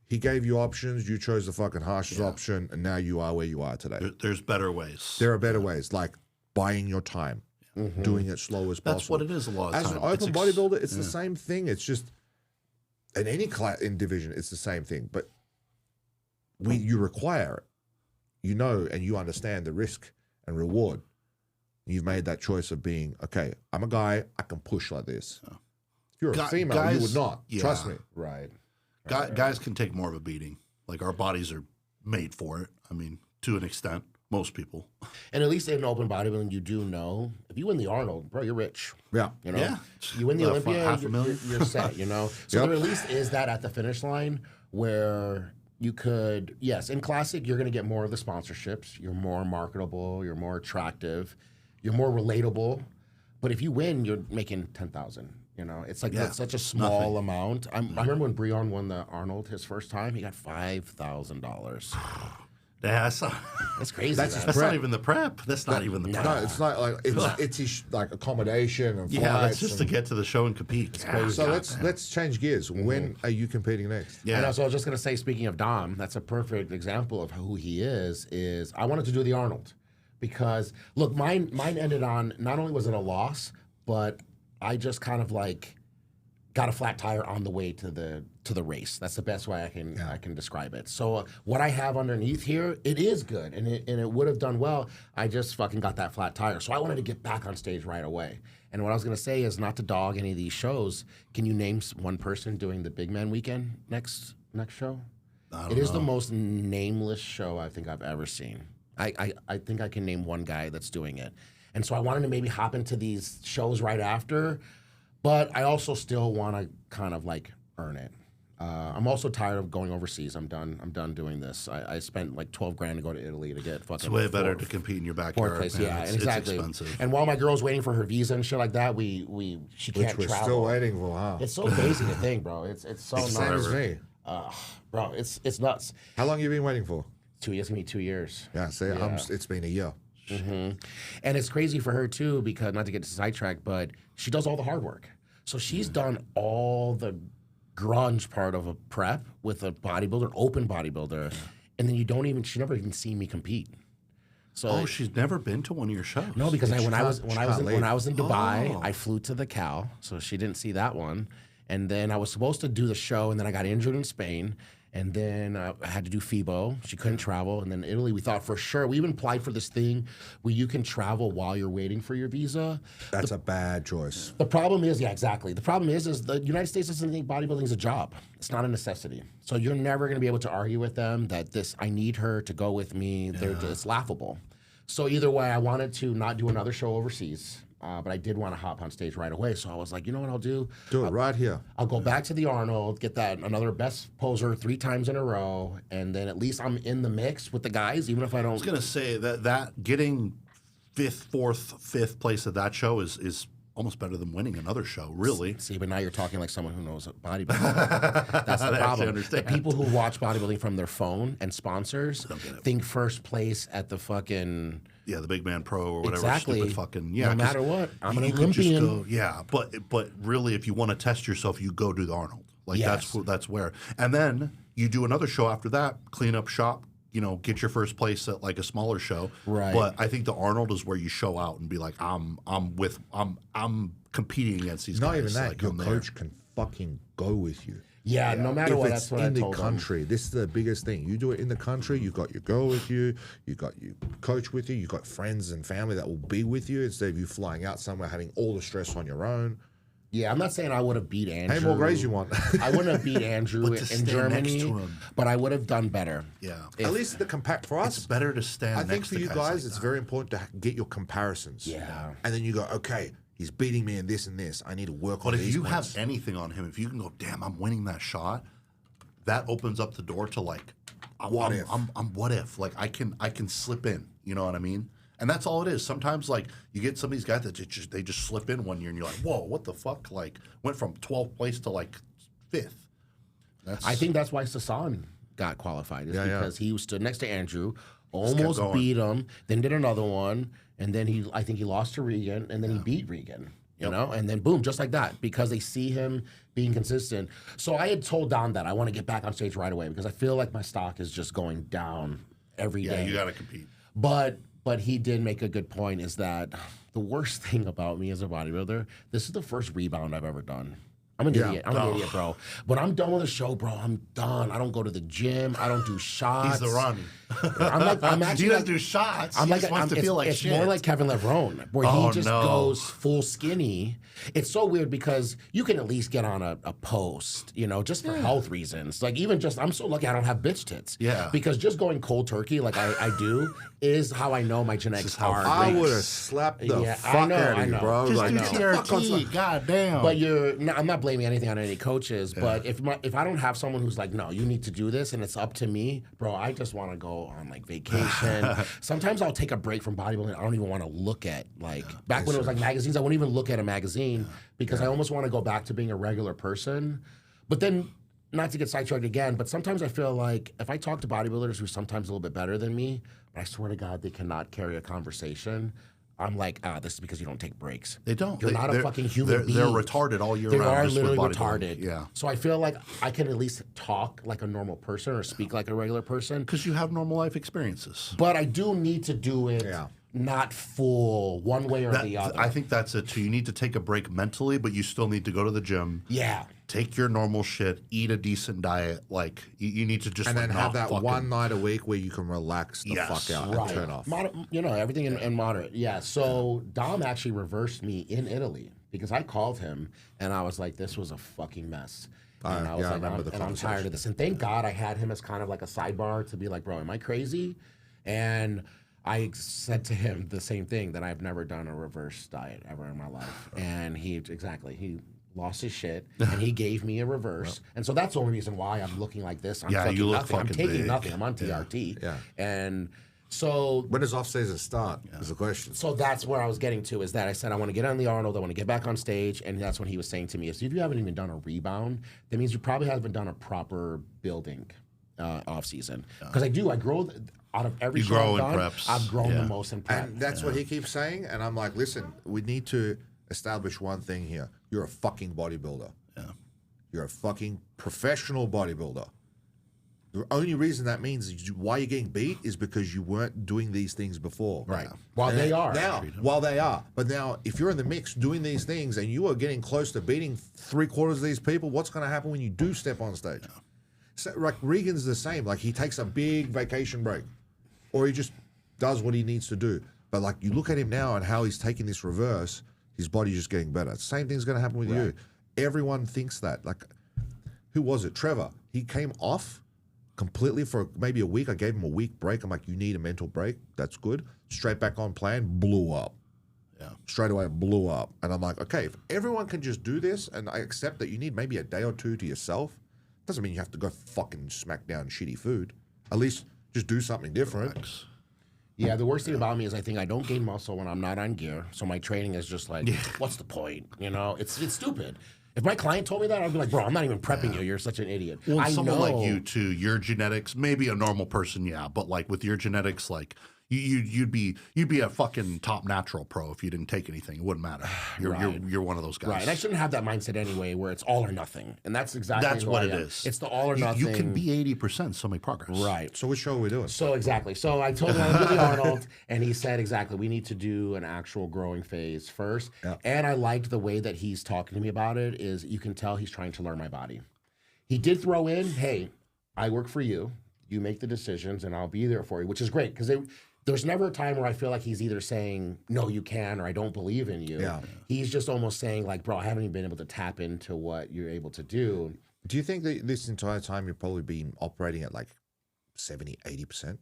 Speaker 2: He gave you options, you chose the fucking harshest option, and now you are where you are today.
Speaker 1: There's better ways.
Speaker 2: There are better ways, like buying your time, doing it slow as possible.
Speaker 1: That's what it is a lot of
Speaker 2: As
Speaker 1: time.
Speaker 2: an open
Speaker 1: It's
Speaker 2: bodybuilder, it's the same thing. It's just, in any in division, it's the same thing. But you require it. You know and you understand the risk and reward. You've made that choice of being, okay, I'm a guy, I can push like this. If you're a female, you
Speaker 1: guys-
Speaker 2: would not.
Speaker 1: yeah.
Speaker 2: Trust me.
Speaker 3: Right.
Speaker 1: Guys can take more of a beating. Like our bodies are made for it. I mean, to an extent, most people.
Speaker 3: And at least in open bodybuilding, you do know if you win the Arnold, bro, you're rich.
Speaker 2: Yeah.
Speaker 3: You know,
Speaker 1: Yeah.
Speaker 3: you win the Olympia,
Speaker 1: $500,000.
Speaker 3: you're set. You know, so there at least is that at the finish line where you could, yes, in classic, you're going to get more of the sponsorships. You're more marketable. You're more attractive. You're more relatable. But if you win, you're making 10,000. You know, it's like that's such a small amount. I remember when Breon won the Arnold his first time, he got $5,000.
Speaker 1: Yeah, that's not,
Speaker 3: That's crazy.
Speaker 2: That's
Speaker 3: man.
Speaker 2: his
Speaker 1: that's not even the prep. That's not even the prep.
Speaker 2: No, it's not like it's his, like accommodation and
Speaker 1: Yeah, that's
Speaker 2: flights
Speaker 1: just to get to the show and compete.
Speaker 2: So let's change gears. When are you competing next?
Speaker 1: Yeah.
Speaker 3: And also, I was just going to say, speaking of Dom, that's a perfect example of who he is I wanted to do the Arnold because, look, mine ended on, not only was it a loss, but I just kind of like got a flat tire on the way to the race. That's the best way I can describe it. So what I have underneath here, it is good, and it would have done well. I just fucking got that flat tire. So I wanted to get back on stage right away. And what I was going to say is not to dog any of these shows. Can you name one person doing the Big Man Weekend next show? It is the most nameless show I think I've ever seen. I think I can name one guy that's doing it. And so I wanted to maybe hop into these shows right after, but I also still want to kind of like earn it. I'm also tired of going overseas. I'm done doing this. I spent like $12,000 to go to Italy to get fucking.
Speaker 1: It's way better to compete in your
Speaker 3: Fourth
Speaker 1: backyard.
Speaker 3: place,
Speaker 1: man.
Speaker 3: yeah,
Speaker 1: It's
Speaker 3: exactly.
Speaker 1: expensive.
Speaker 3: And while my girl's waiting for her visa and shit like that, she
Speaker 2: Which
Speaker 3: can't
Speaker 2: we're
Speaker 3: travel.
Speaker 2: still waiting for, huh?
Speaker 3: It's so crazy to think, bro. It's so
Speaker 2: Same
Speaker 3: nuts.
Speaker 2: as me.
Speaker 3: Bro, it's nuts.
Speaker 2: How long you been waiting for?
Speaker 3: 2 years, gonna be 2 years.
Speaker 2: Yeah, see, it's been a year.
Speaker 3: And it's crazy for her too, because not to get sidetracked, but she does all the hard work. So she's done all the grunge part of a prep with a bodybuilder, open bodybuilder, and then she never even seen me compete. So
Speaker 1: She's never been to one of your shows.
Speaker 3: no, because when I was in Dubai,
Speaker 1: Oh.
Speaker 3: I flew to the Cal, so she didn't see that one. And then I was supposed to do the show, and then I got injured in Spain. And then I had to do FIBO. She couldn't travel. And then Italy, we thought for sure. We even applied for this thing where you can travel while you're waiting for your visa.
Speaker 2: That's a bad choice.
Speaker 3: The problem is, yeah, exactly. The problem is the United States doesn't think bodybuilding is a job. It's not a necessity. So you're never going to be able to argue with them that I need her to go with me. It's laughable. So either way, I wanted to not do another show overseas. But I did want to hop on stage right away. So I was like, you know what I'll do?
Speaker 2: Do it right here.
Speaker 3: I'll go back to the Arnold, get that another best poser 3 times in a row, and then at least I'm in the mix with the guys, even if I
Speaker 1: I was
Speaker 3: don't.
Speaker 1: gonna say that getting fifth place at that show is almost better than winning another show, really.
Speaker 3: See, but now you're talking like someone who knows bodybuilding. That's the problem. The people who watch bodybuilding from their phone and sponsors think first place at the fucking...
Speaker 1: Yeah, the Big Man Pro or whatever.
Speaker 3: Exactly.
Speaker 1: Stupid fucking, yeah.
Speaker 3: No matter what, I'm an
Speaker 1: you could just
Speaker 3: Olympian.
Speaker 1: go, yeah, but really, if you want to test yourself, you go do the Arnold. Like
Speaker 3: Yes.
Speaker 1: that's where. And then you do another show after that, clean up shop, you know, get your first place at like a smaller show.
Speaker 3: Right.
Speaker 1: But I think the Arnold is where you show out and be like, I'm competing against these
Speaker 2: Not
Speaker 1: guys.
Speaker 2: even that.
Speaker 1: Like,
Speaker 2: Your
Speaker 1: I'm there.
Speaker 2: coach can fucking go with you.
Speaker 3: Yeah, no matter
Speaker 2: If
Speaker 3: what,
Speaker 2: it's
Speaker 3: that's what I
Speaker 2: in the
Speaker 3: told them.
Speaker 2: country, this is the biggest thing. You do it in the country, you got your girl with you, you got your coach with you, you got friends and family that will be with you instead of you flying out somewhere having all the stress on your own.
Speaker 3: Yeah, I'm not saying I would have beat Andrew.
Speaker 2: How many more grades you want?
Speaker 3: I wouldn't have beat Andrew
Speaker 1: But to
Speaker 3: in
Speaker 1: stand
Speaker 3: Germany,
Speaker 1: next to him.
Speaker 3: but I would have done better.
Speaker 1: Yeah.
Speaker 2: At least for us,
Speaker 1: It's better to stand
Speaker 2: I think
Speaker 1: next
Speaker 2: for
Speaker 1: to
Speaker 2: you
Speaker 1: guys
Speaker 2: guys,
Speaker 1: like
Speaker 2: it's
Speaker 1: that.
Speaker 2: very important to get your comparisons.
Speaker 3: Yeah.
Speaker 2: And then you go, okay, he's beating me in this and this. I need to work on
Speaker 1: But
Speaker 2: these
Speaker 1: if you
Speaker 2: points.
Speaker 1: have anything on him, if you can go, damn, I'm winning that shot, that opens up the door to like, I'm what if? Like I can slip in. You know what I mean? And that's all it is. Sometimes like you get some of these guys that they just slip in one year, and you're like, whoa, what the fuck? Like went from 12th place to like 5th.
Speaker 3: I think that's why Sasan got qualified. Is because he stood next to Andrew, almost
Speaker 1: going.
Speaker 3: beat him, then did another one, and then I think he lost to Regan, and then he beat Regan. You know, and then boom, just like that, because they see him being consistent. So I had told Dom that I want to get back on stage right away because I feel like my stock is just going down every day.
Speaker 1: Yeah, you got to compete.
Speaker 3: But he did make a good point, is that the worst thing about me as a bodybuilder, this is the first rebound I've ever done. I'm an idiot. I'm an idiot, bro. When I'm done with the show, bro, I'm done. I don't go to the gym. I don't do shots.
Speaker 1: He's the Ronnie.
Speaker 3: I'm actually
Speaker 1: he doesn't do shots.
Speaker 3: I'm
Speaker 1: He
Speaker 3: like,
Speaker 1: just wants to feel like
Speaker 3: it's
Speaker 1: shit.
Speaker 3: more like Kevin Levrone, where he just
Speaker 1: no.
Speaker 3: goes full skinny. It's so weird because you can at least get on a post, you know, just for health reasons. Like even just, I'm so lucky I don't have bitch tits.
Speaker 1: Yeah.
Speaker 3: Because just going cold turkey like I do is how I know my genetics
Speaker 1: how
Speaker 3: are.
Speaker 2: I
Speaker 3: great.
Speaker 2: would have slapped the
Speaker 3: Yeah,
Speaker 2: fuck
Speaker 3: I know,
Speaker 2: out
Speaker 3: I
Speaker 2: of you,
Speaker 3: know.
Speaker 2: bro.
Speaker 1: Just
Speaker 2: Like,
Speaker 1: do
Speaker 2: get the fuck on
Speaker 1: TRT. God damn.
Speaker 3: But I'm not blaming anything on any coaches, but if I don't have someone who's like, no, you need to do this and it's up to me, bro, I just want to go on like vacation. Sometimes I'll take a break from bodybuilding. I don't even want to look at like, back when it was like magazines, I wouldn't even look at a magazine because I almost want to go back to being a regular person. But then, not to get sidetracked again, but sometimes I feel like if I talk to bodybuilders who are sometimes a little bit better than me, but I swear to God, they cannot carry a conversation, I'm like, this is because you don't take breaks.
Speaker 1: They don't.
Speaker 3: You're not a fucking human being.
Speaker 1: They're retarded all year
Speaker 3: They
Speaker 1: round.
Speaker 3: are
Speaker 1: just with
Speaker 3: literally
Speaker 1: bodybuilding.
Speaker 3: retarded.
Speaker 1: Yeah.
Speaker 3: So I feel like I can at least talk like a normal person or speak like a regular person.
Speaker 1: Because you have normal life experiences.
Speaker 3: But I do need to do it not full one way or the other.
Speaker 1: I think that's it too. You need to take a break mentally, but you still need to go to the gym.
Speaker 3: Yeah.
Speaker 1: Take your normal shit, eat a decent diet. Like you need to just
Speaker 2: and then
Speaker 1: like,
Speaker 2: have
Speaker 1: not
Speaker 2: that
Speaker 1: fucking-
Speaker 2: one night a week where you can relax the
Speaker 1: Yes.
Speaker 2: fuck out
Speaker 3: Right.
Speaker 2: and turn off.
Speaker 3: You know, everything in moderate. Yeah. So Dom actually reversed me in Italy because I called him and I was like, this was a fucking mess. And I was
Speaker 2: I
Speaker 3: like,
Speaker 2: remember the
Speaker 3: I'm tired
Speaker 2: conversation.
Speaker 3: of this. And thank God I had him as kind of like a sidebar to be like, bro, am I crazy? And I said to him the same thing, that I've never done a reverse diet ever in my life. And he lost his shit and he gave me a reverse. And so that's the only reason why I'm looking like this. I'm
Speaker 1: Yeah,
Speaker 3: fucking
Speaker 1: you look
Speaker 3: nothing. I'm
Speaker 1: fucking
Speaker 3: taking
Speaker 1: big.
Speaker 3: nothing. I'm on TRT.
Speaker 2: Yeah.
Speaker 3: And so
Speaker 2: When does off season start? Is the question.
Speaker 3: so that's where I was getting to, is that I said I want to get on the Arnold, I want to get back on stage, and that's when he was saying to me, if you haven't even done a rebound, that means you probably haven't done a proper building off season. Because I grow out of every
Speaker 1: You
Speaker 3: show
Speaker 1: grow
Speaker 3: I've
Speaker 1: in
Speaker 3: done,
Speaker 1: preps.
Speaker 3: I've grown
Speaker 1: Yeah.
Speaker 3: the most in prep.
Speaker 2: And that's what he keeps saying. And I'm like, listen, we need to establish one thing here. You're a fucking bodybuilder.
Speaker 1: Yeah.
Speaker 2: You're a fucking professional bodybuilder. The only reason that means why you're getting beat is because you weren't doing these things before.
Speaker 3: Right. While they are.
Speaker 2: Now, while they are. But now, if you're in the mix doing these things and you are getting close to beating 3/4 of these people, what's going to happen when you do step on stage? So, like, Regan's the same. Like, he takes a big vacation break or he just does what he needs to do. But, like, you look at him now and how he's taking this reverse, his body's just getting better. Same thing's going to happen with you. Everyone thinks that. Like, who was it? Trevor. He came off completely for maybe a week. I gave him a week break. I'm like, you need a mental break. That's good. Straight back on plan, blew up.
Speaker 1: Yeah.
Speaker 2: Straight away blew up. And I'm like, okay, if everyone can just do this, and I accept that you need maybe a day or two to yourself, doesn't mean you have to go fucking smack down shitty food. At least just do something different.
Speaker 3: Yeah, the worst thing about me is I think I don't gain muscle when I'm not on gear. So my training is just like, what's the point? You know, it's stupid. If my client told me that, I'd be like, bro, I'm not even prepping you. You're such an idiot.
Speaker 1: Well,
Speaker 3: I
Speaker 1: someone
Speaker 3: know.
Speaker 1: like you too, your genetics, maybe a normal person, yeah, but like with your genetics, like you'd be a fucking top natural pro if you didn't take anything. It wouldn't matter. You're one of those guys.
Speaker 3: Right. And I shouldn't have that mindset anyway, where it's all or nothing. And that's exactly
Speaker 1: what it
Speaker 3: I am.
Speaker 1: is.
Speaker 3: It's the all or nothing.
Speaker 1: You can be 80%, so make progress.
Speaker 3: Right.
Speaker 2: So which show are we doing?
Speaker 3: So exactly. So I told him I'm Billy Arnold, and he said exactly we need to do an actual growing phase first.
Speaker 2: Yeah.
Speaker 3: And I liked the way that he's talking to me about it. Is you can tell he's trying to learn my body. He did throw in, "Hey, I work for you. You make the decisions, and I'll be there for you," which is great because there's never a time where I feel like he's either saying, "No, you can," or "I don't believe in you."
Speaker 2: Yeah.
Speaker 3: He's just almost saying, like, "Bro, I haven't even been able to tap into what you're able to do."
Speaker 2: Do you think that this entire time you've probably been operating at like 70, 80%?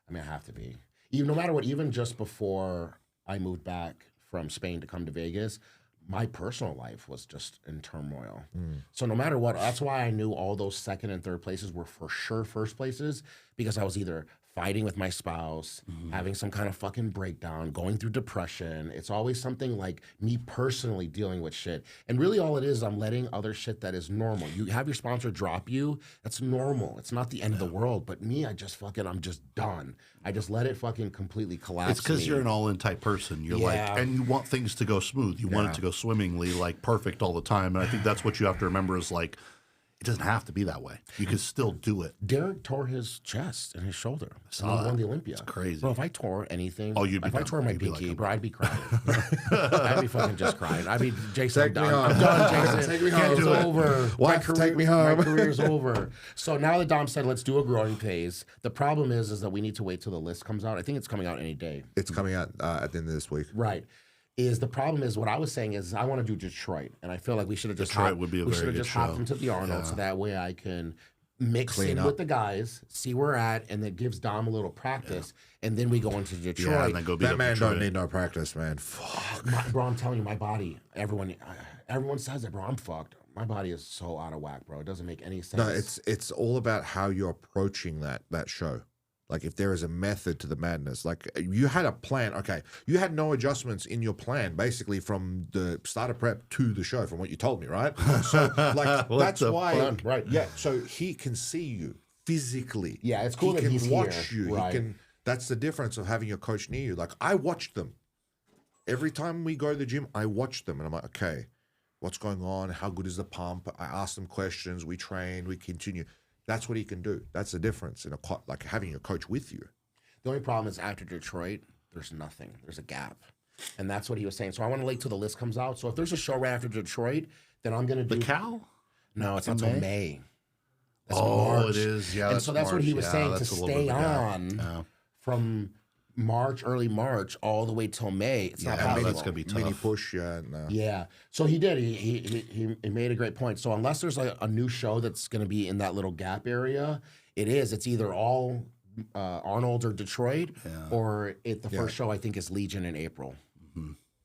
Speaker 3: I mean, I have to be. Even no matter what, even just before I moved back from Spain to come to Vegas, my personal life was just in turmoil. So no matter what, that's why I knew all those second and third places were for sure first places, because I was either fighting with my spouse, having some kind of fucking breakdown, going through depression. It's always something like me personally dealing with shit. And really all it is, I'm letting other shit that is normal. You have your sponsor drop you, that's normal. It's not the end of the world. But me, I'm just done. I just let it fucking completely collapse.
Speaker 1: It's because you're an all-in type person. You're like, and you want things to go smooth. You want it to go swimmingly, like perfect all the time. And I think that's what you have to remember is like, it doesn't have to be that way. You can still do it.
Speaker 3: Derek tore his chest and his shoulder. And he won the Olympia.
Speaker 1: It's crazy.
Speaker 3: Bro, if I tore anything, if I tore my pinky,
Speaker 1: like
Speaker 3: bro, I'd be crying. I'd be fucking just crying. I'd be, Jasen,
Speaker 2: Take me home.
Speaker 3: I'm done, Jasen.
Speaker 2: Take me
Speaker 3: It's
Speaker 2: home.
Speaker 3: over.
Speaker 2: Wife, take me home.
Speaker 3: My career's over. So now that Dom said, let's do a growing phase, the problem is that we need to wait till the list comes out. I think it's coming out any day.
Speaker 2: It's coming out at the end of this week.
Speaker 3: Right. The problem is what I was saying is I want to do Detroit, and I feel like we should have just
Speaker 1: Detroit would be a
Speaker 3: we
Speaker 1: very
Speaker 3: should have
Speaker 1: good
Speaker 3: just hopped
Speaker 1: show.
Speaker 3: into the Arnold, so that way I can mix
Speaker 2: Clean
Speaker 3: in
Speaker 2: up.
Speaker 3: with the guys, see where we're at, and that gives Dom a little practice, and then we go into Detroit.
Speaker 1: Yeah, and then go beat
Speaker 2: That
Speaker 1: up
Speaker 2: man
Speaker 1: Detroit.
Speaker 2: don't need no practice, man. Fuck.
Speaker 3: Bro, I'm telling you, my body. Everyone says that, bro. I'm fucked. My body is so out of whack, bro. It doesn't make any sense.
Speaker 2: No, it's all about how you're approaching that show. Like if there is a method to the madness, like you had a plan. Okay, you had no adjustments in your plan, basically from the start of prep to the show, from what you told me, right? So like that's why,
Speaker 3: fun, right?
Speaker 2: Yeah. So he can see you physically.
Speaker 3: Yeah, it's cool
Speaker 2: he
Speaker 3: that he's
Speaker 2: can watch
Speaker 3: here.
Speaker 2: you.
Speaker 3: Right.
Speaker 2: He can. That's the difference of having a coach near you. Like I watched them every time we go to the gym. I watch them, and I'm like, okay, what's going on? How good is the pump? I ask them questions. We train. We continue. That's what he can do. That's the difference in like having a coach with you.
Speaker 3: The only problem is after Detroit, there's nothing. There's a gap. And that's what he was saying. So I want to wait till the list comes out. So if there's a show right after Detroit, then I'm going to do...
Speaker 1: The Cal?
Speaker 3: No, it's not until May. That's
Speaker 1: Oh, it is. Yeah,
Speaker 3: and
Speaker 1: that's
Speaker 3: so that's what
Speaker 1: March.
Speaker 3: he was
Speaker 1: Yeah,
Speaker 3: saying, to
Speaker 1: that's a little bit
Speaker 3: stay
Speaker 1: of a gap.
Speaker 3: on
Speaker 1: Yeah.
Speaker 3: from early March, all the way till May. It's not
Speaker 1: Yeah,
Speaker 3: possible.
Speaker 1: that's gonna be tough.
Speaker 2: Mini push, yeah. No.
Speaker 3: Yeah. So he did. He made a great point. So unless there's a new show that's going to be in that little gap area, it's either all Arnold or Detroit, or the first show I think is Legion in April.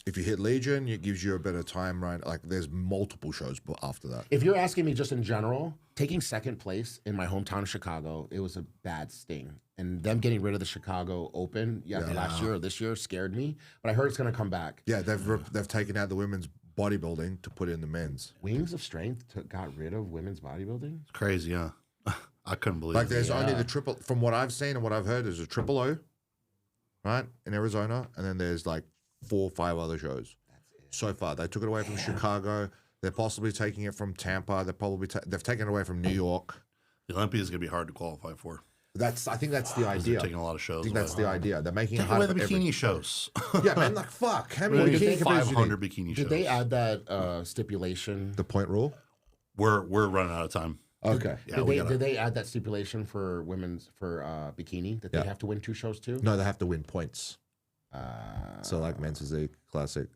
Speaker 2: If you hit Legion, it gives you a bit of time, right? Like there's multiple shows after that.
Speaker 3: If you're asking me just in general, taking second place in my hometown of Chicago, it was a bad sting. And them getting rid of the Chicago Open, last year or this year scared me. But I heard it's going to come back.
Speaker 2: Yeah, they've taken out the women's bodybuilding to put in the men's.
Speaker 3: Wings of Strength got rid of women's bodybuilding?
Speaker 1: It's crazy, huh? I couldn't believe
Speaker 2: Like
Speaker 1: it.
Speaker 2: there's only the triple, from what I've seen and what I've heard, there's a triple O, right, in Arizona. And then there's like 4 or 5 other shows. So far, they took it away from Chicago. They're possibly taking it from Tampa. They've taken it away from New York.
Speaker 1: The Olympia is going to be hard to qualify for.
Speaker 2: I think that's the
Speaker 1: They're
Speaker 2: idea.
Speaker 1: taking a lot of shows.
Speaker 2: I think that's the idea. They're making it
Speaker 1: Take
Speaker 2: hard
Speaker 1: away the
Speaker 2: for
Speaker 1: bikini shows.
Speaker 2: Yeah, man, like fuck. How many
Speaker 1: Well,
Speaker 2: bikini
Speaker 1: get
Speaker 2: competitors do you need?
Speaker 1: 500 bikini shows.
Speaker 3: Did they add that stipulation?
Speaker 2: The point rule?
Speaker 1: We're running out of time.
Speaker 2: Okay.
Speaker 1: Yeah,
Speaker 3: Did they add that stipulation for women's bikini that they have to win 2 shows too?
Speaker 2: No, they have to win points. So like men's physique, classic,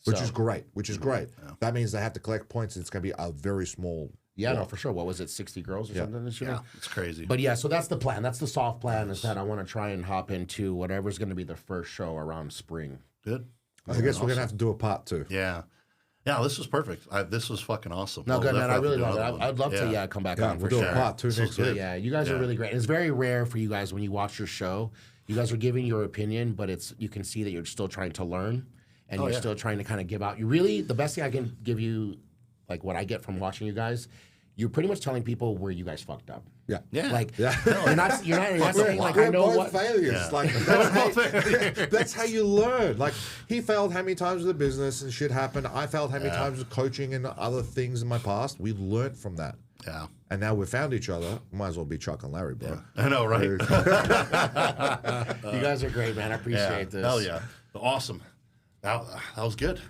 Speaker 2: which is great. That means they have to collect points. And it's going to be a very small.
Speaker 3: Yeah, no, for sure. What was it, 60 girls or something this year?
Speaker 1: Yeah, it's crazy.
Speaker 3: But yeah, so that's the plan. That's the soft plan, is that I want to try and hop into whatever's going to be the first show around spring.
Speaker 1: Good.
Speaker 2: I guess we're going to have to do a part 2.
Speaker 1: Yeah. Yeah, this was perfect. This was fucking awesome.
Speaker 3: No, good, man. I really love it.
Speaker 1: another one.
Speaker 3: I'd love to come back
Speaker 2: Yeah,
Speaker 3: on
Speaker 2: we'll
Speaker 3: for
Speaker 2: do
Speaker 3: sure.
Speaker 2: a part 2
Speaker 1: This was
Speaker 2: next week.
Speaker 1: good.
Speaker 3: Yeah, you guys are
Speaker 1: Yeah.
Speaker 3: really great. And it's very rare for you guys when you watch your show. You guys are giving your opinion, but you can see that you're still trying to learn, and you're still trying to kind of give out. The best thing I can give you, like what I get from watching you guys, you're pretty much telling people where you guys fucked up.
Speaker 2: Yeah.
Speaker 1: Yeah.
Speaker 3: Like you're not saying like I
Speaker 2: We're
Speaker 3: know
Speaker 2: both
Speaker 3: what.
Speaker 2: failures.
Speaker 1: Yeah.
Speaker 2: Like that's how you learn. Like he failed how many times with the business and shit happened. I failed how many times with coaching and other things in my past. We learned from that.
Speaker 1: Yeah.
Speaker 2: And now we've found each other. Might as well be Chuck and Larry, bro.
Speaker 1: I know, right?
Speaker 3: You guys are great, man. I appreciate this.
Speaker 1: Hell yeah. Awesome. That was good.